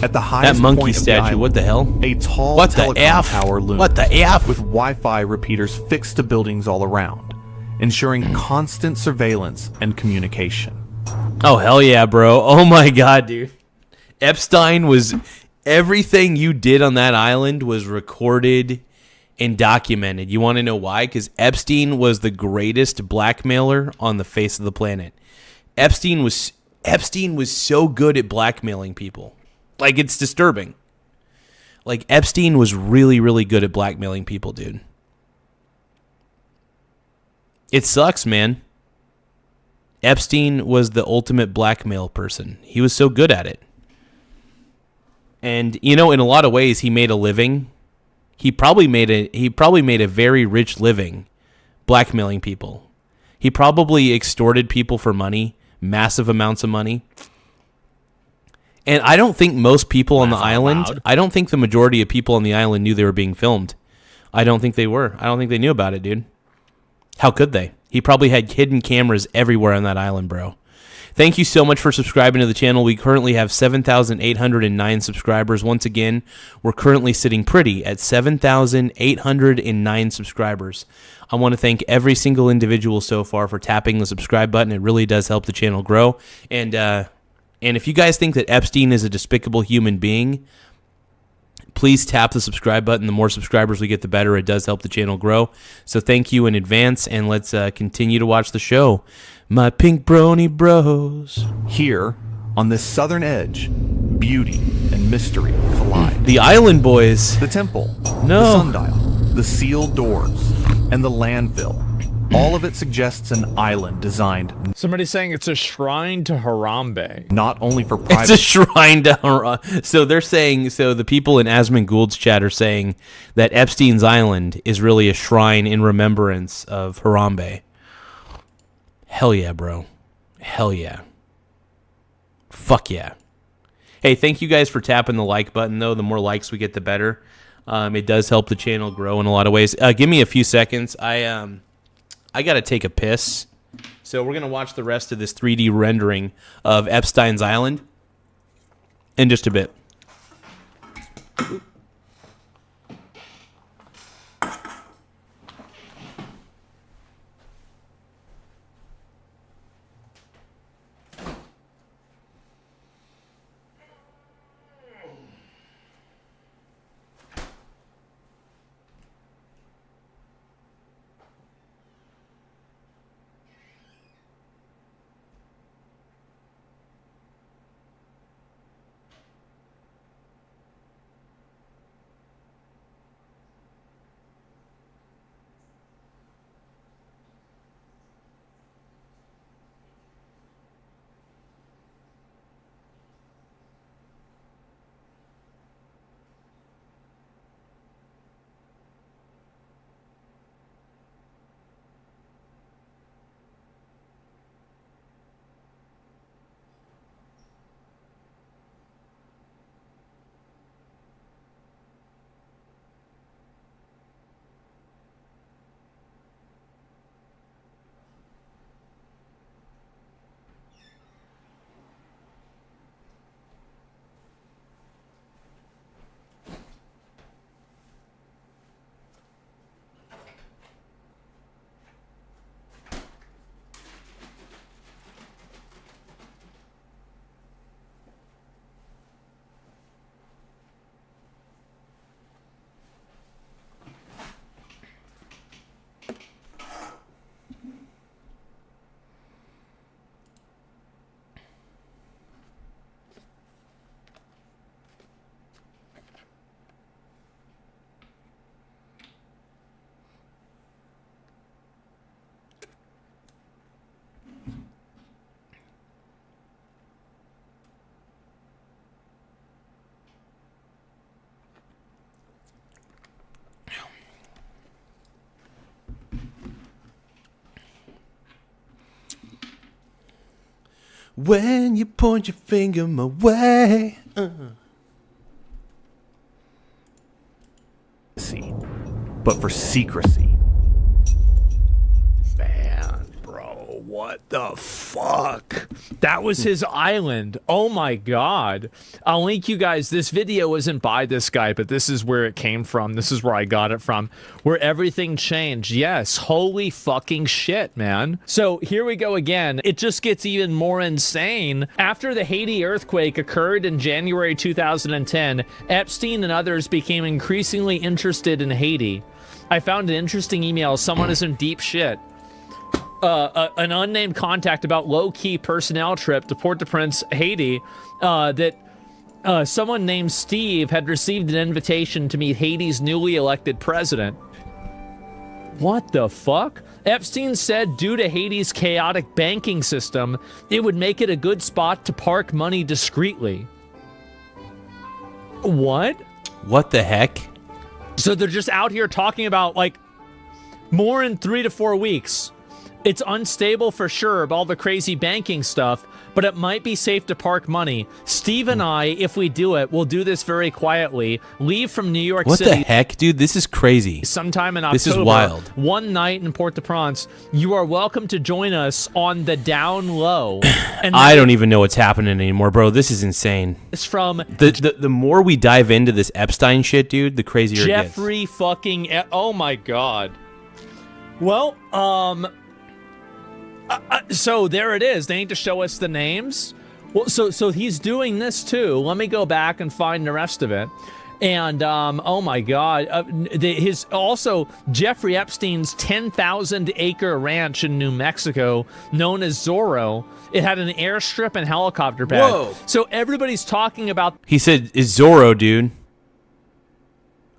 At the highest that monkey point of statue, the island, what the hell? A tall What the telecom F? tower looms. What the F? With Wi-Fi repeaters fixed to buildings all around, ensuring constant surveillance and communication. Oh, hell yeah, bro. Oh, my God, dude. Epstein was... Everything you did on that island was recorded and documented. You want to know why? Because Epstein was the greatest blackmailer on the face of the planet. Epstein was so good at blackmailing people. Like, it's disturbing. Like, Epstein was really, really good at blackmailing people, dude. It sucks, man. Epstein was the ultimate blackmail person. He was so good at it. And, you know, in a lot of ways, he made a living. He probably made a very rich living blackmailing people. He probably extorted people for money, massive amounts of money. And I don't think most people on the island, I don't think the majority of people on the island knew they were being filmed. I don't think they were. I don't think they knew about it, dude. How could they? He probably had hidden cameras everywhere on that island, bro. Thank you so much for subscribing to the channel. We currently have 7,809 subscribers. Once again, we're currently sitting pretty at 7,809 subscribers. I want to thank every single individual so far for tapping the subscribe button. It really does help the channel grow. And if you guys think that Epstein is a despicable human being, please tap the subscribe button. The more subscribers we get, the better. It does help the channel grow. So thank you in advance, and let's continue to watch the show. My pink brony bros. Here, on this southern edge, beauty and mystery collide. The Island Boys. The temple. No. The sundial. The sealed doors. And the landfill. All of it suggests an island designed... Somebody's saying it's a shrine to Harambe. Not only for private... It's a shrine to Harambe. So they're saying... So the people in Asmund Gould's chat are saying that Epstein's Island is really a shrine in remembrance of Harambe. Hell yeah, bro. Hell yeah. Fuck yeah. Hey, thank you guys for tapping the like button, though. The more likes we get, the better. It does help the channel grow in a lot of ways. Give me a few seconds. I got to take a piss. So we're going to watch the rest of this 3D rendering of Epstein's Island in just a bit. When you point your finger my way. But for secrecy. Man, bro, what the fuck? That was his island. Oh my god. I'll link you guys. This video isn't by this guy, but this is where it came from. This is where I got it from. Where everything changed. Yes, holy fucking shit, man. So here we go again. It just gets even more insane. After the Haiti earthquake occurred in January 2010, Epstein and others became increasingly interested in Haiti. I found an interesting email. Someone is in deep shit. An unnamed contact about low-key personnel trip to Port-au-Prince, Haiti, that someone named Steve had received an invitation to meet Haiti's newly elected president. What the fuck? Epstein said due to Haiti's chaotic banking system, it would make it a good spot to park money discreetly. What? What the heck? So they're just out here talking about, like, more in 3 to 4 weeks. It's unstable for sure of all the crazy banking stuff, but it might be safe to park money. Steve and I, if we do it, will do this very quietly. Leave from New York City. What the heck, dude? This is crazy. Sometime in October. This is wild. One night in Port-au-Prince. You are welcome to join us on the down low. And I don't even know what's happening anymore, bro. This is insane. It's from the more we dive into this Epstein shit, dude, the crazier Jeffrey fucking. Oh my god. Well, so there it is. They need to show us the names. Well, so he's doing this too. Let me go back and find the rest of it. And oh my God, his also Jeffrey Epstein's 10,000 acre ranch in New Mexico, known as Zorro. It had an airstrip and helicopter pad. Whoa. So everybody's talking about. He said, "Is Zorro, dude."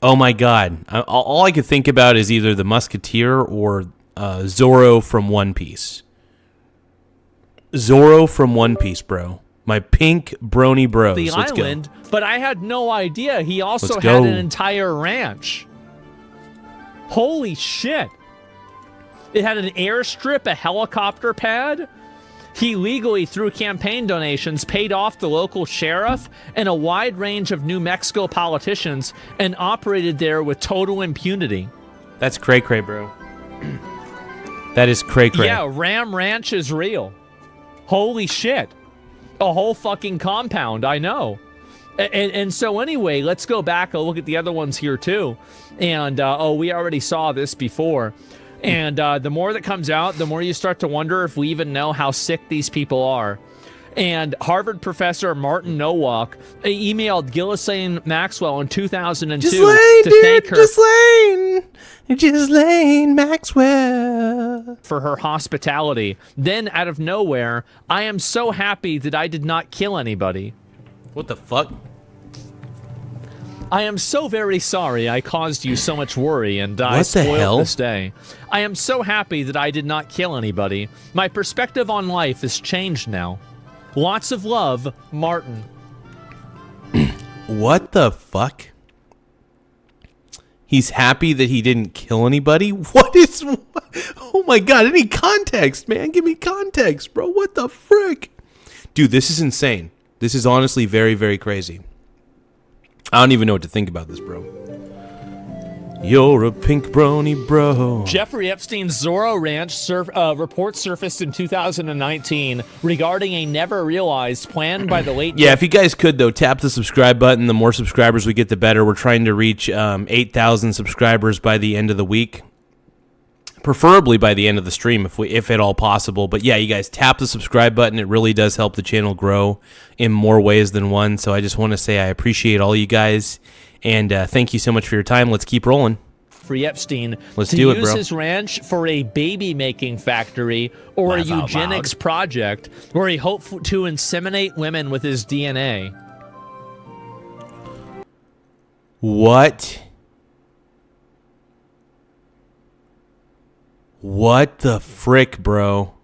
Oh my God! All I could think about is either the Musketeer or Zorro from One Piece. Zorro from One Piece, bro. My pink brony bros. The Let's island, go. but I had no idea he also Let's had go. an entire ranch. Holy shit. It had an airstrip, a helicopter pad. He legally, through campaign donations, paid off the local sheriff and a wide range of New Mexico politicians and operated there with total impunity. That's cray-cray, bro. That is cray-cray. Yeah, Ram Ranch is real. Holy shit. A whole fucking compound, I know. And so anyway, let's go back and look at the other ones here too. And, we already saw this before. And the more that comes out, the more you start to wonder if we even know how sick these people are. And Harvard professor Martin Nowak emailed Ghislaine Maxwell in 2002 to thank her. Ghislaine Maxwell. For her hospitality. Then, out of nowhere, I am so happy that I did not kill anybody. What the fuck? I am so very sorry I caused you so much worry and I What the spoiled hell? this day. I am so happy that I did not kill anybody. My perspective on life has changed now. Lots of love, Martin. What the fuck? He's happy that he didn't kill anybody? What is... Oh my God, any context, man. Give me context, bro. What the frick? Dude, this is insane. This is honestly very, very crazy. I don't even know what to think about this, bro. You're a pink brony, bro. Jeffrey Epstein's Zorro Ranch report surfaced in 2019 regarding a never realized plan by the late... Yeah, if you guys could, though, tap the subscribe button. The more subscribers we get, the better. We're trying to reach 8,000 subscribers by the end of the week. Preferably by the end of the stream, if at all possible. But yeah, you guys tap the subscribe button. It really does help the channel grow in more ways than one. So I just want to say I appreciate all you guys. And thank you so much for your time. Let's keep rolling. Jeffrey Epstein Let's to do it, use bro. his ranch for a baby-making factory or Laugh a out eugenics loud. project where he hoped to inseminate women with his DNA. What? What the frick, bro?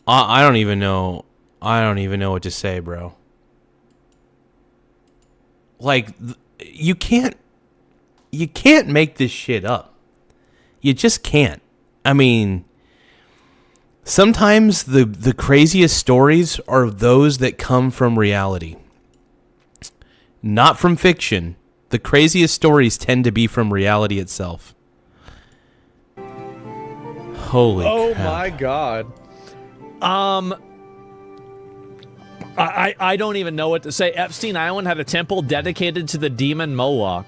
I don't even know. I don't even know what to say, bro. Like, you can't make this shit up. You just can't. I mean, Sometimes the craziest stories are those that come from reality, not from fiction. The craziest stories tend to be from reality itself. Holy crap. My God. I don't even know what to say. Epstein Island had a temple dedicated to the demon Moloch.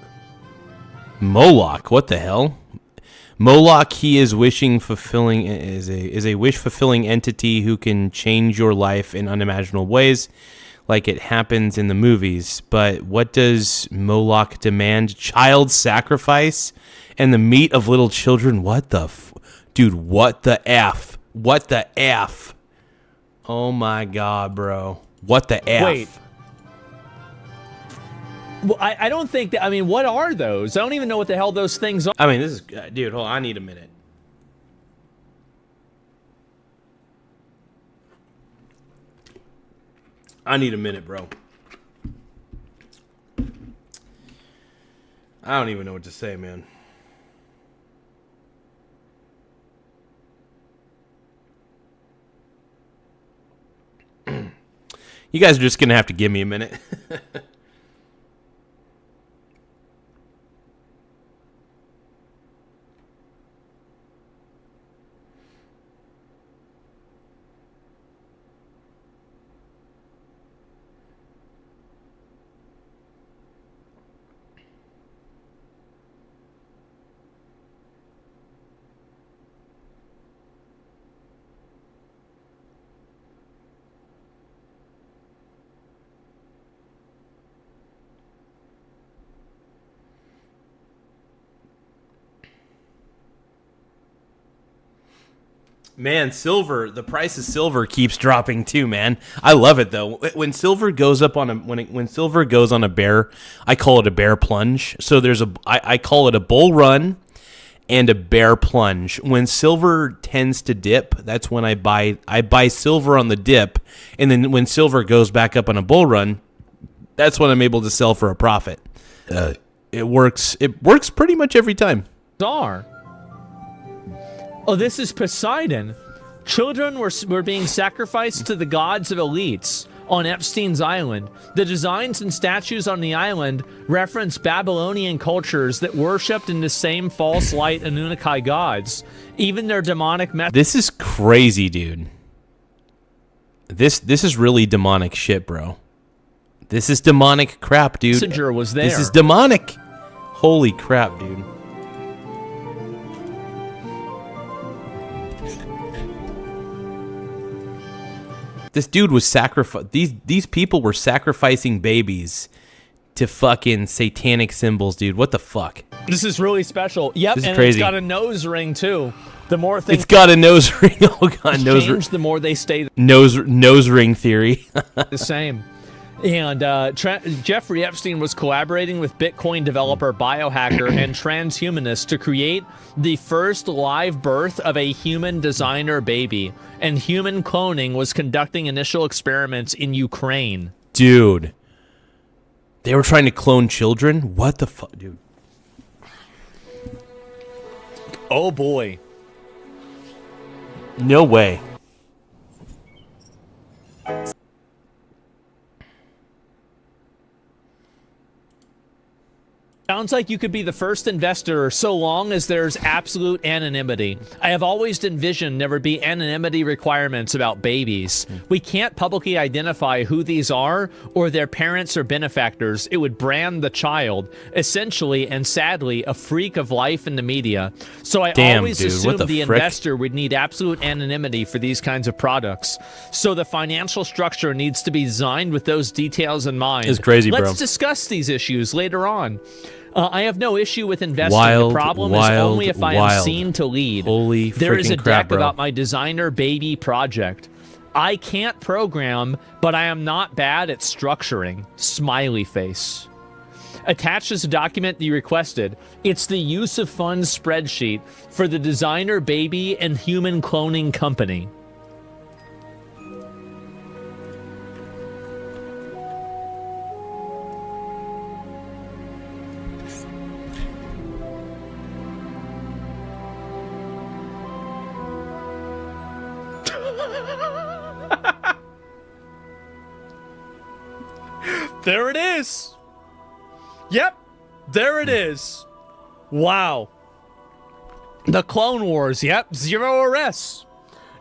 Moloch, what the hell? Moloch, he is a wish fulfilling entity who can change your life in unimaginable ways, like it happens in the movies. But what does Moloch demand? Child sacrifice and the meat of little children? What the dude? What the f? What the f? Oh my God, bro! What the f? Wait. Well, I don't think that. I mean, what are those? I don't even know what the hell those things are. I mean, this is dude. Hold on, I need a minute. I need a minute, bro. I don't even know what to say, man. You guys are just gonna have to give me a minute. Man, silver, the price of silver keeps dropping too, man. I love it though. When silver goes up on when silver goes on a bear, I call it a bear plunge. So I call it a bull run and a bear plunge. When silver tends to dip, that's when I buy silver on the dip, and then when silver goes back up on a bull run, that's when I'm able to sell for a profit. It works pretty much every time. Oh, this is Poseidon. Children were being sacrificed to the gods of elites on Epstein's Island. The designs and statues on the island reference Babylonian cultures that worshipped in the same false light Anunnaki gods. Even their demonic This is crazy, dude. This is really demonic shit, bro. This is demonic crap, dude. Messenger was there. This is demonic. Holy crap, dude. This dude was these people were sacrificing babies to fucking satanic symbols, dude. What the fuck? This is really special. Yep, This is and crazy. it's got a nose ring too. The more things It's got a nose ring. Oh god, nose ring. change, the more they stay Nose ring theory. the same. And Jeffrey Epstein was collaborating with Bitcoin developer, biohacker, and transhumanist to create the first live birth of a human designer baby. And human cloning was conducting initial experiments in Ukraine. Dude. They were trying to clone children? What the fuck, dude? Oh boy. No way. Sounds like you could be the first investor so long as there's absolute anonymity. I have always envisioned there would be anonymity requirements about babies. We can't publicly identify who these are or their parents or benefactors. It would brand the child, essentially and sadly, a freak of life in the media. So I always dude, assumed what the frick? investor would need absolute anonymity for these kinds of products. So the financial structure needs to be designed with those details in mind. It's crazy, bro. Let's discuss these issues later on. I have no issue with investing. Wild, the problem is wild, only if I am wild. seen to lead. Holy There is a freaking crap, deck bro. about my designer baby project. I can't program, but I am not bad at structuring. Smiley face. Attached is a document that you requested. It's the use of funds spreadsheet for the designer baby and human cloning company. There it is. Yep, there it is. Wow. The Clone Wars. Yep, 0 arrests.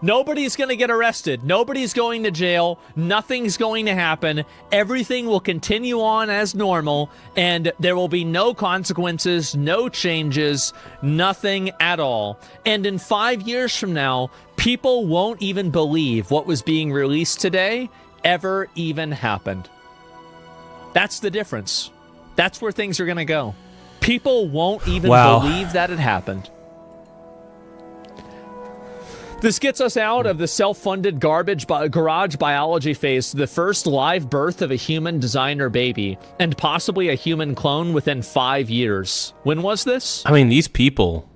Nobody's going to get arrested. Nobody's going to jail. Nothing's going to happen. Everything will continue on as normal, and there will be no consequences, no changes, nothing at all. And in 5 years from now, people won't even believe what was being released today ever even happened. That's the difference. That's where things are going to go. People won't even believe that it happened. This gets us out of the self-funded garage biology phase to the first live birth of a human designer baby, and possibly a human clone within 5 years. When was this? I mean, these people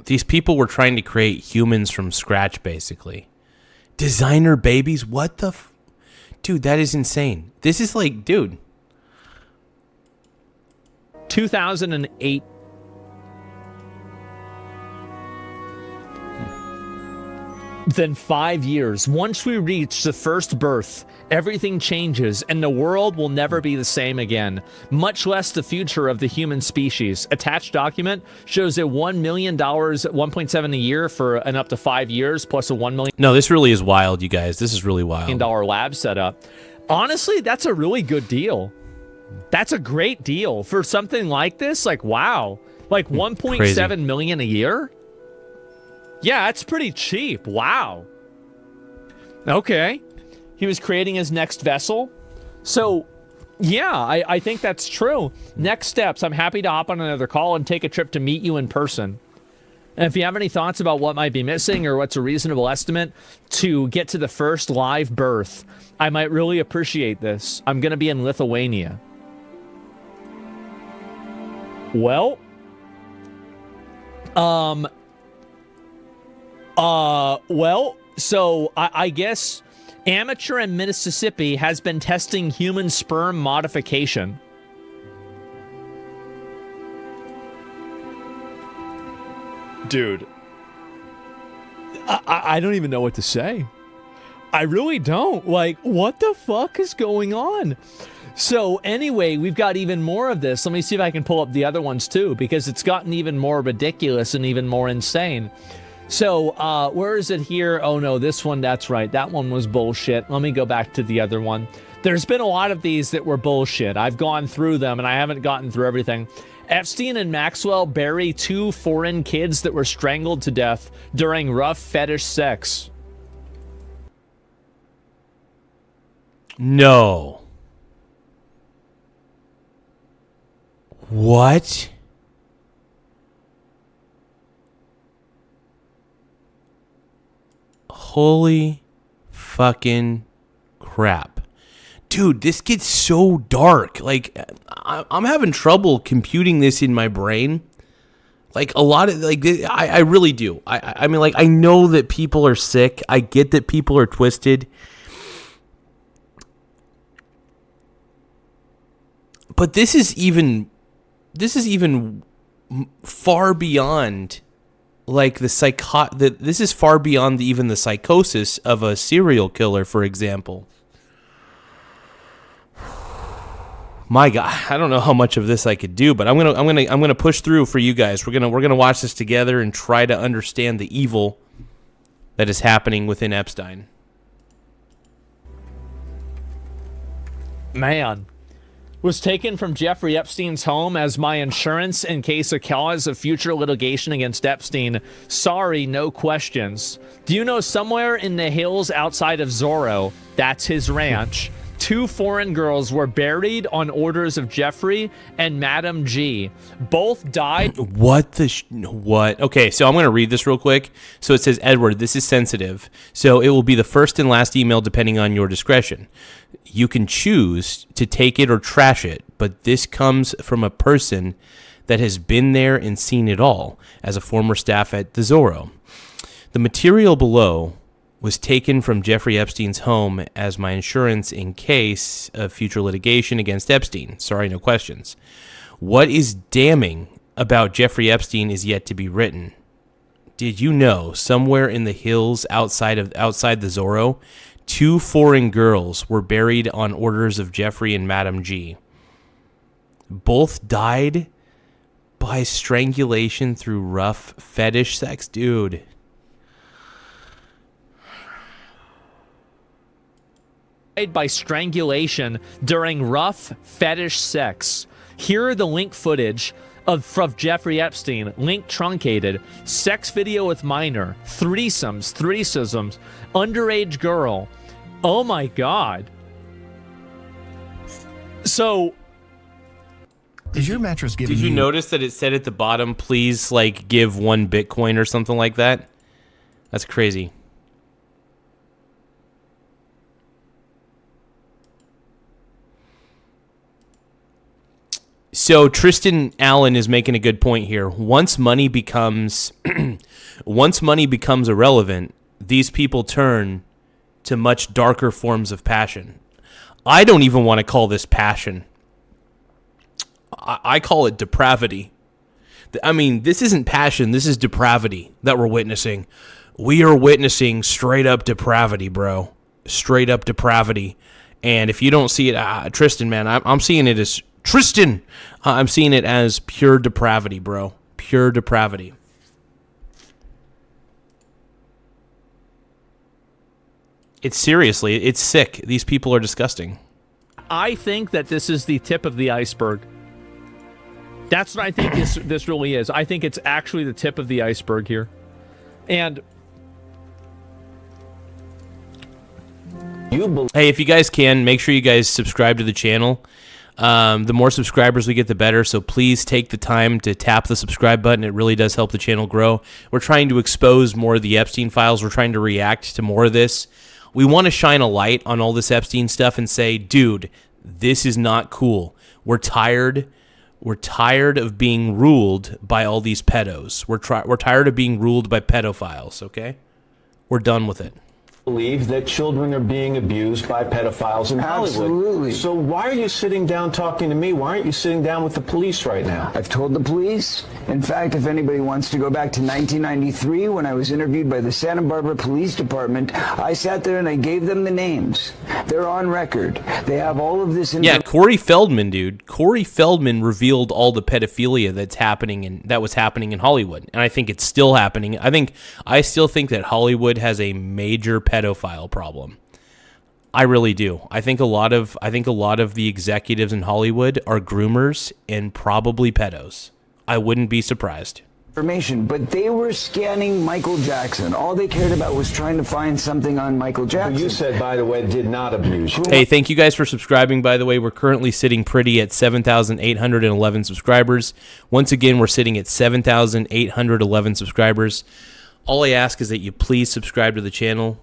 were trying to create humans from scratch, basically. Designer babies? What the dude, that is insane. This is like, dude. 2008. Then 5 years. Once we reach the first birth, everything changes and the world will never be the same again, much less the future of the human species. Attached document shows a $1 million, 1.7 a year for an up to 5 years, plus a $1 million. No, this really is wild, you guys. This is really wild. Lab setup. Honestly, that's a really good deal. That's a great deal for something like this. Like, wow. Like 1.7 million a year? Yeah, that's pretty cheap. Wow. Okay. He was creating his next vessel. So, yeah, I think that's true. Next steps, I'm happy to hop on another call and take a trip to meet you in person. And if you have any thoughts about what might be missing or what's a reasonable estimate to get to the first live birth, I might really appreciate this. I'm going to be in Lithuania. Well, so I guess amateur in Mississippi has been testing human sperm modification. Dude, I don't even know what to say. I really don't. Like, what the fuck is going on? So anyway, we've got even more of this. Let me see if I can pull up the other ones too, because it's gotten even more ridiculous and even more insane. So, where is it here? Oh no, this one, that's right. That one was bullshit. Let me go back to the other one. There's been a lot of these that were bullshit. I've gone through them and I haven't gotten through everything. Epstein and Maxwell bury 2 foreign kids that were strangled to death during rough fetish sex. No. What? Holy fucking crap. Dude, this gets so dark. Like, I'm having trouble computing this in my brain. Like, a lot of, like, I really do. I mean, like, I know that people are sick. I get that people are twisted. But this is even far beyond, like, this is far beyond even the psychosis of a serial killer, for example. My God, I don't know how much of this I could do, but I'm gonna push through for you guys. We're gonna watch this together and try to understand the evil that is happening within Epstein. Man. Was taken from Jeffrey Epstein's home as my insurance in case of cause of future litigation against Epstein. Sorry, no questions. Do you know somewhere in the hills outside of Zorro, that's his ranch, 2 foreign girls were buried on orders of Jeffrey and Madam G. Both died. What? Okay, so I'm going to read this real quick. So it says, Edward, this is sensitive. So it will be the first and last email depending on your discretion. You can choose to take it or trash it, but this comes from a person that has been there and seen it all as a former staff at the Zorro. The material below was taken from Jeffrey Epstein's home as my insurance in case of future litigation against Epstein. Sorry, no questions. What is damning about Jeffrey Epstein is yet to be written. Did you know somewhere in the hills outside the Zorro, 2 foreign girls were buried on orders of Jeffrey and Madame G? Both died by strangulation through rough fetish sex, dude. By strangulation during rough fetish sex. Here are the link footage of Jeffrey Epstein, link truncated, sex video with minor, threesomes, underage girl. Oh my God. So, is your mattress giving Did you notice that it said at the bottom, please like give 1 Bitcoin or something like that? That's crazy. So Tristan Allen is making a good point here. Once money becomes irrelevant, these people turn to much darker forms of passion. I don't even want to call this passion. I call it depravity. I mean, this isn't passion. This is depravity that we're witnessing. We are witnessing straight up depravity, bro. Straight up depravity. And if you don't see it, Tristan, man, I'm seeing it as Tristan. I'm seeing it as pure depravity, bro. Pure depravity. It's seriously, it's sick. These people are disgusting. I think that this is the tip of the iceberg. That's what I think this really is. I think it's actually the tip of the iceberg here. And hey, if you guys can, make sure you guys subscribe to the channel. The more subscribers we get, the better. So please take the time to tap the subscribe button. It really does help the channel grow. We're trying to expose more of the Epstein files. We're trying to react to more of this. We want to shine a light on all this Epstein stuff and say, dude, this is not cool. We're tired of being ruled by all these pedos. We're tired of being ruled by pedophiles, okay? We're done with it. Believe that children are being abused by pedophiles in Hollywood. Absolutely. So why are you sitting down talking to me? Why aren't you sitting down with the police right now? I've told the police. In fact, if anybody wants to go back to 1993 when I was interviewed by the Santa Barbara Police Department, I sat there and I gave them the names. They're on record. They have all of this Yeah, Corey Feldman, dude. Corey Feldman revealed all the pedophilia that was happening in Hollywood. And I think it's still happening. I still think that Hollywood has a major pedophile problem. I really do. I think a lot of the executives in Hollywood are groomers and probably pedos. I wouldn't be surprised. information, but they were scanning Michael Jackson. All they cared about was trying to find something on Michael Jackson. Who you said, by the way, did not abuse you. Hey, thank you guys for subscribing, by the way. We're currently sitting pretty at 7,811 subscribers. Once again, we're sitting at 7,811 subscribers. All I ask is that you please subscribe to the channel.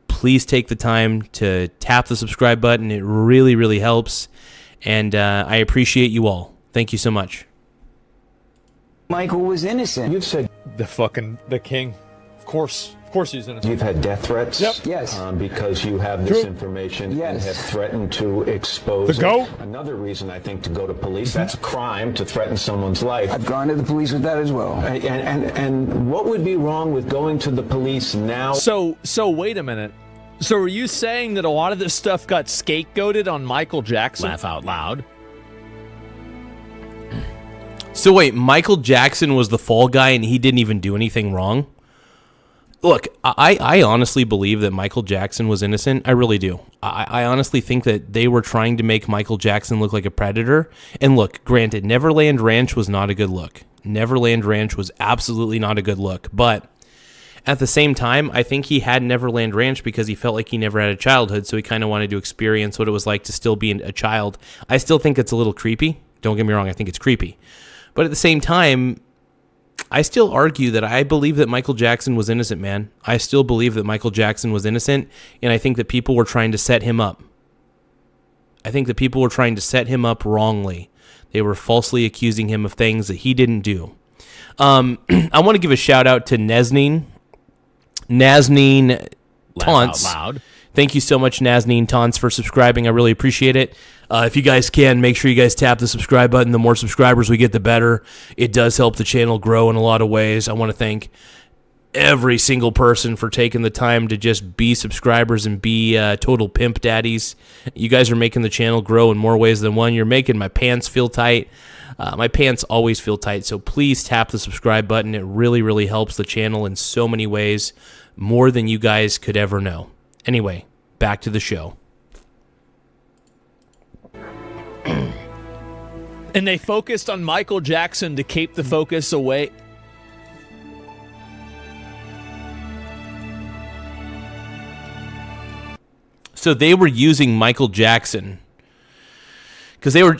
Please take the time to tap the subscribe button. It really, really helps. And I appreciate you all. Thank you so much. Michael was innocent. You've said the king. Of course he's innocent. You've had death threats. Yep. Yes. Because you have this information and have threatened to expose The goat. Another reason I think to go to police. That's a crime to threaten someone's life. I've gone to the police with that as well. And what would be wrong with going to the police now? So wait a minute. So are you saying that a lot of this stuff got scapegoated on Michael Jackson? Laugh out loud. So wait, Michael Jackson was the fall guy and he didn't even do anything wrong? Look, I honestly believe that Michael Jackson was innocent. I really do. I honestly think that they were trying to make Michael Jackson look like a predator. And look, granted, Neverland Ranch was not a good look. Neverland Ranch was absolutely not a good look. But at the same time, I think he had Neverland Ranch because he felt like he never had a childhood, so he kind of wanted to experience what it was like to still be a child. I still think it's a little creepy. Don't get me wrong, I think it's creepy. But at the same time, I still argue that I believe that Michael Jackson was innocent, man. I still believe that Michael Jackson was innocent, and I think that people were trying to set him up. I think that people were trying to set him up wrongly. They were falsely accusing him of things that he didn't do. I want to give a shout out to Nazneen Taunts. Laugh out loud. Thank you so much, Nazneen Taunts, for subscribing. I really appreciate it. If you guys can, make sure you guys tap the subscribe button. The more subscribers we get, the better. It does help the channel grow in a lot of ways. I want to thank every single person for taking the time to just be subscribers and be total pimp daddies. You guys are making the channel grow in more ways than one. You're making my pants feel tight. My pants always feel tight, so please tap the subscribe button. It really, really helps the channel in so many ways, more than you guys could ever know. Anyway, back to the show. And they focused on Michael Jackson to keep the focus away. So they were using Michael Jackson because they were...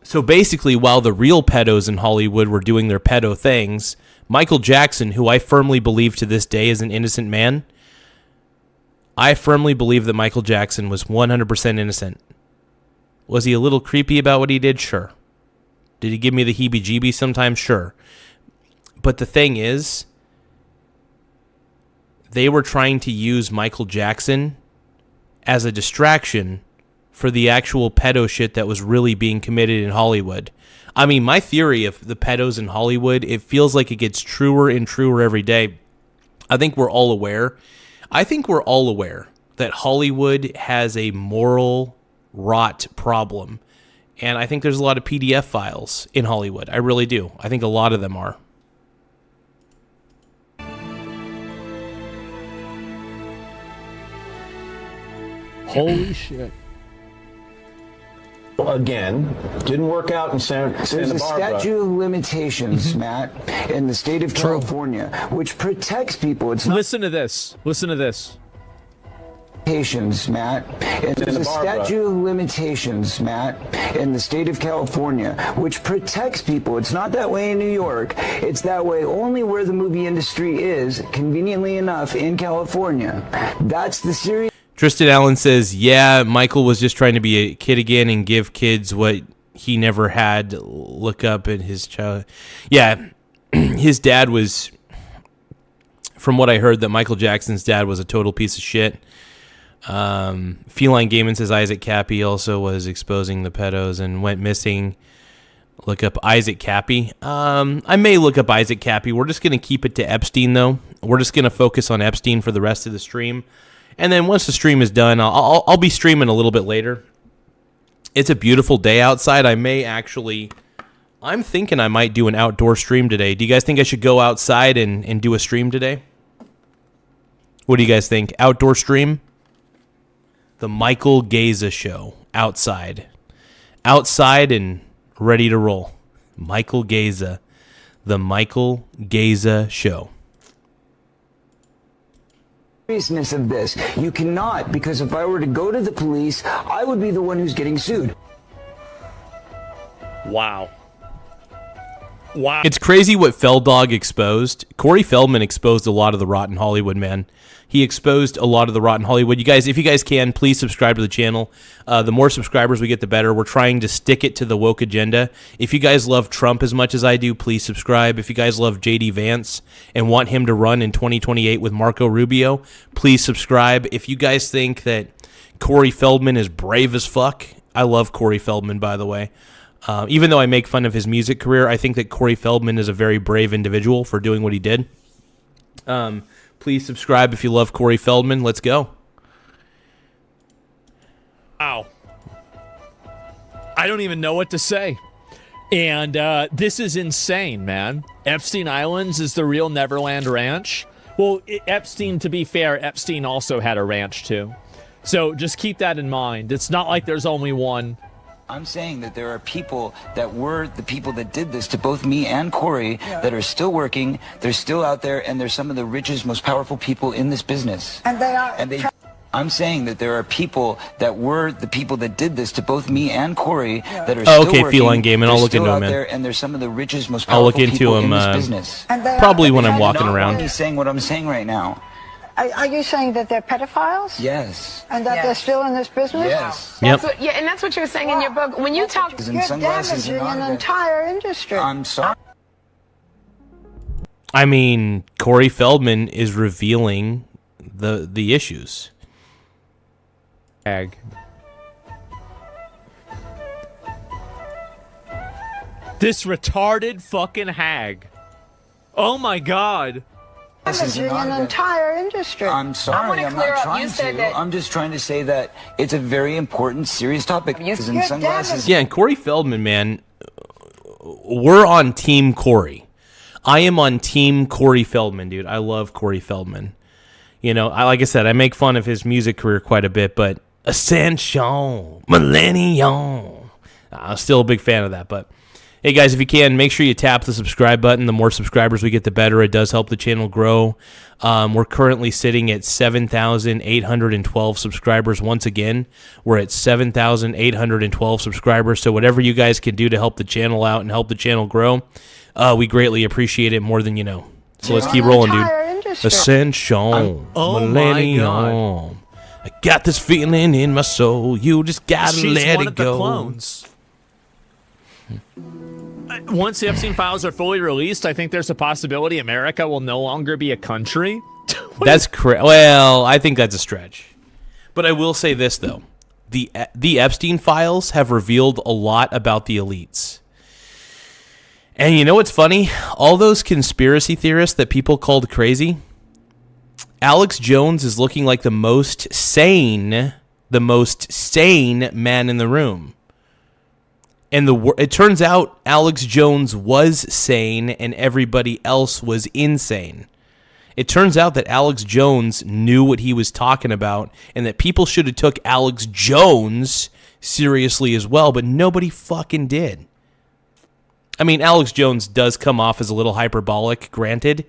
So basically, while the real pedos in Hollywood were doing their pedo things, Michael Jackson, who I firmly believe to this day is an innocent man, I firmly believe that Michael Jackson was 100% innocent. Was he a little creepy about what he did? Sure. Did he give me the heebie-jeebies sometimes? Sure. But the thing is, they were trying to use Michael Jackson as a distraction for the actual pedo shit that was really being committed in Hollywood. I mean, my theory of the pedos in Hollywood, it feels like it gets truer and truer every day. I think we're all aware that Hollywood has a moral rot problem. And I think there's a lot of PDF files in Hollywood. I really do. I think a lot of them are. Holy shit. Again, didn't work out in Santa There's Barbara. a statute of limitations, Matt, in the state of California, which protects people. It's not Listen to this. Listen to this. limitations, Matt. And there's a statute of limitations, Matt, in the state of California, which protects people. It's not that way in New York. It's that way only where the movie industry is, conveniently enough, in California. That's the serious... Tristan Allen says, yeah, Michael was just trying to be a kid again and give kids what he never had. Look up at his child. Yeah, his dad was, from what I heard, that Michael Jackson's dad was a total piece of shit. Feline Gaming says Isaac Cappy also was exposing the pedos and went missing. Look up Isaac Cappy. I may look up Isaac Cappy. We're just going to keep it to Epstein, though. We're just going to focus on Epstein for the rest of the stream. And then once the stream is done, I'll be streaming a little bit later. It's a beautiful day outside. I'm thinking I might do an outdoor stream today. Do you guys think I should go outside and do a stream today? What do you guys think? Outdoor stream? The Michael Garza Show. Outside. Outside and ready to roll. Michael Garza. The Michael Garza Show. seriousness of this. You cannot, because if I were to go to the police, I would be the one who's getting sued. Wow. Wow. It's crazy what Feldog exposed. Corey Feldman exposed a lot of the rotten Hollywood, man. He exposed a lot of the rotten Hollywood. You guys, if you guys can, please subscribe to the channel. The more subscribers we get, the better. We're trying to stick it to the woke agenda. If you guys love Trump as much as I do, please subscribe. If you guys love J.D. Vance and want him to run in 2028 with Marco Rubio, please subscribe. If you guys think that Corey Feldman is brave as fuck, I love Corey Feldman, by the way. Even though I make fun of his music career, I think that Corey Feldman is a very brave individual for doing what he did. Please subscribe if you love Corey Feldman. Let's go. Wow. I don't even know what to say. And this is insane, man. Epstein Islands is the real Neverland Ranch. Well, Epstein, to be fair, Epstein also had a ranch too. So just keep that in mind. It's not like there's only one. I'm saying that there are people that were the people that did this to both me and Corey that are still working. They're still out there, and they're some of the richest, most powerful people in this business. And they are. I'm saying that there are people that were the people that did this to both me and Corey that are still working. Okay, Feline Gaming. I'll look into him, man. There, and they're some of the richest, most I'll powerful look into people him in this business. probably when I'm walking around. He's saying what I'm saying right now. Are you saying that they're pedophiles? Yes. And that they're still in this business? Yes. That's Yep. and that's what you're saying in your book. When you talk, you're damaging an entire industry. I'm sorry. I mean, Corey Feldman is revealing the issues. Hag. This retarded fucking hag. Oh my God. Damaging an entire industry. I'm sorry, I'm not trying to. I'm just trying to say that it's a very important, serious topic. Because in sunglasses. Yeah, and Corey Feldman, man, we're on Team Corey. I am on Team Corey Feldman, dude. I love Corey Feldman. You know, like I said, I make fun of his music career quite a bit, but Ascension, Millennium. I'm still a big fan of that, but hey, guys, if you can, make sure you tap the subscribe button. The more subscribers we get, the better. It does help the channel grow. We're currently sitting at 7,812 subscribers. Once again, we're at 7,812 subscribers. So whatever you guys can do to help the channel out and help the channel grow, we greatly appreciate it more than you know. So let's keep rolling, dude. Ascension, Millennium. I got this feeling in my soul. You just gotta let it go. Clones. Once the Epstein files are fully released, I think there's a possibility America will no longer be a country. That's correct. Well, I think that's a stretch. But I will say this, though. The Epstein files have revealed a lot about the elites. And you know what's funny? All those conspiracy theorists that people called crazy, Alex Jones is looking like the most sane man in the room. And it turns out Alex Jones was sane and everybody else was insane. It turns out that Alex Jones knew what he was talking about and that people should have took Alex Jones seriously as well, but nobody fucking did. I mean, Alex Jones does come off as a little hyperbolic, granted,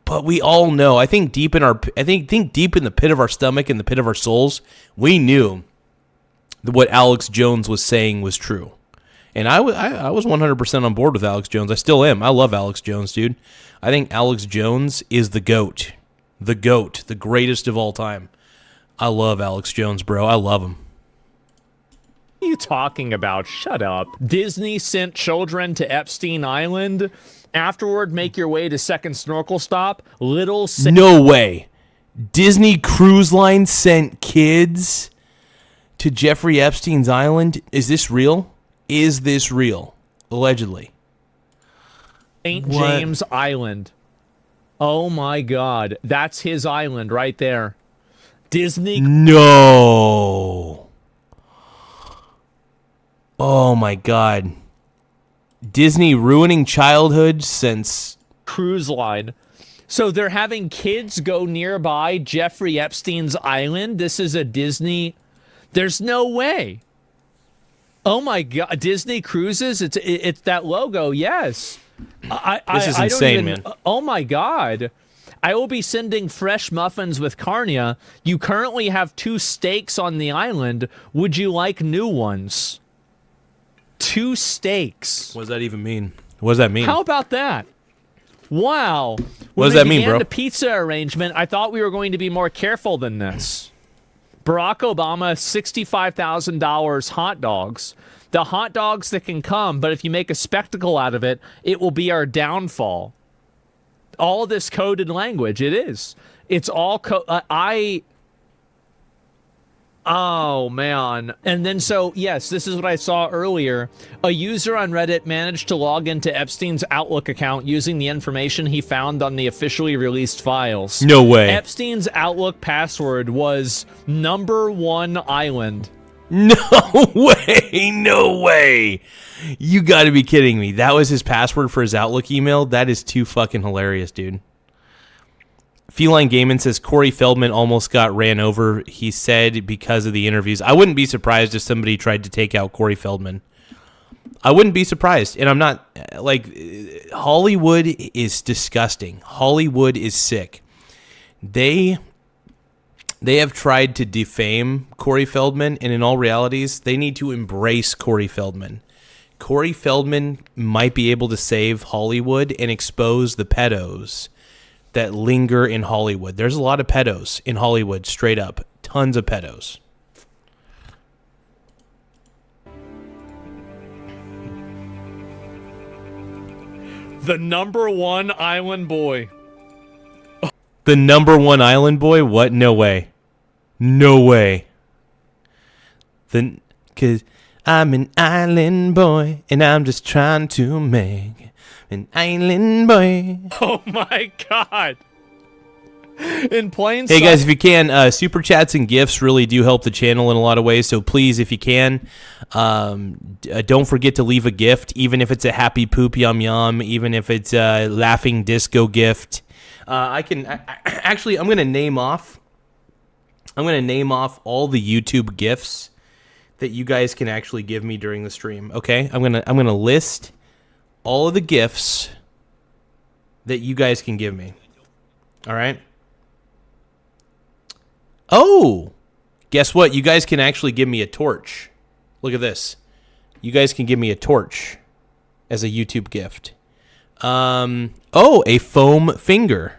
but we all know, I think deep in the pit of our stomach and the pit of our souls, we knew that what Alex Jones was saying was true. And I was 100% on board with Alex Jones. I still am. I love Alex Jones, dude. I think Alex Jones is the GOAT. The GOAT. The greatest of all time. I love Alex Jones, bro. I love him. What are you talking about? Shut up. Disney sent children to Epstein Island. Afterward, make your way to second snorkel stop. No way. Disney Cruise Line sent kids to Jeffrey Epstein's island? Is this real? Is this real? Allegedly. St. James Island. Oh my God. That's his island right there. Disney. No. Oh my God. Disney ruining childhood since cruise line. So they're having kids go nearby Jeffrey Epstein's island. This is a Disney. There's no way. Oh my God, Disney Cruises, it's that logo, yes. This is insane, man. Oh my God. I will be sending fresh muffins with carnia. You currently have 2 steaks on the island. Would you like new ones? 2 steaks. What does that even mean? What does that mean? How about that? Wow. What does that mean, bro? When they began the pizza arrangement, I thought we were going to be more careful than this. Barack Obama, $65,000 hot dogs. The hot dogs that can come, but if you make a spectacle out of it, it will be our downfall. All this coded language, it is. It's all Oh, man. And then yes, this is what I saw earlier. A user on Reddit managed to log into Epstein's Outlook account using the information he found on the officially released files. No way. Epstein's Outlook password was #1 island. No way. No way. You got to be kidding me. That was his password for his Outlook email? That is too fucking hilarious, dude. Feline Gaiman says Corey Feldman almost got ran over, he said, because of the interviews. I wouldn't be surprised if somebody tried to take out Corey Feldman. I wouldn't be surprised. And I'm not, Hollywood is disgusting. Hollywood is sick. They have tried to defame Corey Feldman, and in all realities, they need to embrace Corey Feldman. Corey Feldman might be able to save Hollywood and expose the pedos that linger in Hollywood. There's a lot of pedos in Hollywood, straight up. Tons of pedos. The #1 island boy. The #1 island boy? What? No way. No way. Because I'm an island boy, and I'm just trying to make an island boy. Oh my God. In plain sight. Hey guys, if you can, super chats and gifts really do help the channel in a lot of ways. So please, if you can, don't forget to leave a gift, even if it's a happy poop yum yum, even if it's a laughing disco gift. Actually, I'm gonna name off all the YouTube gifts that you guys can actually give me during the stream. Okay, I'm gonna list all of the gifts that you guys can give me. All right. Oh, guess what? You guys can actually give me a torch. Look at this. You guys can give me a torch as a YouTube gift. Oh, a foam finger.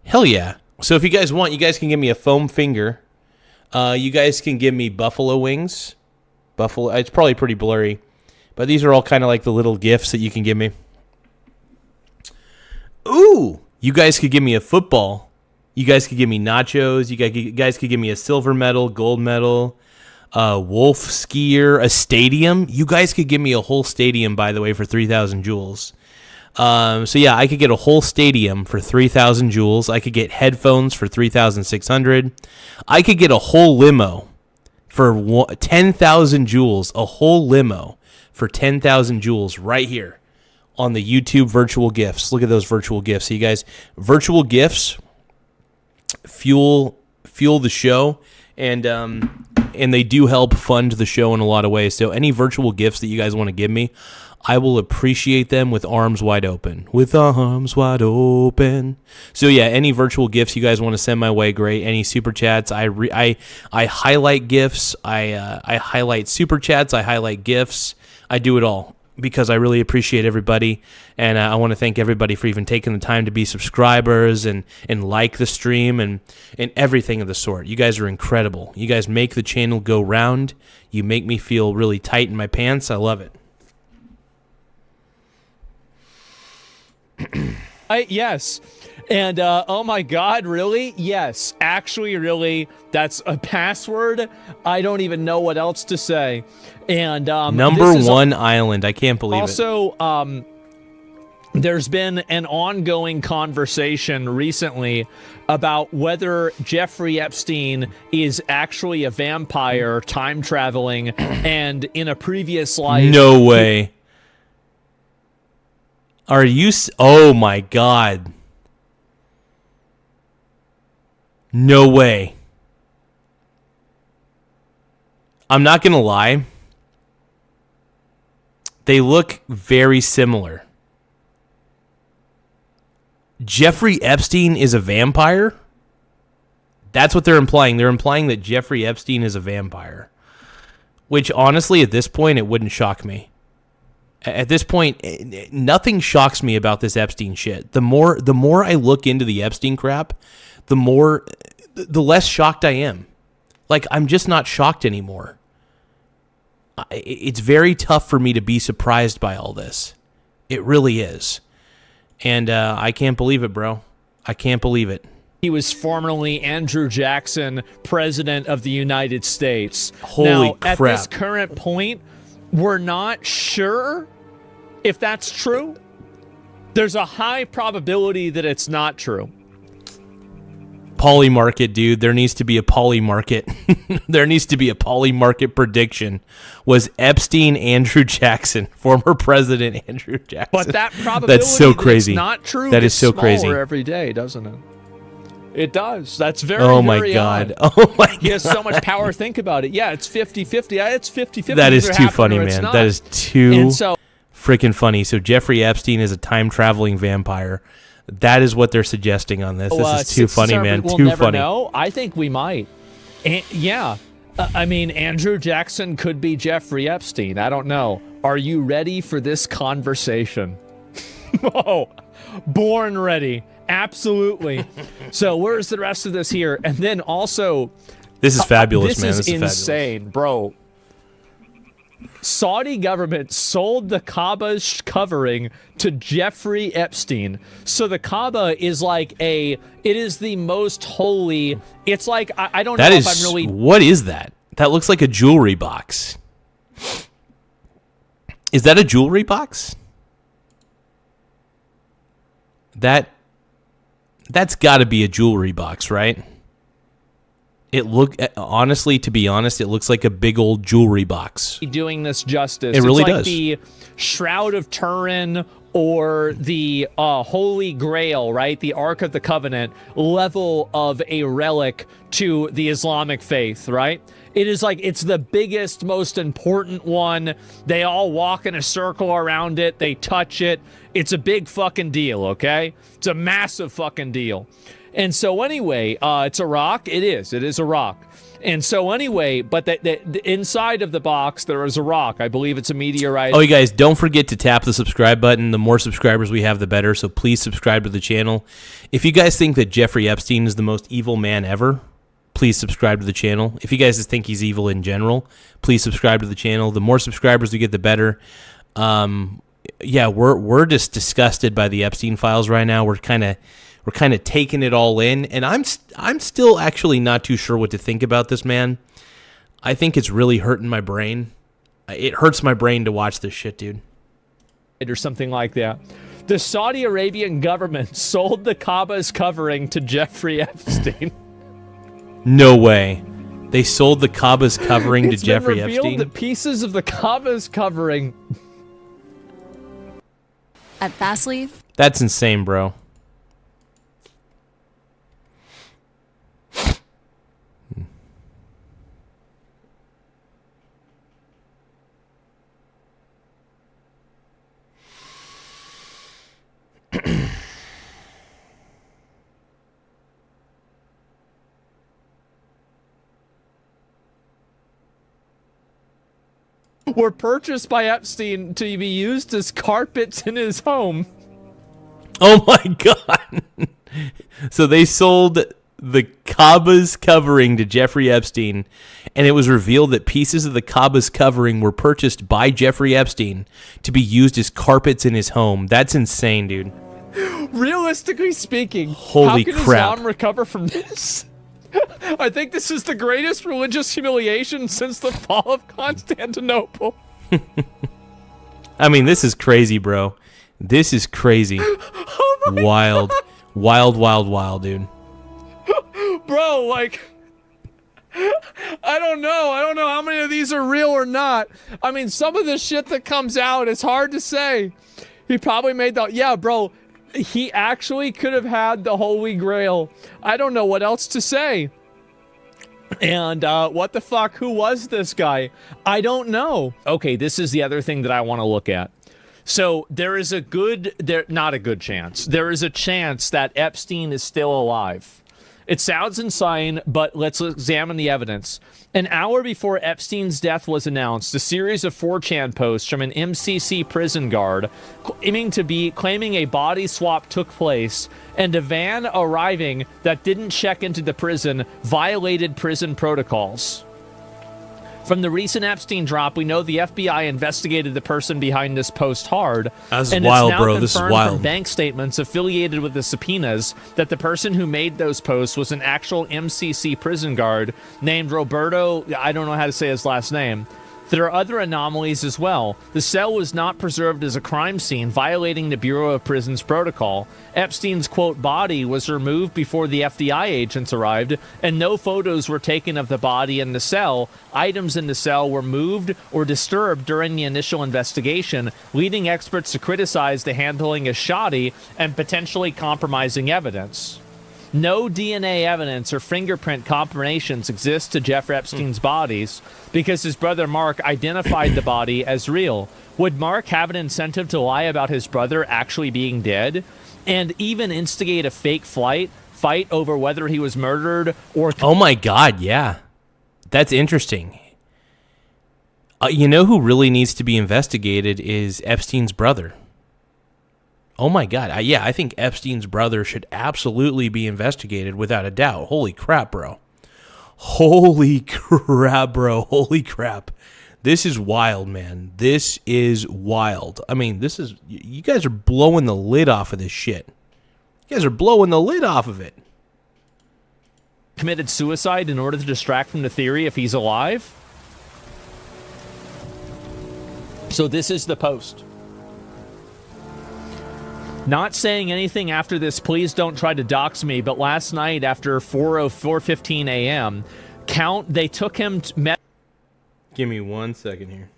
Hell yeah. So if you guys want, you guys can give me a foam finger. You guys can give me buffalo wings. It's probably pretty blurry, but these are all kind of like the little gifts that you can give me. Ooh, you guys could give me a football. You guys could give me nachos. You guys could give me a silver medal, gold medal, a wolf skier, a stadium. You guys could give me a whole stadium, by the way, for 3,000 joules. So yeah, I could get a whole stadium for 3,000 joules. I could get headphones for 3,600. I could get a whole limo for 10,000 joules. A whole limo for 10,000 joules right here on the YouTube virtual gifts. Look at those virtual gifts. So you guys, virtual gifts fuel the show, and they do help fund the show in a lot of ways. So any virtual gifts that you guys want to give me, I will appreciate them with arms wide open. With arms wide open. So yeah, any virtual gifts you guys want to send my way, great. Any super chats, I highlight gifts, I highlight super chats, I highlight gifts. I do it all because I really appreciate everybody, and I want to thank everybody for even taking the time to be subscribers and like the stream and everything of the sort. You guys are incredible. You guys make the channel go round. You make me feel really tight in my pants. I love it. Yes. And oh my God, really? Yes. Actually, really, that's a password. I don't even know what else to say. And number one island. I can't believe it. Also, there's been an ongoing conversation recently about whether Jeffrey Epstein is actually a vampire, time traveling, and in a previous life. No way. Are you? Oh my God. No way. I'm not going to lie. They look very similar. Jeffrey Epstein is a vampire? That's what they're implying. They're implying that Jeffrey Epstein is a vampire. Which, honestly, at this point, it wouldn't shock me. At this point, nothing shocks me about this Epstein shit. The more I look into the Epstein crap, the less shocked I am. Like, I'm just not shocked anymore. It's very tough for me to be surprised by all this. It really is. And I can't believe it, bro. I can't believe it. He was formerly Andrew Jackson, President of the United States. Holy crap. At this current point, we're not sure if that's true. There's a high probability that it's not true. Poly market, dude. There needs to be a poly market. There needs to be a poly market prediction. Was Epstein Andrew Jackson, former President Andrew Jackson? But that probability that's so crazy. That it's not true. That is so crazy. Every day, doesn't it? It does. That's very, oh my very God. odd. Oh my God. He has so much power. Think about it. Yeah, it's 50-50. It's 50-50. That is too funny, man. That is too freaking funny. So Jeffrey Epstein is a time-traveling vampire. That is what they're suggesting on this. This is too funny, man. We'll too never funny. know. I think we might. Yeah. I mean, Andrew Jackson could be Jeffrey Epstein. I don't know. Are you ready for this conversation? Oh, born ready. Absolutely. So where's the rest of this here? And then also... This is fabulous, man. This is insane, bro. Saudi government sold the Kaaba's covering to Jeffrey Epstein. So the Kaaba is like it is the most holy. It's like, I don't know if I'm really... What is that? That looks like a jewelry box. Is that a jewelry box? That's got to be a jewelry box, right? Honestly, to be honest, it looks like a big old jewelry box. Doing this justice. It really it's like does. The Shroud of Turin or the Holy Grail, right? The Ark of the Covenant level of a relic to the Islamic faith, right? It is like, it's the biggest, most important one. They all walk in a circle around it. They touch it. It's a big fucking deal, okay? It's a massive fucking deal. And so anyway, it's a rock. It is a rock. And so anyway, but the inside of the box, there is a rock. I believe it's a meteorite. Oh, you guys, don't forget to tap the subscribe button. The more subscribers we have, the better. So please subscribe to the channel. If you guys think that Jeffrey Epstein is the most evil man ever, please subscribe to the channel. If you guys just think he's evil in general, please subscribe to the channel. The more subscribers we get, the better. Yeah, we're just disgusted by the Epstein files right now. We're kind of taking it all in, and I'm still actually not too sure what to think about this man. I think it's really hurting my brain. It hurts my brain to watch this shit, dude. Or something like that. The Saudi Arabian government sold the Kaaba's covering to Jeffrey Epstein. No way. They sold the Kaaba's covering to Jeffrey It's been revealed Epstein? that pieces of the Kaaba's covering... At Fastly, That's insane, bro. were purchased by Epstein to be used as carpets in his home. Oh my god. So they sold the Kaaba's covering to Jeffrey Epstein, and it was revealed that pieces of the Kaaba's covering were purchased by Jeffrey Epstein to be used as carpets in his home. That's insane, dude. Realistically speaking, Holy how can crap. Islam recover from this? I think this is the greatest religious humiliation since the fall of Constantinople. I mean, this is crazy, bro. This is crazy. Wild. Wild, wild, wild, dude. Bro, like, I don't know how many of these are real or not. I mean, some of the shit that comes out is hard to say. He probably made the, yeah, bro, he actually could have had the Holy Grail. I don't know what else to say. And what the fuck, who was this guy? I don't know. Okay, this is the other thing that I want to look at. So there is not a good chance. There is a chance that Epstein is still alive. It sounds insane, but let's examine the evidence. An hour before Epstein's death was announced, a series of 4chan posts from an MCC prison guard claiming a body swap took place, and a van arriving that didn't check into the prison violated prison protocols. From the recent Epstein drop, we know the FBI investigated the person behind this post hard. That's and wild, it's now bro. This is confirmed wild. from bank statements affiliated with the subpoenas that the person who made those posts was an actual MCC prison guard named Roberto. I don't know how to say his last name. There are other anomalies as well. The cell was not preserved as a crime scene, violating the Bureau of Prisons protocol. Epstein's, quote, body was removed before the FBI agents arrived, and no photos were taken of the body in the cell. Items in the cell were moved or disturbed during the initial investigation, leading experts to criticize the handling as shoddy and potentially compromising evidence. No DNA evidence or fingerprint combinations exist to Jeffrey Epstein's bodies because his brother Mark identified the body as real. Would Mark have an incentive to lie about his brother actually being dead and even instigate a fake fight over whether he was murdered or... Oh my god, yeah. That's interesting. You know who really needs to be investigated is Epstein's brother. Oh my god, yeah, I think Epstein's brother should absolutely be investigated without a doubt. Holy crap, bro. Holy crap, bro. Holy crap. This is wild, man. This is wild. I mean, this is... You guys are blowing the lid off of this shit. You guys are blowing the lid off of it. committed suicide in order to distract from the theory if he's alive? So this is the post. Not saying anything after this, please don't try to dox me, but last night after 4:15 a.m., they took him to... Give me 1 second here.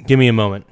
Give me a moment.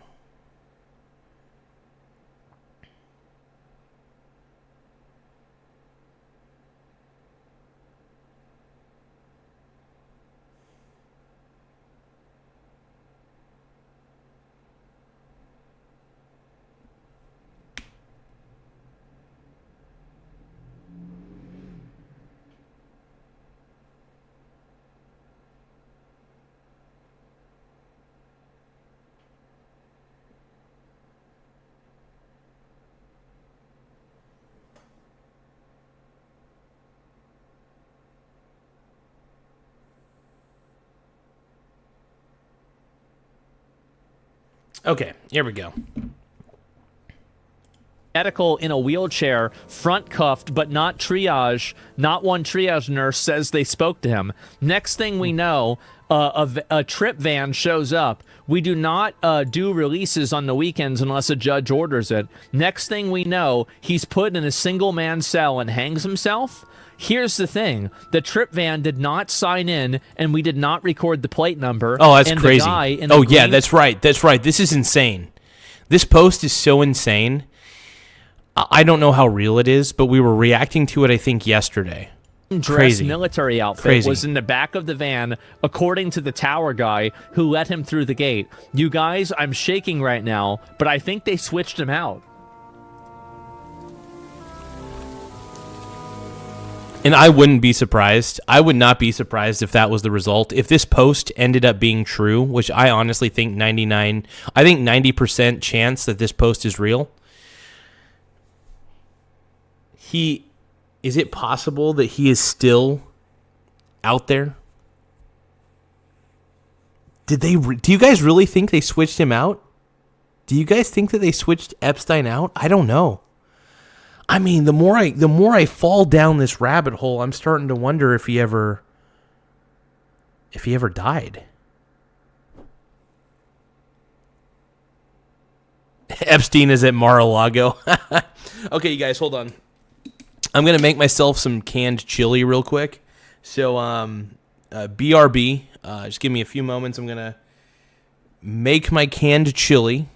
Okay, here we go. Medical in a wheelchair, front cuffed, but not triage. Not one triage nurse says they spoke to him. Next thing we know, a trip van shows up. We do not do releases on the weekends unless a judge orders it. Next thing we know, he's put in a single man cell and hangs himself. Here's the thing. The trip van did not sign in, and we did not record the plate number. Oh, that's and crazy. The guy in Oh, the yeah, green- that's right. That's right. This is insane. This post is so insane. I don't know how real it is, but we were reacting to it, I think, yesterday. dress Crazy. military outfit Crazy. was in the back of the van, according to the tower guy who let him through the gate. You guys, I'm shaking right now, but I think they switched him out. And I wouldn't be surprised. I would not be surprised if that was the result. If this post ended up being true, which I honestly think 90% chance that this post is real. Is it possible that he is still out there? Do you guys really think they switched him out? Do you guys think that they switched Epstein out? I don't know. I mean, the more I fall down this rabbit hole, I'm starting to wonder if he ever died. Epstein is at Mar-a-Lago. Okay, you guys, hold on. I'm gonna make myself some canned chili real quick. So, BRB. Just give me a few moments. I'm gonna make my canned chili,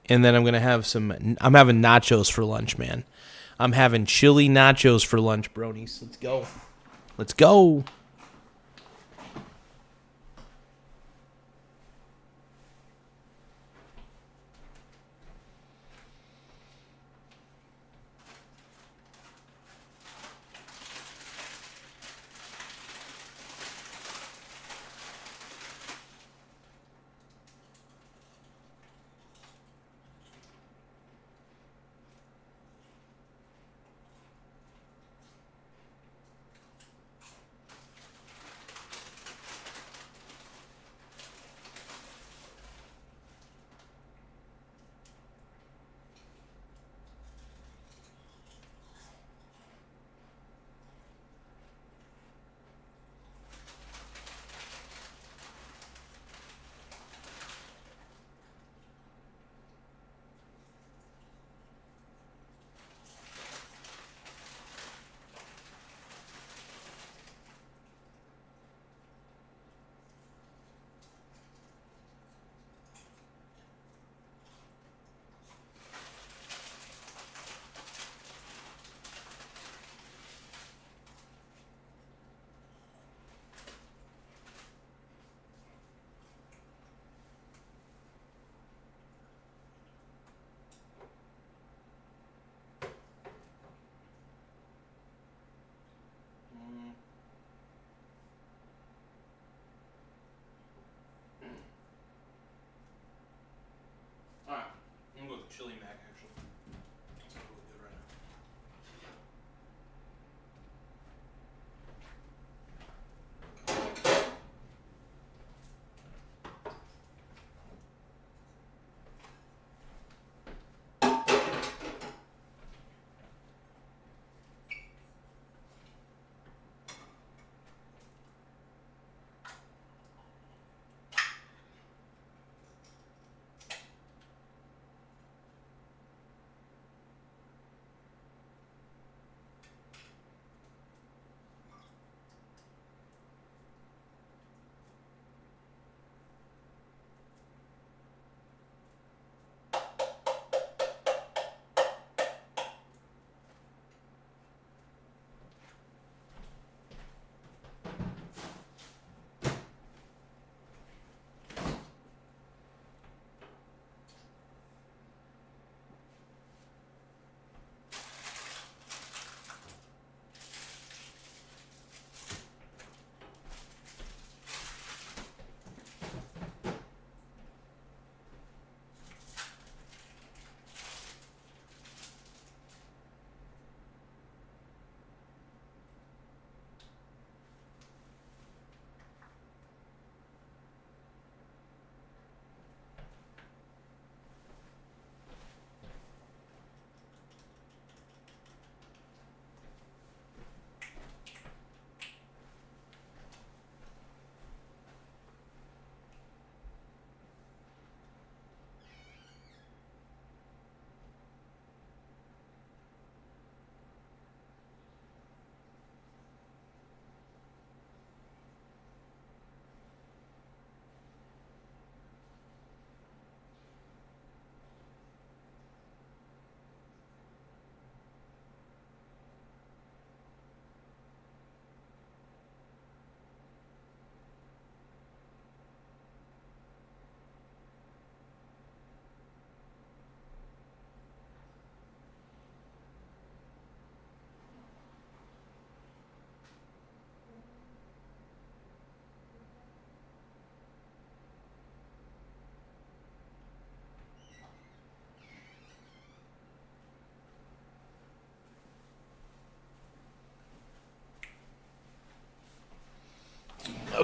and then I'm gonna have some. I'm having nachos for lunch, man. I'm having chili nachos for lunch, bronies. Let's go. Let's go.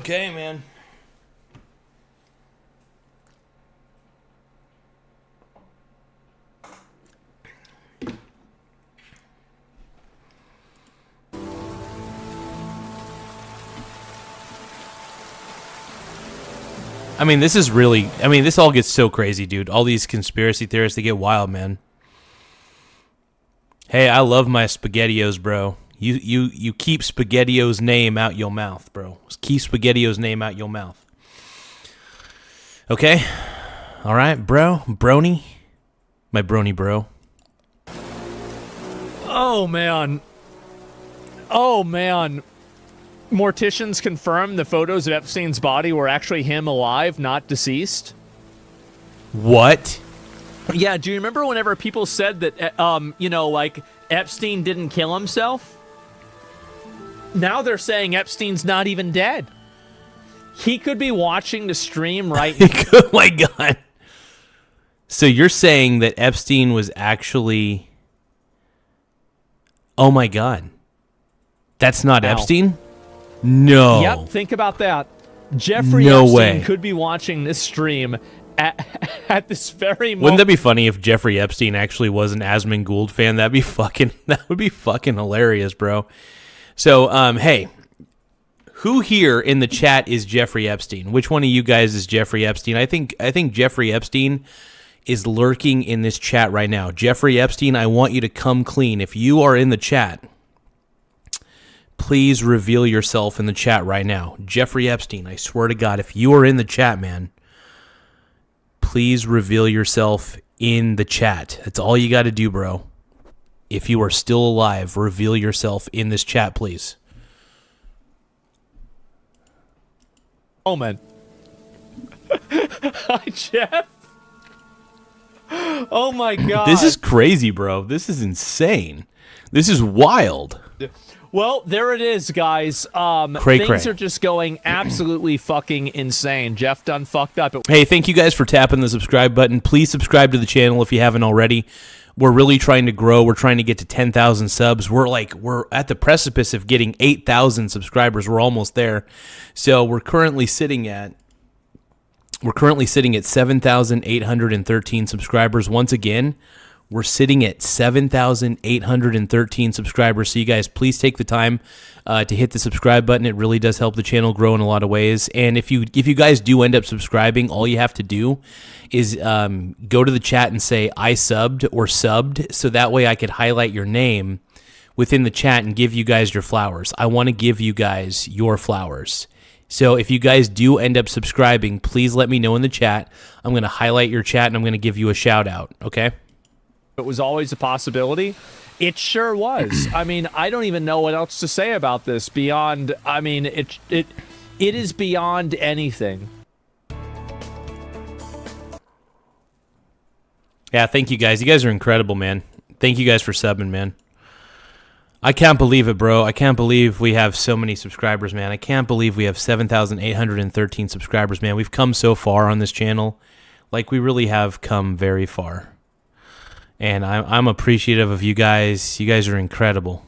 Okay, man. I mean, this is really... I mean, this all gets so crazy, dude. All these conspiracy theorists, they get wild, man. Hey, I love my SpaghettiOs, bro. You keep SpaghettiOs' name out your mouth, bro. Keep SpaghettiOs' name out your mouth. Okay? All right, bro. Brony. My brony bro. Oh, man. Oh, man. Morticians confirm the photos of Epstein's body were actually him alive, not deceased. What? Yeah, do you remember whenever people said that, like, Epstein didn't kill himself? Now they're saying Epstein's not even dead. He could be watching the stream right now. Oh, my God. So you're saying that Epstein was actually... Oh, my God. That's not Epstein? No. Yep, think about that. Jeffrey No Epstein way. could be watching this stream at this very moment. Wouldn't that be funny if Jeffrey Epstein actually was an Asmund Gould fan? That would be fucking hilarious, bro. So, hey, who here in the chat is Jeffrey Epstein? Which one of you guys is Jeffrey Epstein? I think Jeffrey Epstein is lurking in this chat right now. Jeffrey Epstein, I want you to come clean. If you are in the chat, please reveal yourself in the chat right now. Jeffrey Epstein, I swear to God, if you are in the chat, man, please reveal yourself in the chat. That's all you got to do, bro. If you are still alive, reveal yourself in this chat, please. Oh, man. Hi, Jeff. Oh, my God. This is crazy, bro. This is insane. This is wild. Well, there it is, guys. Cray. Things are just going absolutely fucking insane. Jeff done fucked up. Hey, thank you guys for tapping the subscribe button. Please subscribe to the channel if you haven't already. We're really trying to grow. We're trying to get to 10,000 subs. We're at the precipice of getting 8,000 subscribers. We're almost there. So we're currently sitting at 7,813 subscribers. Once again, we're sitting at 7,813 subscribers. So you guys, please take the time to hit the subscribe button. It really does help the channel grow in a lot of ways. And if you guys do end up subscribing, all you have to do is go to the chat and say I subbed or subbed, so that way I could highlight your name within the chat and give you guys your flowers. I want to give you guys your flowers. So if you guys do end up subscribing, please let me know in the chat. I'm going to highlight your chat and I'm going to give you a shout out, okay? It was always a possibility. It sure was. I mean, I don't even know what else to say about this beyond, I mean, it is beyond anything. Yeah, thank you guys. You guys are incredible, man. Thank you guys for subbing, man. I can't believe it, bro. I can't believe we have so many subscribers, man. I can't believe we have 7,813 subscribers, man. We've come so far on this channel. Like, we really have come very far. And I'm appreciative of you guys. You guys are incredible.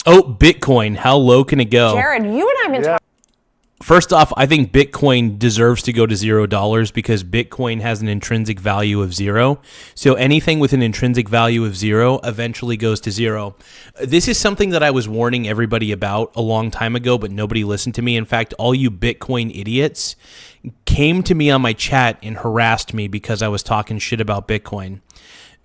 Oh, Bitcoin. How low can it go? Jared, you and I have been talking. First off, I think Bitcoin deserves to go to $0 because Bitcoin has an intrinsic value of 0. So anything with an intrinsic value of 0 eventually goes to 0. This is something that I was warning everybody about a long time ago, but nobody listened to me. In fact, all you Bitcoin idiots came to me on my chat and harassed me because I was talking shit about Bitcoin.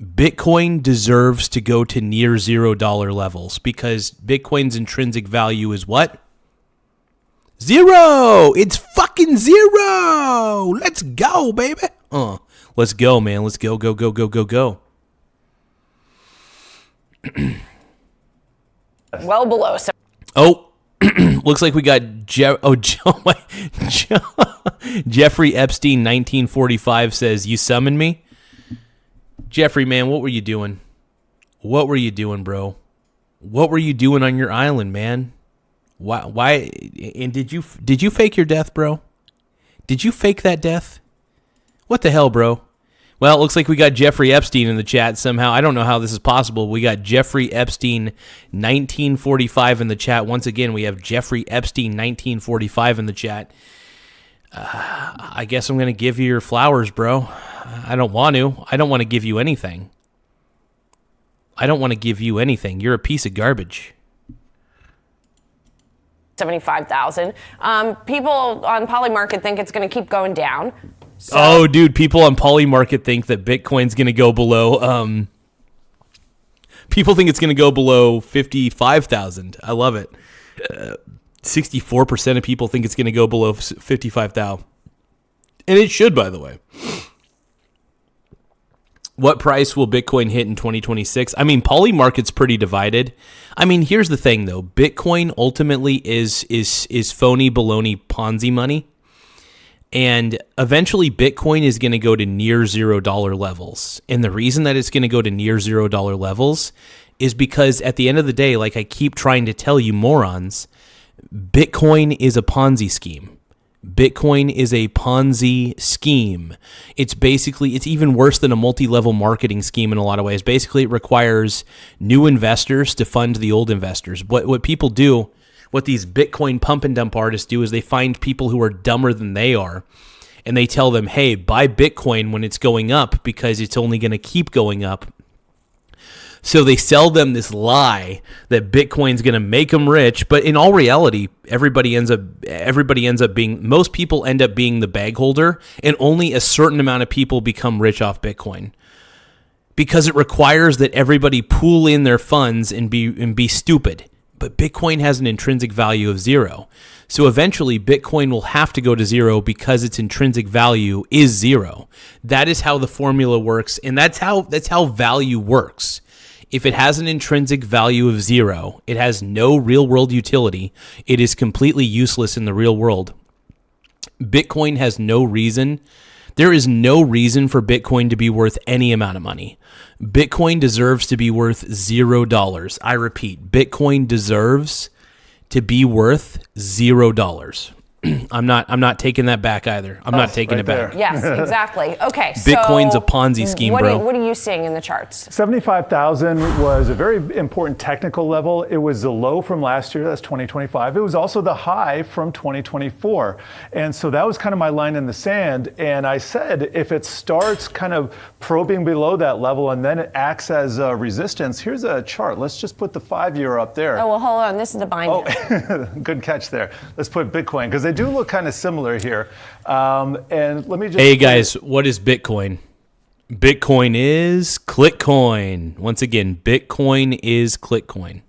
Bitcoin deserves to go to near $0 levels because Bitcoin's intrinsic value is what? 0! It's fucking 0! Let's go, baby! Let's go, man. Let's go. Well below. So Oh, looks like we got Jeffrey Epstein 1945 says, you summoned me? Jeffrey, man, what were you doing? What were you doing, bro? What were you doing on your island, man? Why? And did you fake your death, bro? Did you fake that death? What the hell, bro? Well, it looks like we got Jeffrey Epstein in the chat somehow. I don't know how this is possible. We got Jeffrey Epstein 1945 in the chat. Once again, we have Jeffrey Epstein 1945 in the chat. I guess I'm going to give you your flowers, bro. I don't want to. I don't want to give you anything. You're a piece of garbage. 75,000. People on Polymarket think it's going to keep going down. So. Oh, dude, people on Polymarket think that Bitcoin's going to go below. People think it's going to go below 55,000. I love it. 64% of people think it's going to go below 55,000, and it should, by the way. What price will Bitcoin hit in 2026? I mean, Polymarket's pretty divided. I mean, here's the thing, though. Bitcoin ultimately is phony baloney Ponzi money. And eventually Bitcoin is going to go to near $0 levels. And the reason that it's going to go to near $0 levels is because at the end of the day, like I keep trying to tell you morons, Bitcoin is a Ponzi scheme. Bitcoin is a Ponzi scheme. It's even worse than a multi-level marketing scheme in a lot of ways. Basically, it requires new investors to fund the old investors. What people do, what these Bitcoin pump and dump artists do, is they find people who are dumber than they are, and they tell them, hey, buy Bitcoin when it's going up because it's only going to keep going up. So they sell them this lie that Bitcoin's going to make them rich, but in all reality, most people end up being the bag holder, and only a certain amount of people become rich off Bitcoin. Because it requires that everybody pool in their funds and be stupid. But Bitcoin has an intrinsic value of 0. So eventually Bitcoin will have to go to 0 because its intrinsic value is 0. That is how the formula works, and that's how value works. If it has an intrinsic value of 0, it has no real-world utility. It is completely useless in the real world. Bitcoin has no reason. There is no reason for Bitcoin to be worth any amount of money. Bitcoin deserves to be worth $0. I repeat, Bitcoin deserves to be worth $0. I'm not taking that back either. I'm not taking it back. Yes, exactly. Okay, so Bitcoin's a Ponzi scheme, bro. What are you seeing in the charts? 75,000 was a very important technical level. It was the low from last year, that's 2025. It was also the high from 2024. And so that was kind of my line in the sand. And I said, if it starts kind of probing below that level and then it acts as resistance, here's a chart. Let's just put the 5-year up there. Oh, well, hold on. This is the binder. Oh, good catch there. Let's put Bitcoin, because they do look kind of similar here. And let me just... Hey, guys, what is Bitcoin? Bitcoin is ClickCoin. Once again, Bitcoin is ClickCoin.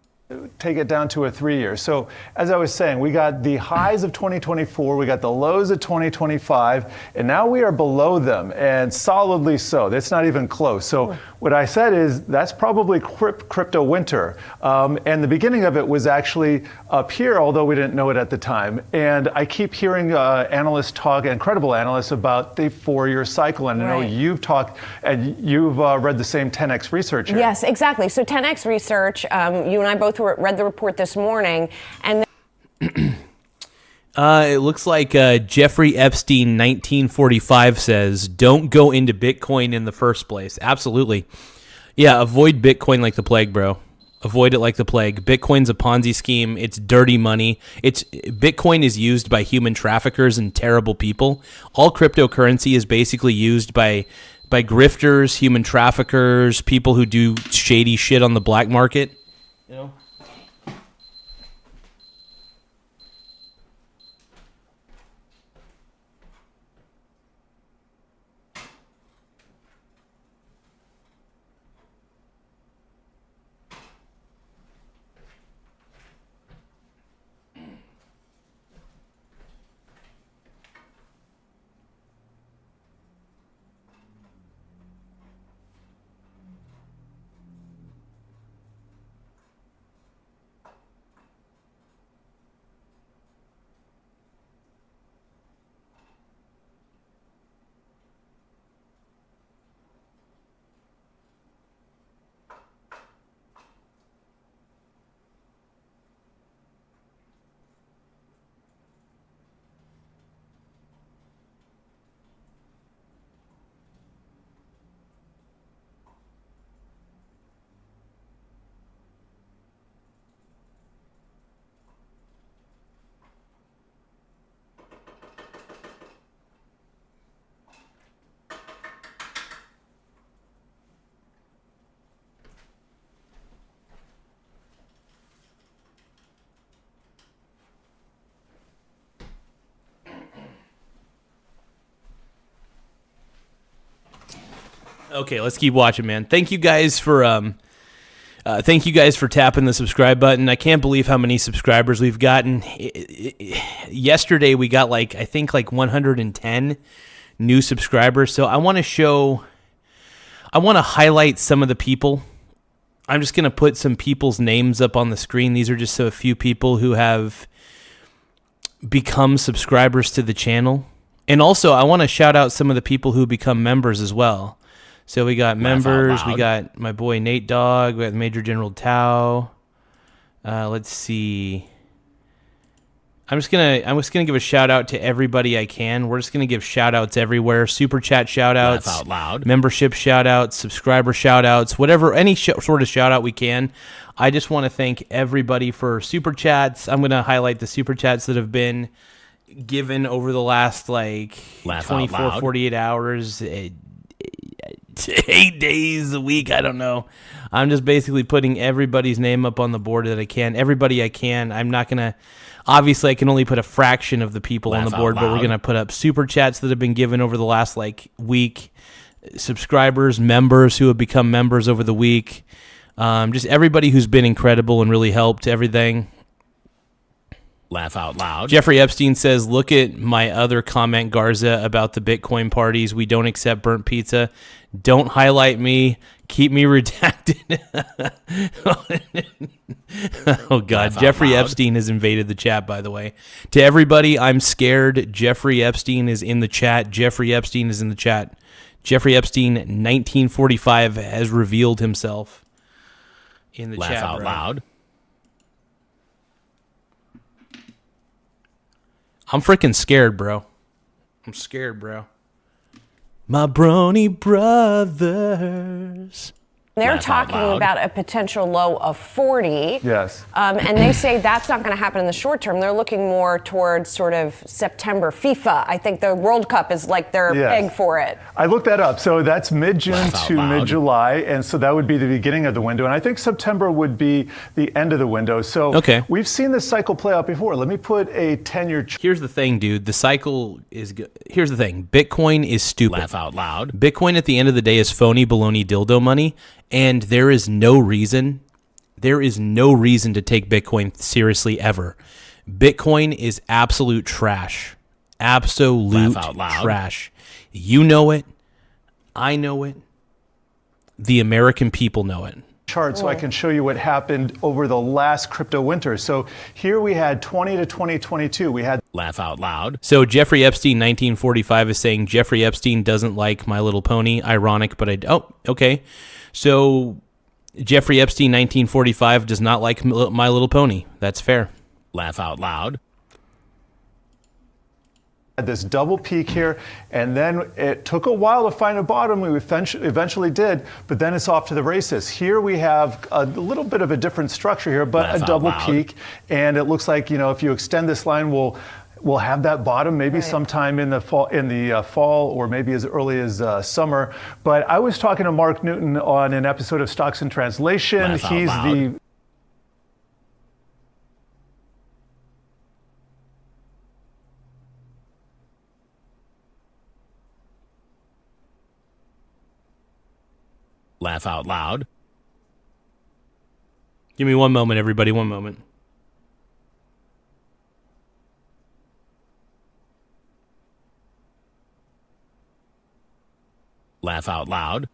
Take it down to a 3-year. So as I was saying, we got the highs of 2024, we got the lows of 2025, and now we are below them, and solidly so. That's not even close. So what I said is that's probably crypto winter. And the beginning of it was actually up here, although we didn't know it at the time. And I keep hearing analysts talk, incredible analysts, about the 4-year cycle. And I know you've talked, and you've read the same 10X research here. Yes, exactly. So 10X research, you and I both read the report this morning, and it looks like Jeffrey Epstein 1945 says, don't go into Bitcoin in the first place. Absolutely. Yeah, avoid Bitcoin like the plague, bro. Avoid it like the plague. Bitcoin's a Ponzi scheme. It's dirty money. Bitcoin is used by human traffickers and terrible people. All cryptocurrency is basically used by grifters, human traffickers, people who do shady shit on the black market. You know? Okay, let's keep watching, man. Thank you guys for tapping the subscribe button. I can't believe how many subscribers we've gotten. Yesterday we got I think 110 new subscribers. So I want to highlight some of the people. I'm just going to put some people's names up on the screen. These are just a few people who have become subscribers to the channel. And also I want to shout out some of the people who become members as well. So we got members, we got my boy Nate Dogg, we got Major General Tao. Let's see. I'm just gonna give a shout out to everybody I can. We're just gonna give shout outs everywhere. Super chat shout outs, Laugh out loud. Membership shout outs, subscriber shout outs, whatever, any sort of shout out we can. I just want to thank everybody for super chats. I'm gonna highlight the super chats that have been given over the last 24, 48 hours. 8 days a week, I don't know. I'm just basically putting everybody's name up on the board that I can. Everybody I can. I'm not going to... Obviously, I can only put a fraction of the people on the board, but we're going to put up super chats that have been given over the last week. Subscribers, members who have become members over the week. Just everybody who's been incredible and really helped everything. Laugh out loud. Jeffrey Epstein says, look at my other comment, Garza, about the Bitcoin parties. We don't accept burnt pizza. Don't highlight me. Keep me redacted. Oh, God. Jeffrey Epstein has invaded the chat, by the way. To everybody, I'm scared. Jeffrey Epstein is in the chat. Jeffrey Epstein is in the chat. Jeffrey Epstein, 1945, has revealed himself in the chat. Laugh out loud. I'm freaking scared, bro. I'm scared, bro. My brony brothers. They're talking about a potential low of 40. Yes. And they say that's not going to happen in the short term. They're looking more towards sort of September. FIFA, I think the World Cup is their peg for it. I looked that up. So that's mid-June to mid-July. And so that would be the beginning of the window. And I think September would be the end of the window. So we've seen this cycle play out before. Let me put a 10-year... Here's the thing, dude. The cycle is good. Here's the thing. Bitcoin is stupid. Laugh out loud. Bitcoin at the end of the day is phony baloney dildo money. And there is no reason to take Bitcoin seriously ever. Bitcoin is absolute trash. Absolute trash. You know it. I know it. The American people know it. Chart so I can show you what happened over the last crypto winter. So here we had 20 to 2022. We had laugh out loud. So Jeffrey Epstein 1945 is saying Jeffrey Epstein doesn't like My Little Pony. Ironic, but okay. So Jeffrey Epstein 1945 does not like My Little Pony. That's fair. Laugh out loud. Had this double peak here, and then it took a while to find a bottom. We eventually did, but then it's off to the races. Here we have a little bit of a different structure here, but a double peak, and it looks like, if you extend this line, we'll have that bottom maybe sometime in the fall, or maybe as early as summer. But I was talking to Mark Newton on an episode of Stocks in Translation. He's the Laugh out loud. Give me one moment, everybody. One moment. Laugh out loud.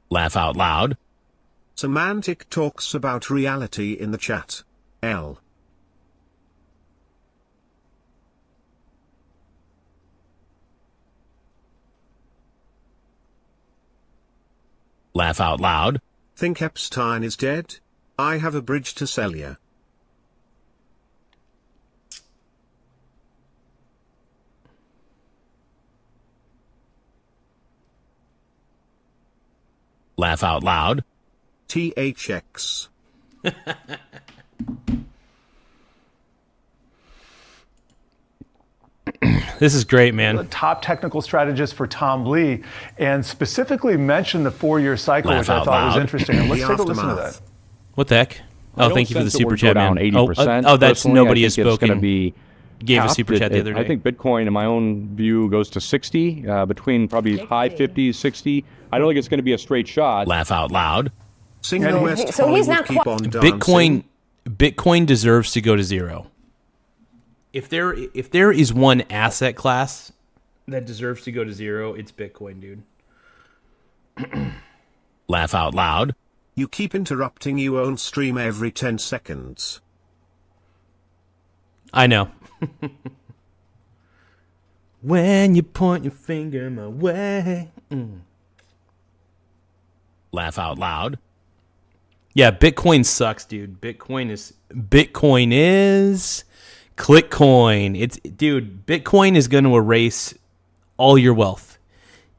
Laugh out loud. Semantic talks about reality in the chat. L. Laugh out loud. Think Epstein is dead? I have a bridge to sell ya. Laugh out loud. THX. This is great, man. The top technical strategist for Tom Lee, and specifically mentioned the 4-year cycle, which I thought was interesting. And let's take a listen to that. What the heck? I Oh, don't thank you for the sense it super would chat, go down man. 80%. Oh, that's Personally, nobody I has think it's spoken. gonna be Gave a capped. super chat the other day. I think Bitcoin, in my own view, goes to 60, between probably high 50s, 60. I don't think it's going to be a straight shot. Laugh out loud. Single West So he's Hollywood not keep quite- on dancing. Bitcoin deserves to go to zero. If there is one asset class that deserves to go to zero, it's Bitcoin, dude. Laugh out loud. You keep interrupting your own stream every 10 seconds. I know. When you point your finger my way. Laugh out loud. Yeah, Bitcoin sucks, dude. Bitcoin is Clickcoin. Bitcoin is going to erase all your wealth.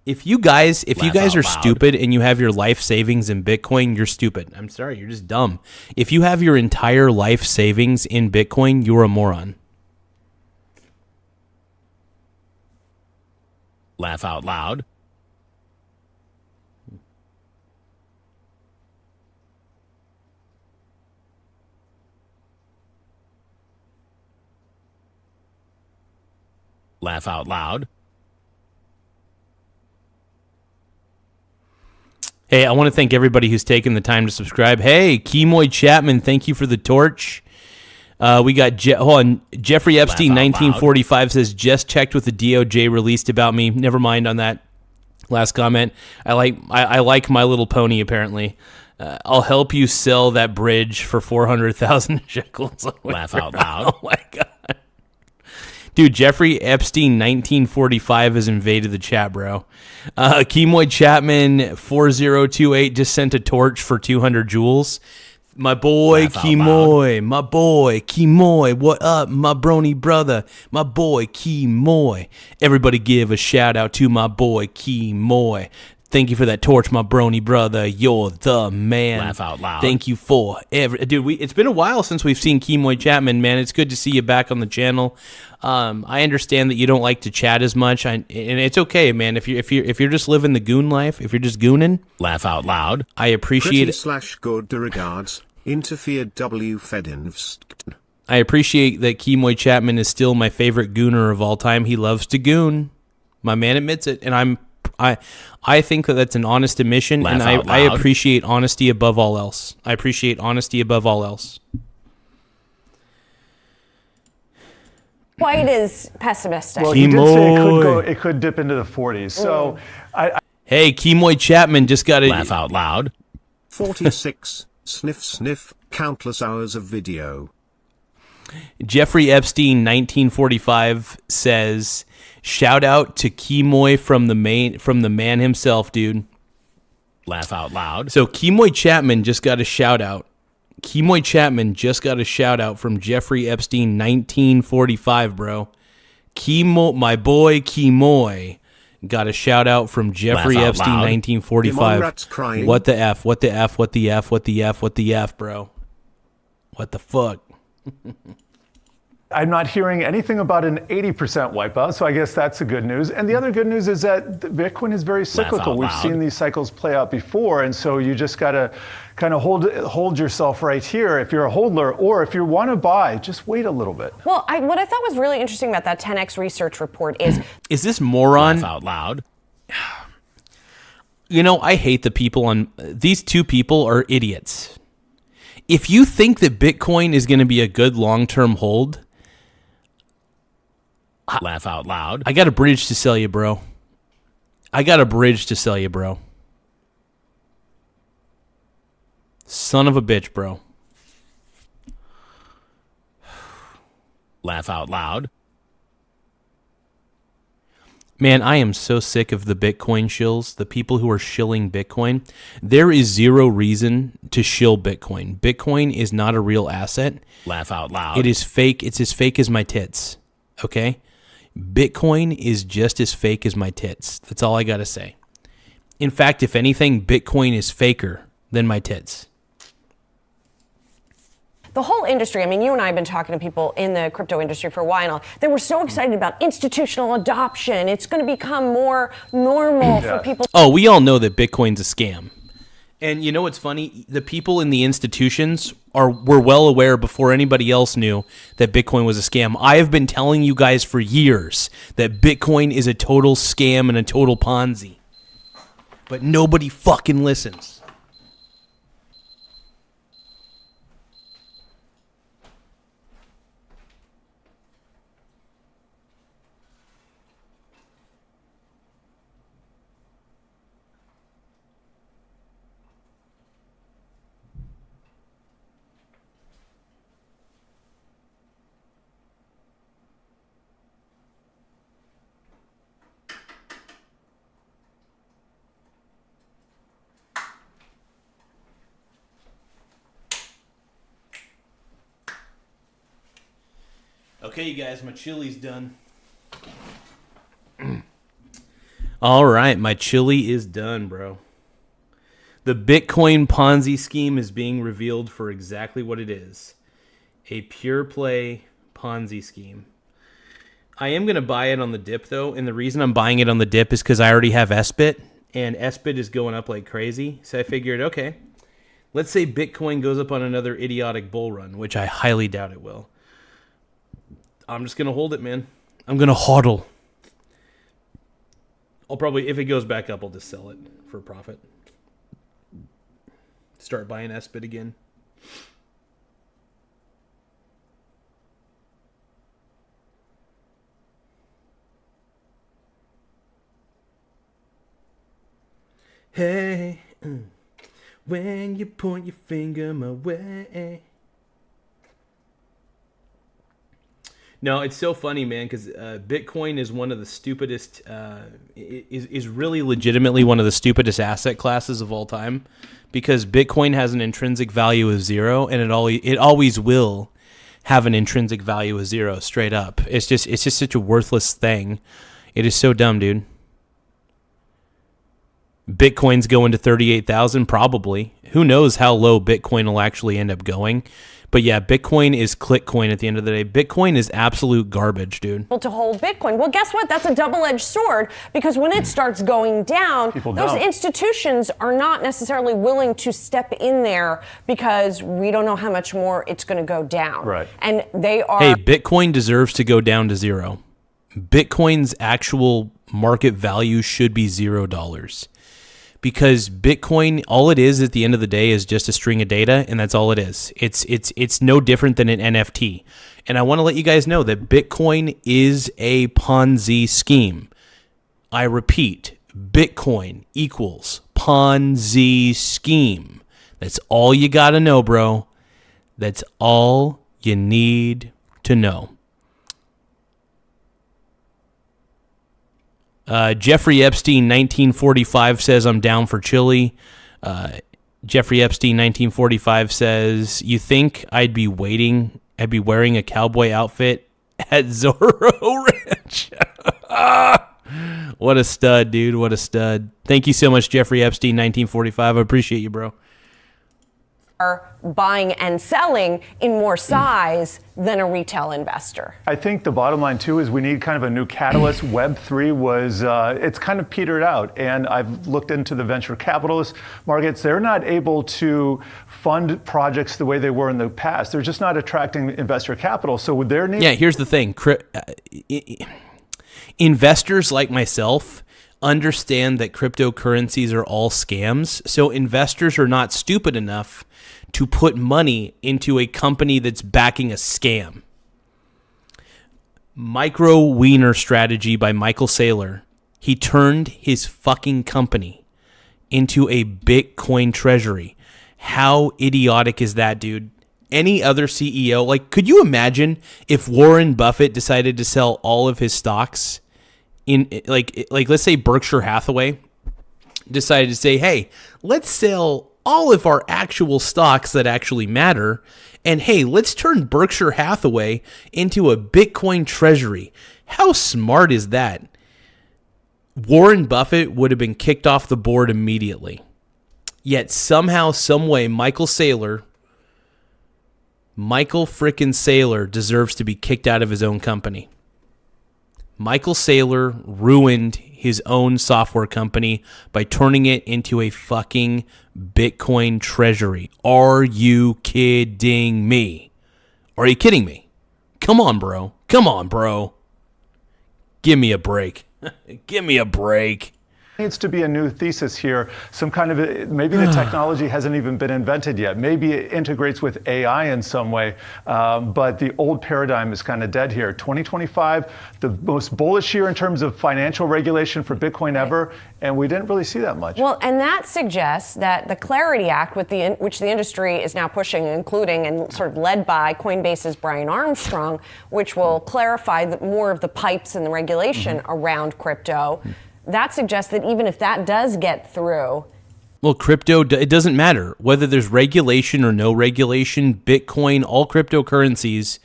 If you guys are stupid and you have your life savings in Bitcoin, you're stupid. I'm sorry, you're just dumb. If you have your entire life savings in Bitcoin, you're a moron. Laugh out loud. Laugh out loud. Hey, I want to thank everybody who's taken the time to subscribe. Hey, Kemoy Chapman, thank you for the torch. We got Jeffrey Epstein, 1945 says, just checked what the DOJ released about me. Never mind on that last comment. I like My Little Pony, apparently. I'll help you sell that bridge for 400,000 shekels. Laugh out loud. Oh, my God. Dude, Jeffrey Epstein, 1945 has invaded the chat, bro. Kemoy Chapman, 4028 just sent a torch for 200 joules. My boy Kemoy, what up, my brony brother, my boy Kemoy. Everybody give a shout out to my boy Kemoy. Thank you for that torch, my brony brother. You're the man. Laugh out loud. Thank you for dude. It's been a while since we've seen Kemoy Chapman, man. It's good to see you back on the channel. I understand that you don't like to chat as much, and it's okay, man. If you're just living the goon life, if you're just gooning, laugh out loud. I appreciate it. /good regards. Interfered W Fedinvst. I appreciate that Kemoy Chapman is still my favorite gooner of all time. He loves to goon. My man admits it, and I think that that's an honest admission, and I appreciate honesty above all else. I appreciate honesty above all else. Quite as pessimistic. Well, you did say it could dip into the 40s. So, hey, Kemoy Chapman just got to laugh out loud. 46. Sniff, sniff. Countless hours of video. Jeffrey Epstein, 1945 says, "Shout out to Kemoy from the man himself, dude." Laugh out loud. So Kemoy Chapman just got a shout out. Kemoy Chapman just got a shout out from Jeffrey Epstein, 1945, bro. My boy Kemoy got a shout out from Jeffrey Epstein, 1945. What the F? What the F? What the F? What the F? What the F, bro? What the fuck? I'm not hearing anything about an 80% wipeout, so I guess that's the good news. And the other good news is that Bitcoin is very cyclical. We've seen these cycles play out before, and so you just got to kind of hold yourself right here if you're a holder, or if you want to buy, just wait a little bit. Well, what I thought was really interesting about that 10x research report is this moron laugh out loud? You know, I hate the people on these two people are idiots. If you think that Bitcoin is going to be a good long-term hold, laugh out loud. I got a bridge to sell you, bro. Son of a bitch, bro. Laugh out loud. Man, I am so sick of the Bitcoin shills, the people who are shilling Bitcoin. There is zero reason to shill Bitcoin. Bitcoin is not a real asset. Laugh out loud. It is fake. It's as fake as my tits. Okay? Bitcoin is just as fake as my tits. That's all I got to say. In fact, if anything, Bitcoin is faker than my tits. the whole industry, I mean, you and I have been talking to people in the crypto industry for a while. They were so excited about institutional adoption. It's going to become more normal for people. Oh, we all know that Bitcoin's a scam. And you know what's funny? The people in the institutions were well aware before anybody else knew that Bitcoin was a scam. I have been telling you guys for years that Bitcoin is a total scam and a total Ponzi. But nobody fucking listens. Okay, you guys, my chili's done. All right, my chili is done, bro. The Bitcoin Ponzi scheme is being revealed for exactly what it is. A pure play Ponzi scheme. I am going to buy it on the dip, though, and the reason I'm buying it on the dip is because I already have SBIT, and SBIT is going up like crazy. So I figured, okay, let's say Bitcoin goes up on another idiotic bull run, which I highly doubt it will. I'm just going to hold it, man. I'm going to hodl. I'll probably, if it goes back up, I'll just sell it for profit. Start buying SBIT again. Hey, when you point your finger my way. No, it's so funny, man, because Bitcoin is one of the stupidest, is really legitimately one of the stupidest asset classes of all time, because Bitcoin has an intrinsic value of 0, and it always will have an intrinsic value of 0, straight up. It's just such a worthless thing. It is so dumb, dude. Bitcoin's going to 38,000, probably. Who knows how low Bitcoin will actually end up going? But yeah, Bitcoin is clickcoin at the end of the day. Bitcoin is absolute garbage, dude. To hold Bitcoin. Well, guess what? That's a double-edged sword, because when it starts going down, those institutions are not necessarily willing to step in there because we don't know how much more it's going to go down. Right. And they are... Hey, Bitcoin deserves to go down to 0. Bitcoin's actual market value should be $0. Because Bitcoin, all it is at the end of the day is just a string of data, and that's all it is. It's no different than an NFT. And I want to let you guys know that Bitcoin is a Ponzi scheme. I repeat, Bitcoin equals Ponzi scheme. That's all you got to know, bro. That's all you need to know. Jeffrey Epstein 1945 says I'm down for chili. Jeffrey Epstein 1945 says, you think I'd be wearing a cowboy outfit at Zorro Ranch? What a stud, dude. What a stud. Thank you so much, Jeffrey Epstein 1945. I appreciate you, bro. Are buying and selling in more size than a retail investor. I think the bottom line, too, is we need kind of a new catalyst. Web3 was, it's kind of petered out. And I've looked into the venture capitalist markets. They're not able to fund projects the way they were in the past. They're just not attracting investor capital. So with their need... Yeah, here's the thing. Investors like myself understand that cryptocurrencies are all scams. So investors are not stupid enough to put money into a company that's backing a scam. Micro Wiener Strategy by Michael Saylor. He turned his fucking company into a Bitcoin treasury. How idiotic is that, dude? Any other CEO, like, could you imagine if Warren Buffett decided to sell all of his stocks in, like let's say Berkshire Hathaway decided to say, hey, let's sell all of our actual stocks that actually matter, and hey, let's turn Berkshire Hathaway into a Bitcoin treasury. How smart is that? Warren Buffett would have been kicked off the board immediately. Yet somehow, someway, Michael frickin' Saylor deserves to be kicked out of his own company. Michael Saylor ruined his own software company by turning it into a fucking Bitcoin treasury. Are you kidding me? Are you kidding me? Come on, bro. Come on, bro. Give me a break. Give me a break. Needs to be a new thesis here. Some kind of, maybe the technology hasn't even been invented yet. Maybe it integrates with AI in some way, but the old paradigm is kind of dead here. 2025, the most bullish year in terms of financial regulation for Bitcoin ever, and we didn't really see that much. Well, and that suggests that the Clarity Act, which the industry is now pushing, including and sort of led by Coinbase's Brian Armstrong, which will clarify more of the pipes and the regulation around crypto. That suggests that even if that does get through. Well, crypto, it doesn't matter whether there's regulation or no regulation. Bitcoin, all cryptocurrencies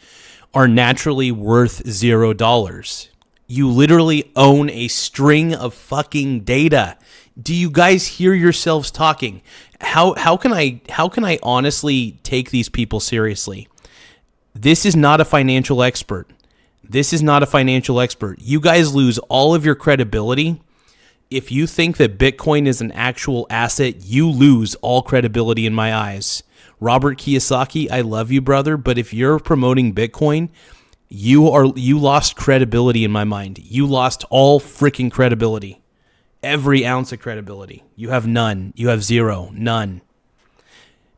are naturally worth $0. You literally own a string of fucking data. Do you guys hear yourselves talking? How can I honestly take these people seriously? This is not a financial expert. This is not a financial expert. You guys lose all of your credibility. If you think that Bitcoin is an actual asset, you lose all credibility in my eyes. Robert Kiyosaki, I love you, brother, but if you're promoting Bitcoin, you lost credibility in my mind. You lost all freaking credibility. Every ounce of credibility. You have none. You have zero. None.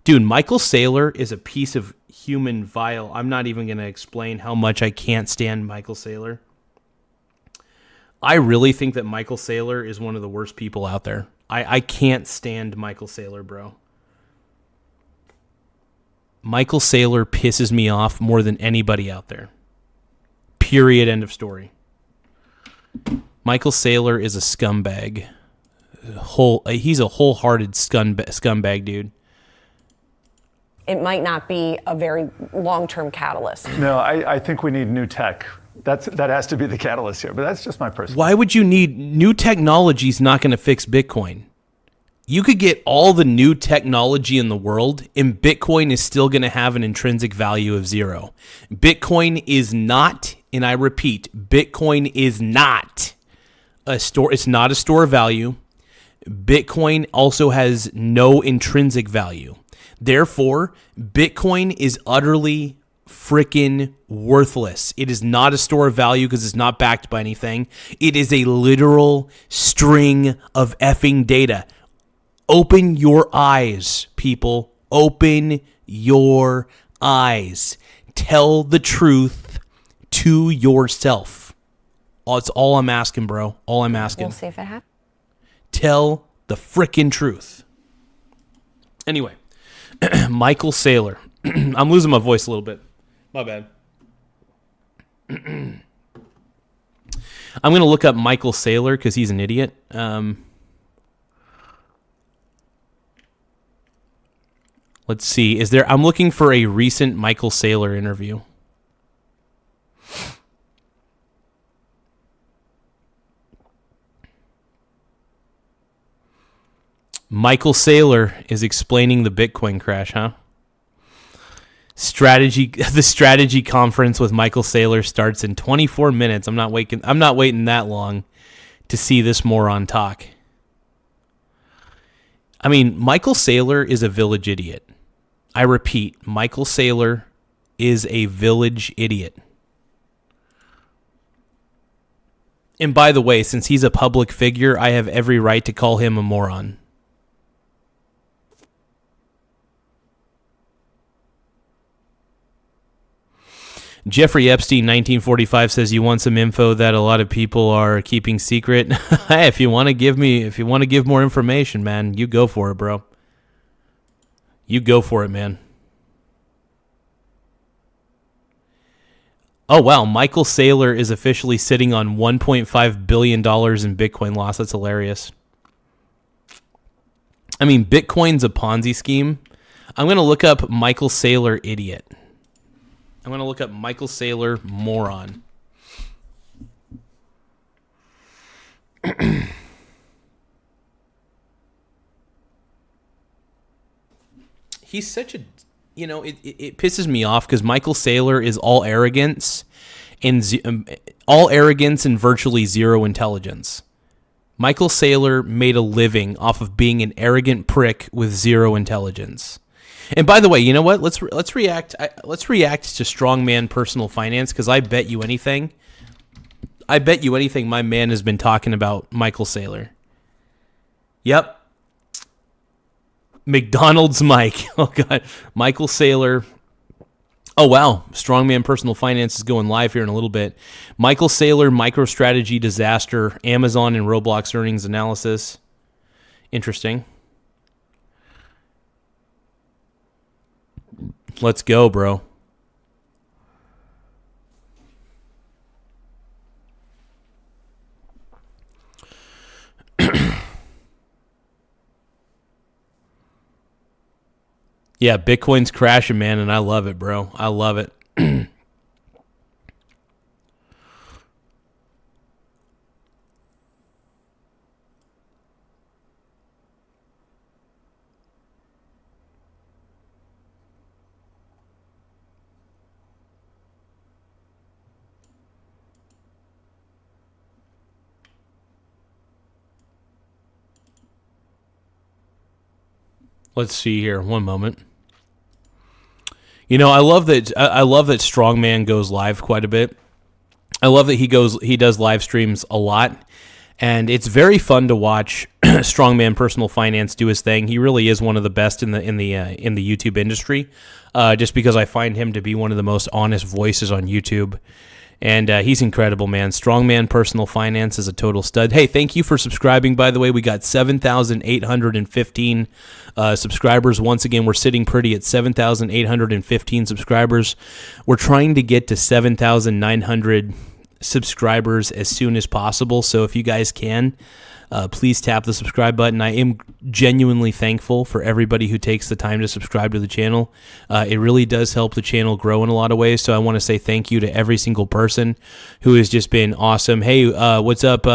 Dude, Michael Saylor is a piece of human vile. I'm not even going to explain how much I can't stand Michael Saylor. I really think that Michael Saylor is one of the worst people out there. I can't stand Michael Saylor, bro. Michael Saylor pisses me off more than anybody out there. Period. End of story. Michael Saylor is a scumbag. He's a wholehearted scumbag, dude. It might not be a very long-term catalyst. No, I think we need new tech. That has to be the catalyst here, but that's just my personal. Why would you need new technology? Is not going to fix Bitcoin. You could get all the new technology in the world, and Bitcoin is still going to have an intrinsic value of zero. Bitcoin is not, and I repeat, Bitcoin is not a store. It's not a store of value. Bitcoin also has no intrinsic value. Therefore, Bitcoin is utterly freaking worthless. It is not a store of value because it's not backed by anything. It is a literal string of effing data. Open your eyes, people. Open your eyes. Tell the truth to yourself. That's all I'm asking, bro. All I'm asking. We'll see if it happens. Tell the frickin' truth. Anyway, Michael Saylor. I'm losing my voice a little bit. My bad. I'm going to look up Michael Saylor because he's an idiot. Let's see. I'm looking for a recent Michael Saylor interview. Michael Saylor is explaining the Bitcoin crash, huh? The strategy conference with Michael Saylor starts in 24 minutes. I'm not waiting that long to see this moron talk. I mean, Michael Saylor is a village idiot. I repeat, Michael Saylor is a village idiot. And by the way, since he's a public figure, I have every right to call him a moron. Jeffrey Epstein, 1945, says you want some info that a lot of people are keeping secret. Hey, if you want to give more information, man, you go for it, bro. You go for it, man. Oh, wow. Michael Saylor is officially sitting on $1.5 billion in Bitcoin loss. That's hilarious. I mean, Bitcoin's a Ponzi scheme. I'm going to look up Michael Saylor idiot. I'm going to look up Michael Saylor moron. He's such a, it pisses me off because Michael Saylor is all arrogance and virtually zero intelligence. Michael Saylor made a living off of being an arrogant prick with zero intelligence. And by the way, you know what? Let's react. Let's react to strongman personal finance, because I bet you anything. My man has been talking about Michael Saylor. Yep. McDonald's Mike. Oh God, Michael Saylor. Oh wow, strongman personal finance is going live here in a little bit. Michael Saylor, MicroStrategy disaster, Amazon and Roblox earnings analysis. Interesting. Let's go, bro. Yeah, Bitcoin's crashing, man, and I love it, bro. I love it. Let's see here. One moment. You know, I love that Strongman goes live quite a bit. I love that he does live streams a lot, and it's very fun to watch Strongman Personal Finance do his thing. He really is one of the best in the YouTube industry, just because I find him to be one of the most honest voices on YouTube. And he's incredible, man. Strongman Personal Finance is a total stud. Hey, thank you for subscribing, by the way. We got 7,815 subscribers. Once again, we're sitting pretty at 7,815 subscribers. We're trying to get to 7,900 subscribers as soon as possible. So if you guys can, please tap the subscribe button. I am genuinely thankful for everybody who takes the time to subscribe to the channel. It really does help the channel grow in a lot of ways. So I want to say thank you to every single person who has just been awesome. Hey, what's up?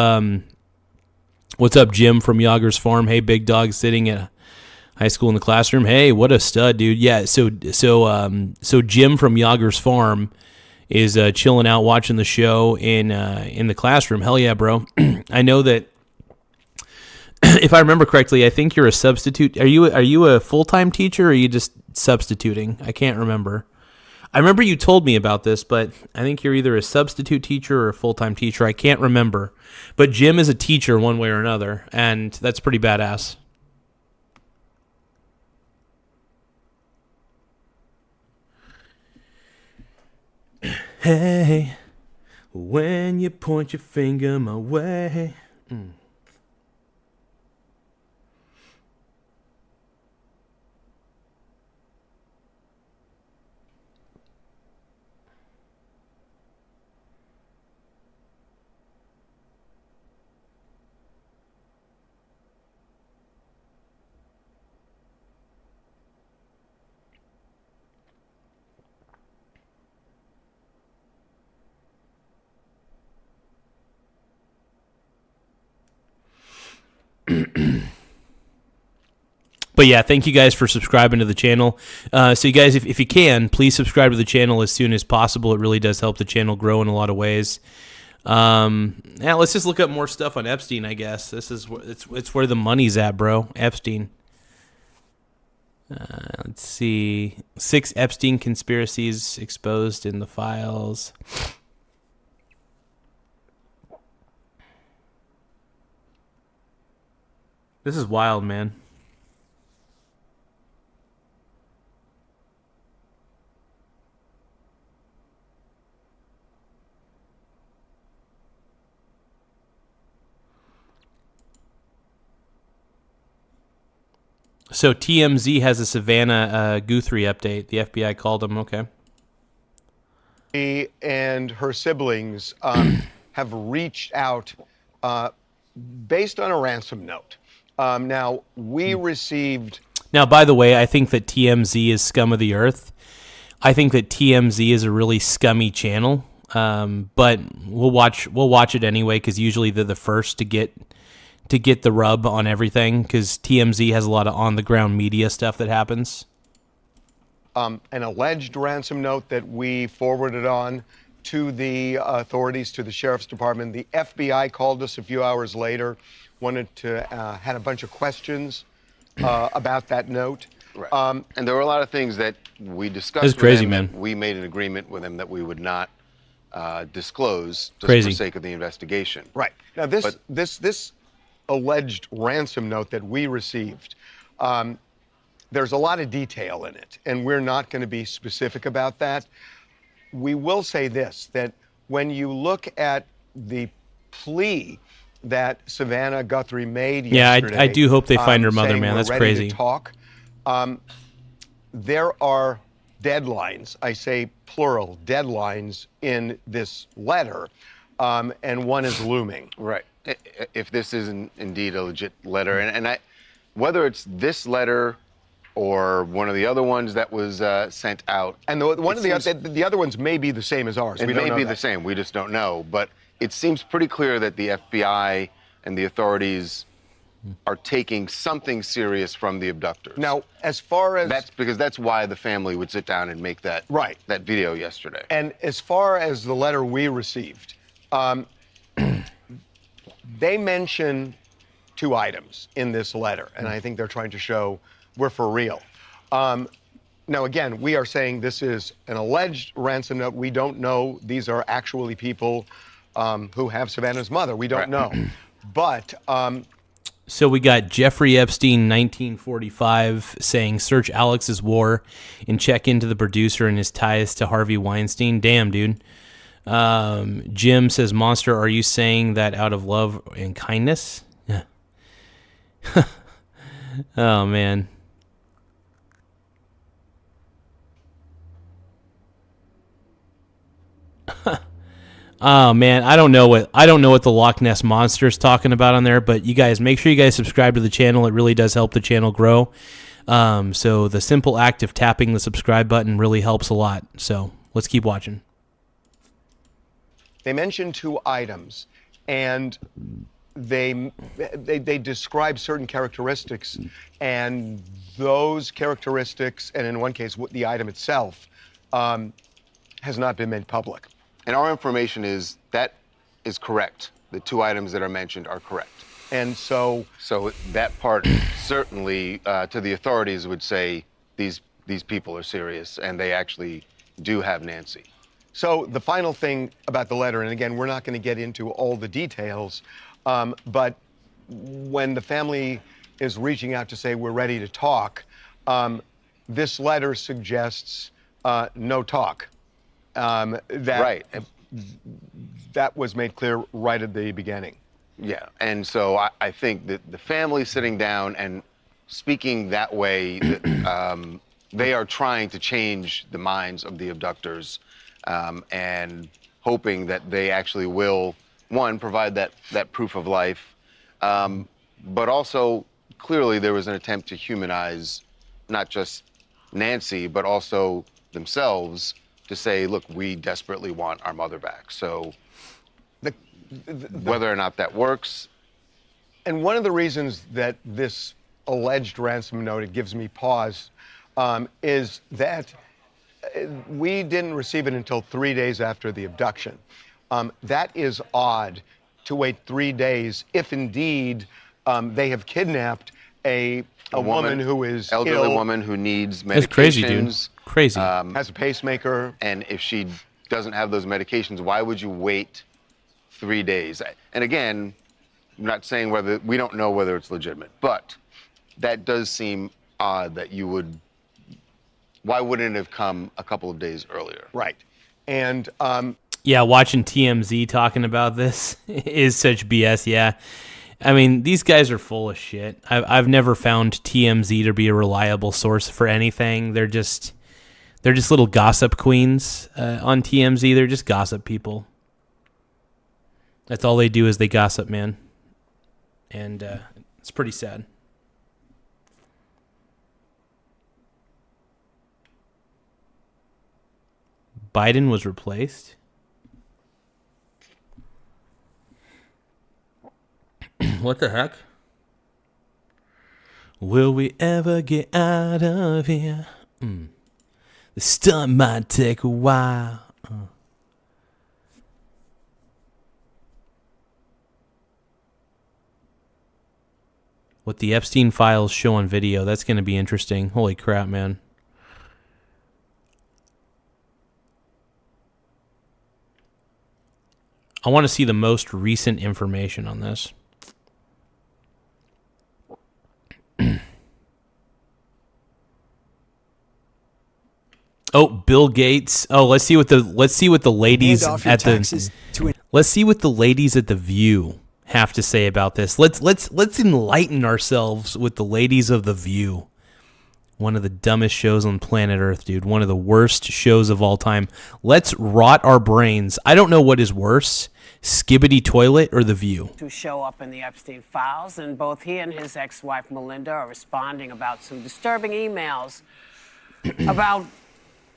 What's up, Jim from Yager's Farm? Hey, big dog sitting at high school in the classroom. Hey, what a stud, dude. Yeah. So Jim from Yager's Farm is chilling out watching the show in the classroom. Hell yeah, bro. I know that. If I remember correctly, I think you're a substitute. Are you a full-time teacher, or are you just substituting? I can't remember. I remember you told me about this, but I think you're either a substitute teacher or a full-time teacher. I can't remember. But Jim is a teacher one way or another, and that's pretty badass. Hey, when you point your finger my way. But yeah, thank you guys for subscribing to the channel. So you guys, if you can, please subscribe to the channel as soon as possible. It really does help the channel grow in a lot of ways. Yeah, let's just look up more stuff on Epstein, I guess. This is it's where the money's at, bro. Epstein. Let's see. 6 Epstein conspiracies exposed in the files. This is wild, man. So TMZ has a Savannah Guthrie update. The FBI called him. Okay. She and her siblings have reached out based on a ransom note. Now, we received... Now, by the way, I think that TMZ is scum of the earth. I think that TMZ is a really scummy channel, but we'll watch it anyway, because usually they're the first to get the rub on everything, because TMZ has a lot of on-the-ground media stuff that happens. An alleged ransom note that we forwarded on, to the authorities, to the sheriff's department. The FBI called us a few hours later, had a bunch of questions about that note. Right. And there were a lot of things that we discussed. That's crazy, with him, man. We made an agreement with him that we would not disclose just Crazy. for sake of the investigation. Right. Now, this alleged ransom note that we received, there's a lot of detail in it, and we're not going to be specific about that. We will say this, that when you look at the plea that Savannah Guthrie made yesterday, I do hope they find her mother, saying man. we're That's ready crazy. to talk, there are deadlines, I say plural, deadlines in this letter, and one is looming. Right. If this isn't indeed a legit letter, and whether it's this letter or one of the other ones that was sent out. And the other ones may be the same as ours. It may be the same. We just don't know. But it seems pretty clear that the FBI and the authorities are taking something serious from the abductors. Now, as far as that's why the family would sit down and make that video yesterday. And as far as the letter we received, they mention 2 items in this letter, and I think they're trying to show we're for real. Now, again, we are saying this is an alleged ransom note. We don't know. These are actually people who have Savannah's mother. We don't know. But so we got Jeffrey Epstein, 1945, saying, search Alex's war and check into the producer and his ties to Harvey Weinstein. Damn, dude. Jim says, Monster, are you saying that out of love and kindness? Yeah. Oh, man. Oh man, I don't know what the Loch Ness Monster is talking about on there, but you guys make sure you guys subscribe to the channel. It really does help the channel grow. So the simple act of tapping the subscribe button really helps a lot. So let's keep watching. they mention 2 items, and they describe certain characteristics, and those characteristics, and in one case, the item itself, has not been made public. And our information is that is correct. The 2 items that are mentioned are correct. And so that part certainly to the authorities would say these people are serious and they actually do have Nancy. So the final thing about the letter, and again, we're not going to get into all the details, but when the family is reaching out to say we're ready to talk, this letter suggests no talk. That was made clear right at the beginning. Yeah, and so I think that the family sitting down and speaking that way, they are trying to change the minds of the abductors and hoping that they actually will, one, provide that proof of life, but also clearly there was an attempt to humanize not just Nancy, but also themselves to say, look, we desperately want our mother back. So whether or not that works. And one of the reasons that this alleged ransom note, it gives me pause, is that we didn't receive it until 3 days after the abduction. That is odd to wait 3 days if indeed they have kidnapped a woman who is elderly ill. woman who needs medications. That's crazy, dude. Crazy. Has a pacemaker. And if she doesn't have those medications, why would you wait 3 days? And again, I'm not saying we don't know whether it's legitimate, but that does seem odd that you would. Why wouldn't it have come a couple of days earlier? Right. And yeah, watching TMZ talking about this is such BS. Yeah. I mean, these guys are full of shit. I've never found TMZ to be a reliable source for anything. They're just little gossip queens on TMZ. They're just gossip people. That's all they do is they gossip, man. And it's pretty sad. Biden was replaced. What the heck? Will we ever get out of here? The stunt might take a while. What the Epstein files show on video. That's going to be interesting. Holy crap, man. I want to see the most recent information on this. Oh, Bill Gates. Oh, let's see what the ladies at the View have to say about this. Let's enlighten ourselves with the ladies of the View. One of the dumbest shows on planet Earth, dude. One of the worst shows of all time. Let's rot our brains. I don't know what is worse, Skibbity Toilet or The View. To show up in the Epstein files, and both he and his ex-wife Melinda are responding about some disturbing emails about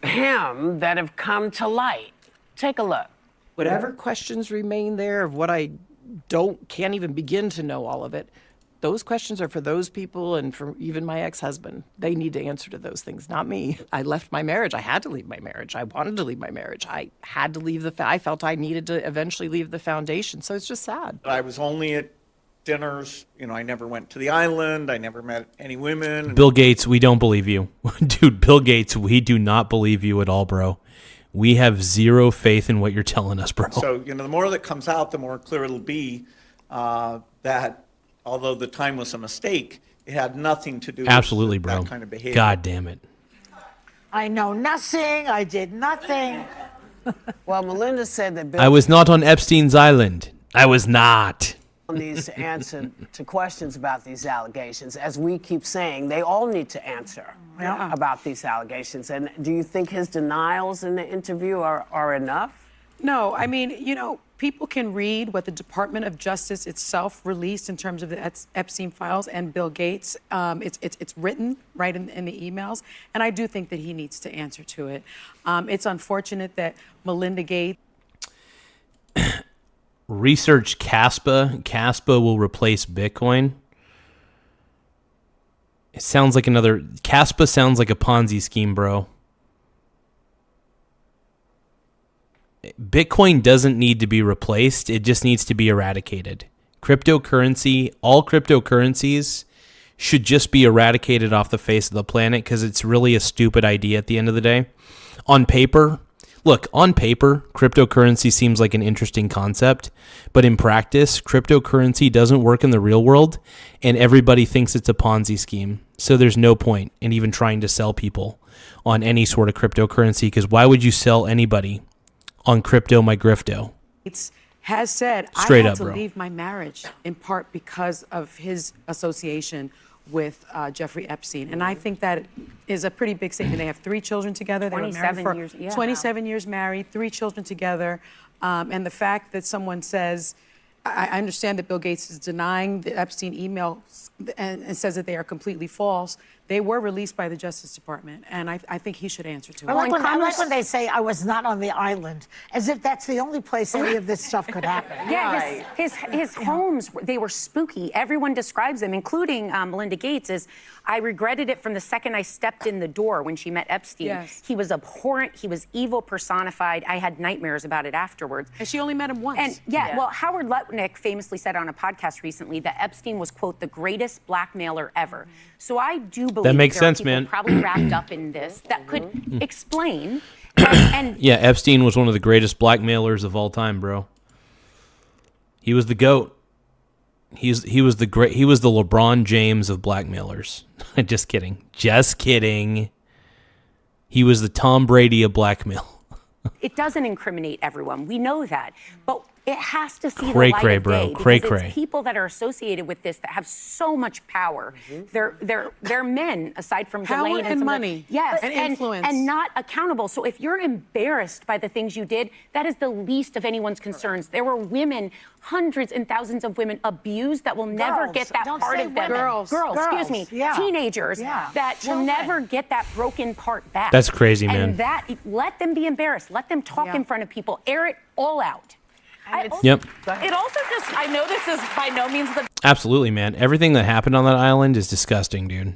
him that have come to light. Take a look. Whatever questions remain there of what I can't even begin to know all of it, those questions are for those people and for even my ex-husband. They need to answer to those things, not me. I left my marriage. I had to leave my marriage. I wanted to leave my marriage. I had to leave I felt I needed to eventually leave the foundation. So it's just sad. I was only at dinners. I never went to the island. I never met any women. Bill Gates, we don't believe you. Dude, Bill Gates, we do not believe you at all, bro. We have zero faith in what you're telling us, bro. So, the more that comes out, the more clear it'll be that although the time was a mistake, it had nothing to do Absolutely, with bro. that kind of behavior. God damn it. I know nothing. I did nothing. Well, Melinda said that Bill I was not on Epstein's island. I was not. needs to answer to questions about these allegations. As we keep saying, they all need to answer about these allegations. And do you think his denials in the interview are enough? No, I mean, people can read what the Department of Justice itself released in terms of the Epstein files and Bill Gates. It's written right in the emails, and I do think that he needs to answer to it. It's unfortunate that Melinda Gates. Research Caspa. Caspa will replace Bitcoin. It sounds like Caspa sounds like a Ponzi scheme, bro. Bitcoin doesn't need to be replaced. It just needs to be eradicated. Cryptocurrency, all cryptocurrencies should just be eradicated off the face of the planet because it's really a stupid idea at the end of the day. On paper, cryptocurrency seems like an interesting concept, but in practice, cryptocurrency doesn't work in the real world, and everybody thinks it's a Ponzi scheme. So there's no point in even trying to sell people on any sort of cryptocurrency, because why would you sell anybody on crypto my grifto? Has said Straight I had up, to bro. leave my marriage in part because of his association with Jeffrey Epstein. And I think that is a pretty big statement. They have 3 children together. They were married 27 for years, yeah. 27 years married, 3 children together. And the fact that someone says, I understand that Bill Gates is denying the Epstein emails and says that they are completely false. They were released by the Justice Department, and I think he should answer to it. I like when they say I was not on the island, as if that's the only place any of this stuff could happen. Yeah, his homes, they were spooky. Everyone describes them, including Melinda Gates, as I regretted it from the second I stepped in the door when she met Epstein. Yes. He was abhorrent. He was evil personified. I had nightmares about it afterwards. And she only met him once. And well, Howard Lutnick famously said on a podcast recently that Epstein was, quote, the greatest blackmailer ever. So I do believe That makes there sense, are people man. probably wrapped up in this that could explain. And Yeah, Epstein was one of the greatest blackmailers of all time, bro. He was the GOAT. He was the LeBron James of blackmailers. Just kidding. Just kidding. He was the Tom Brady of blackmail. it doesn't incriminate everyone. We know that. But it has to see Cray the light cray, of bro. day Cray because cray. it's people that are associated with this that have so much power. They're men, aside from Power Ghislaine and some of the- money. yes, And influence. and not accountable. So if you're embarrassed by the things you did, that is the least of anyone's concerns. There were women, hundreds and thousands of women abused that will never Girls. get that Don't part say of them. women. Girls, excuse me, Yeah. teenagers Yeah. that Children. will never get that broken part back. That's crazy, man. And that, let them be embarrassed. Let them talk in front of people. Air it all out. Yep. It also just, I know this is by no means the Absolutely, man. Everything that happened on that island is disgusting, dude.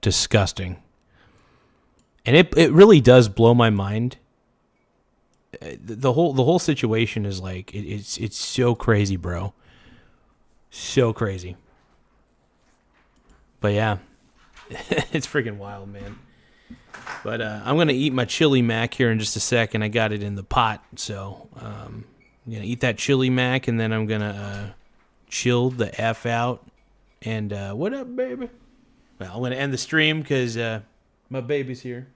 Disgusting. And it really does blow my mind. The whole situation is like it's so crazy, bro. So crazy. But yeah, it's freaking wild, man. But I'm going to eat my chili mac here in just a second. I got it in the pot. So I'm going to eat that chili mac, and then I'm going to chill the F out. And what up, baby? Well, I'm going to end the stream because my baby's here.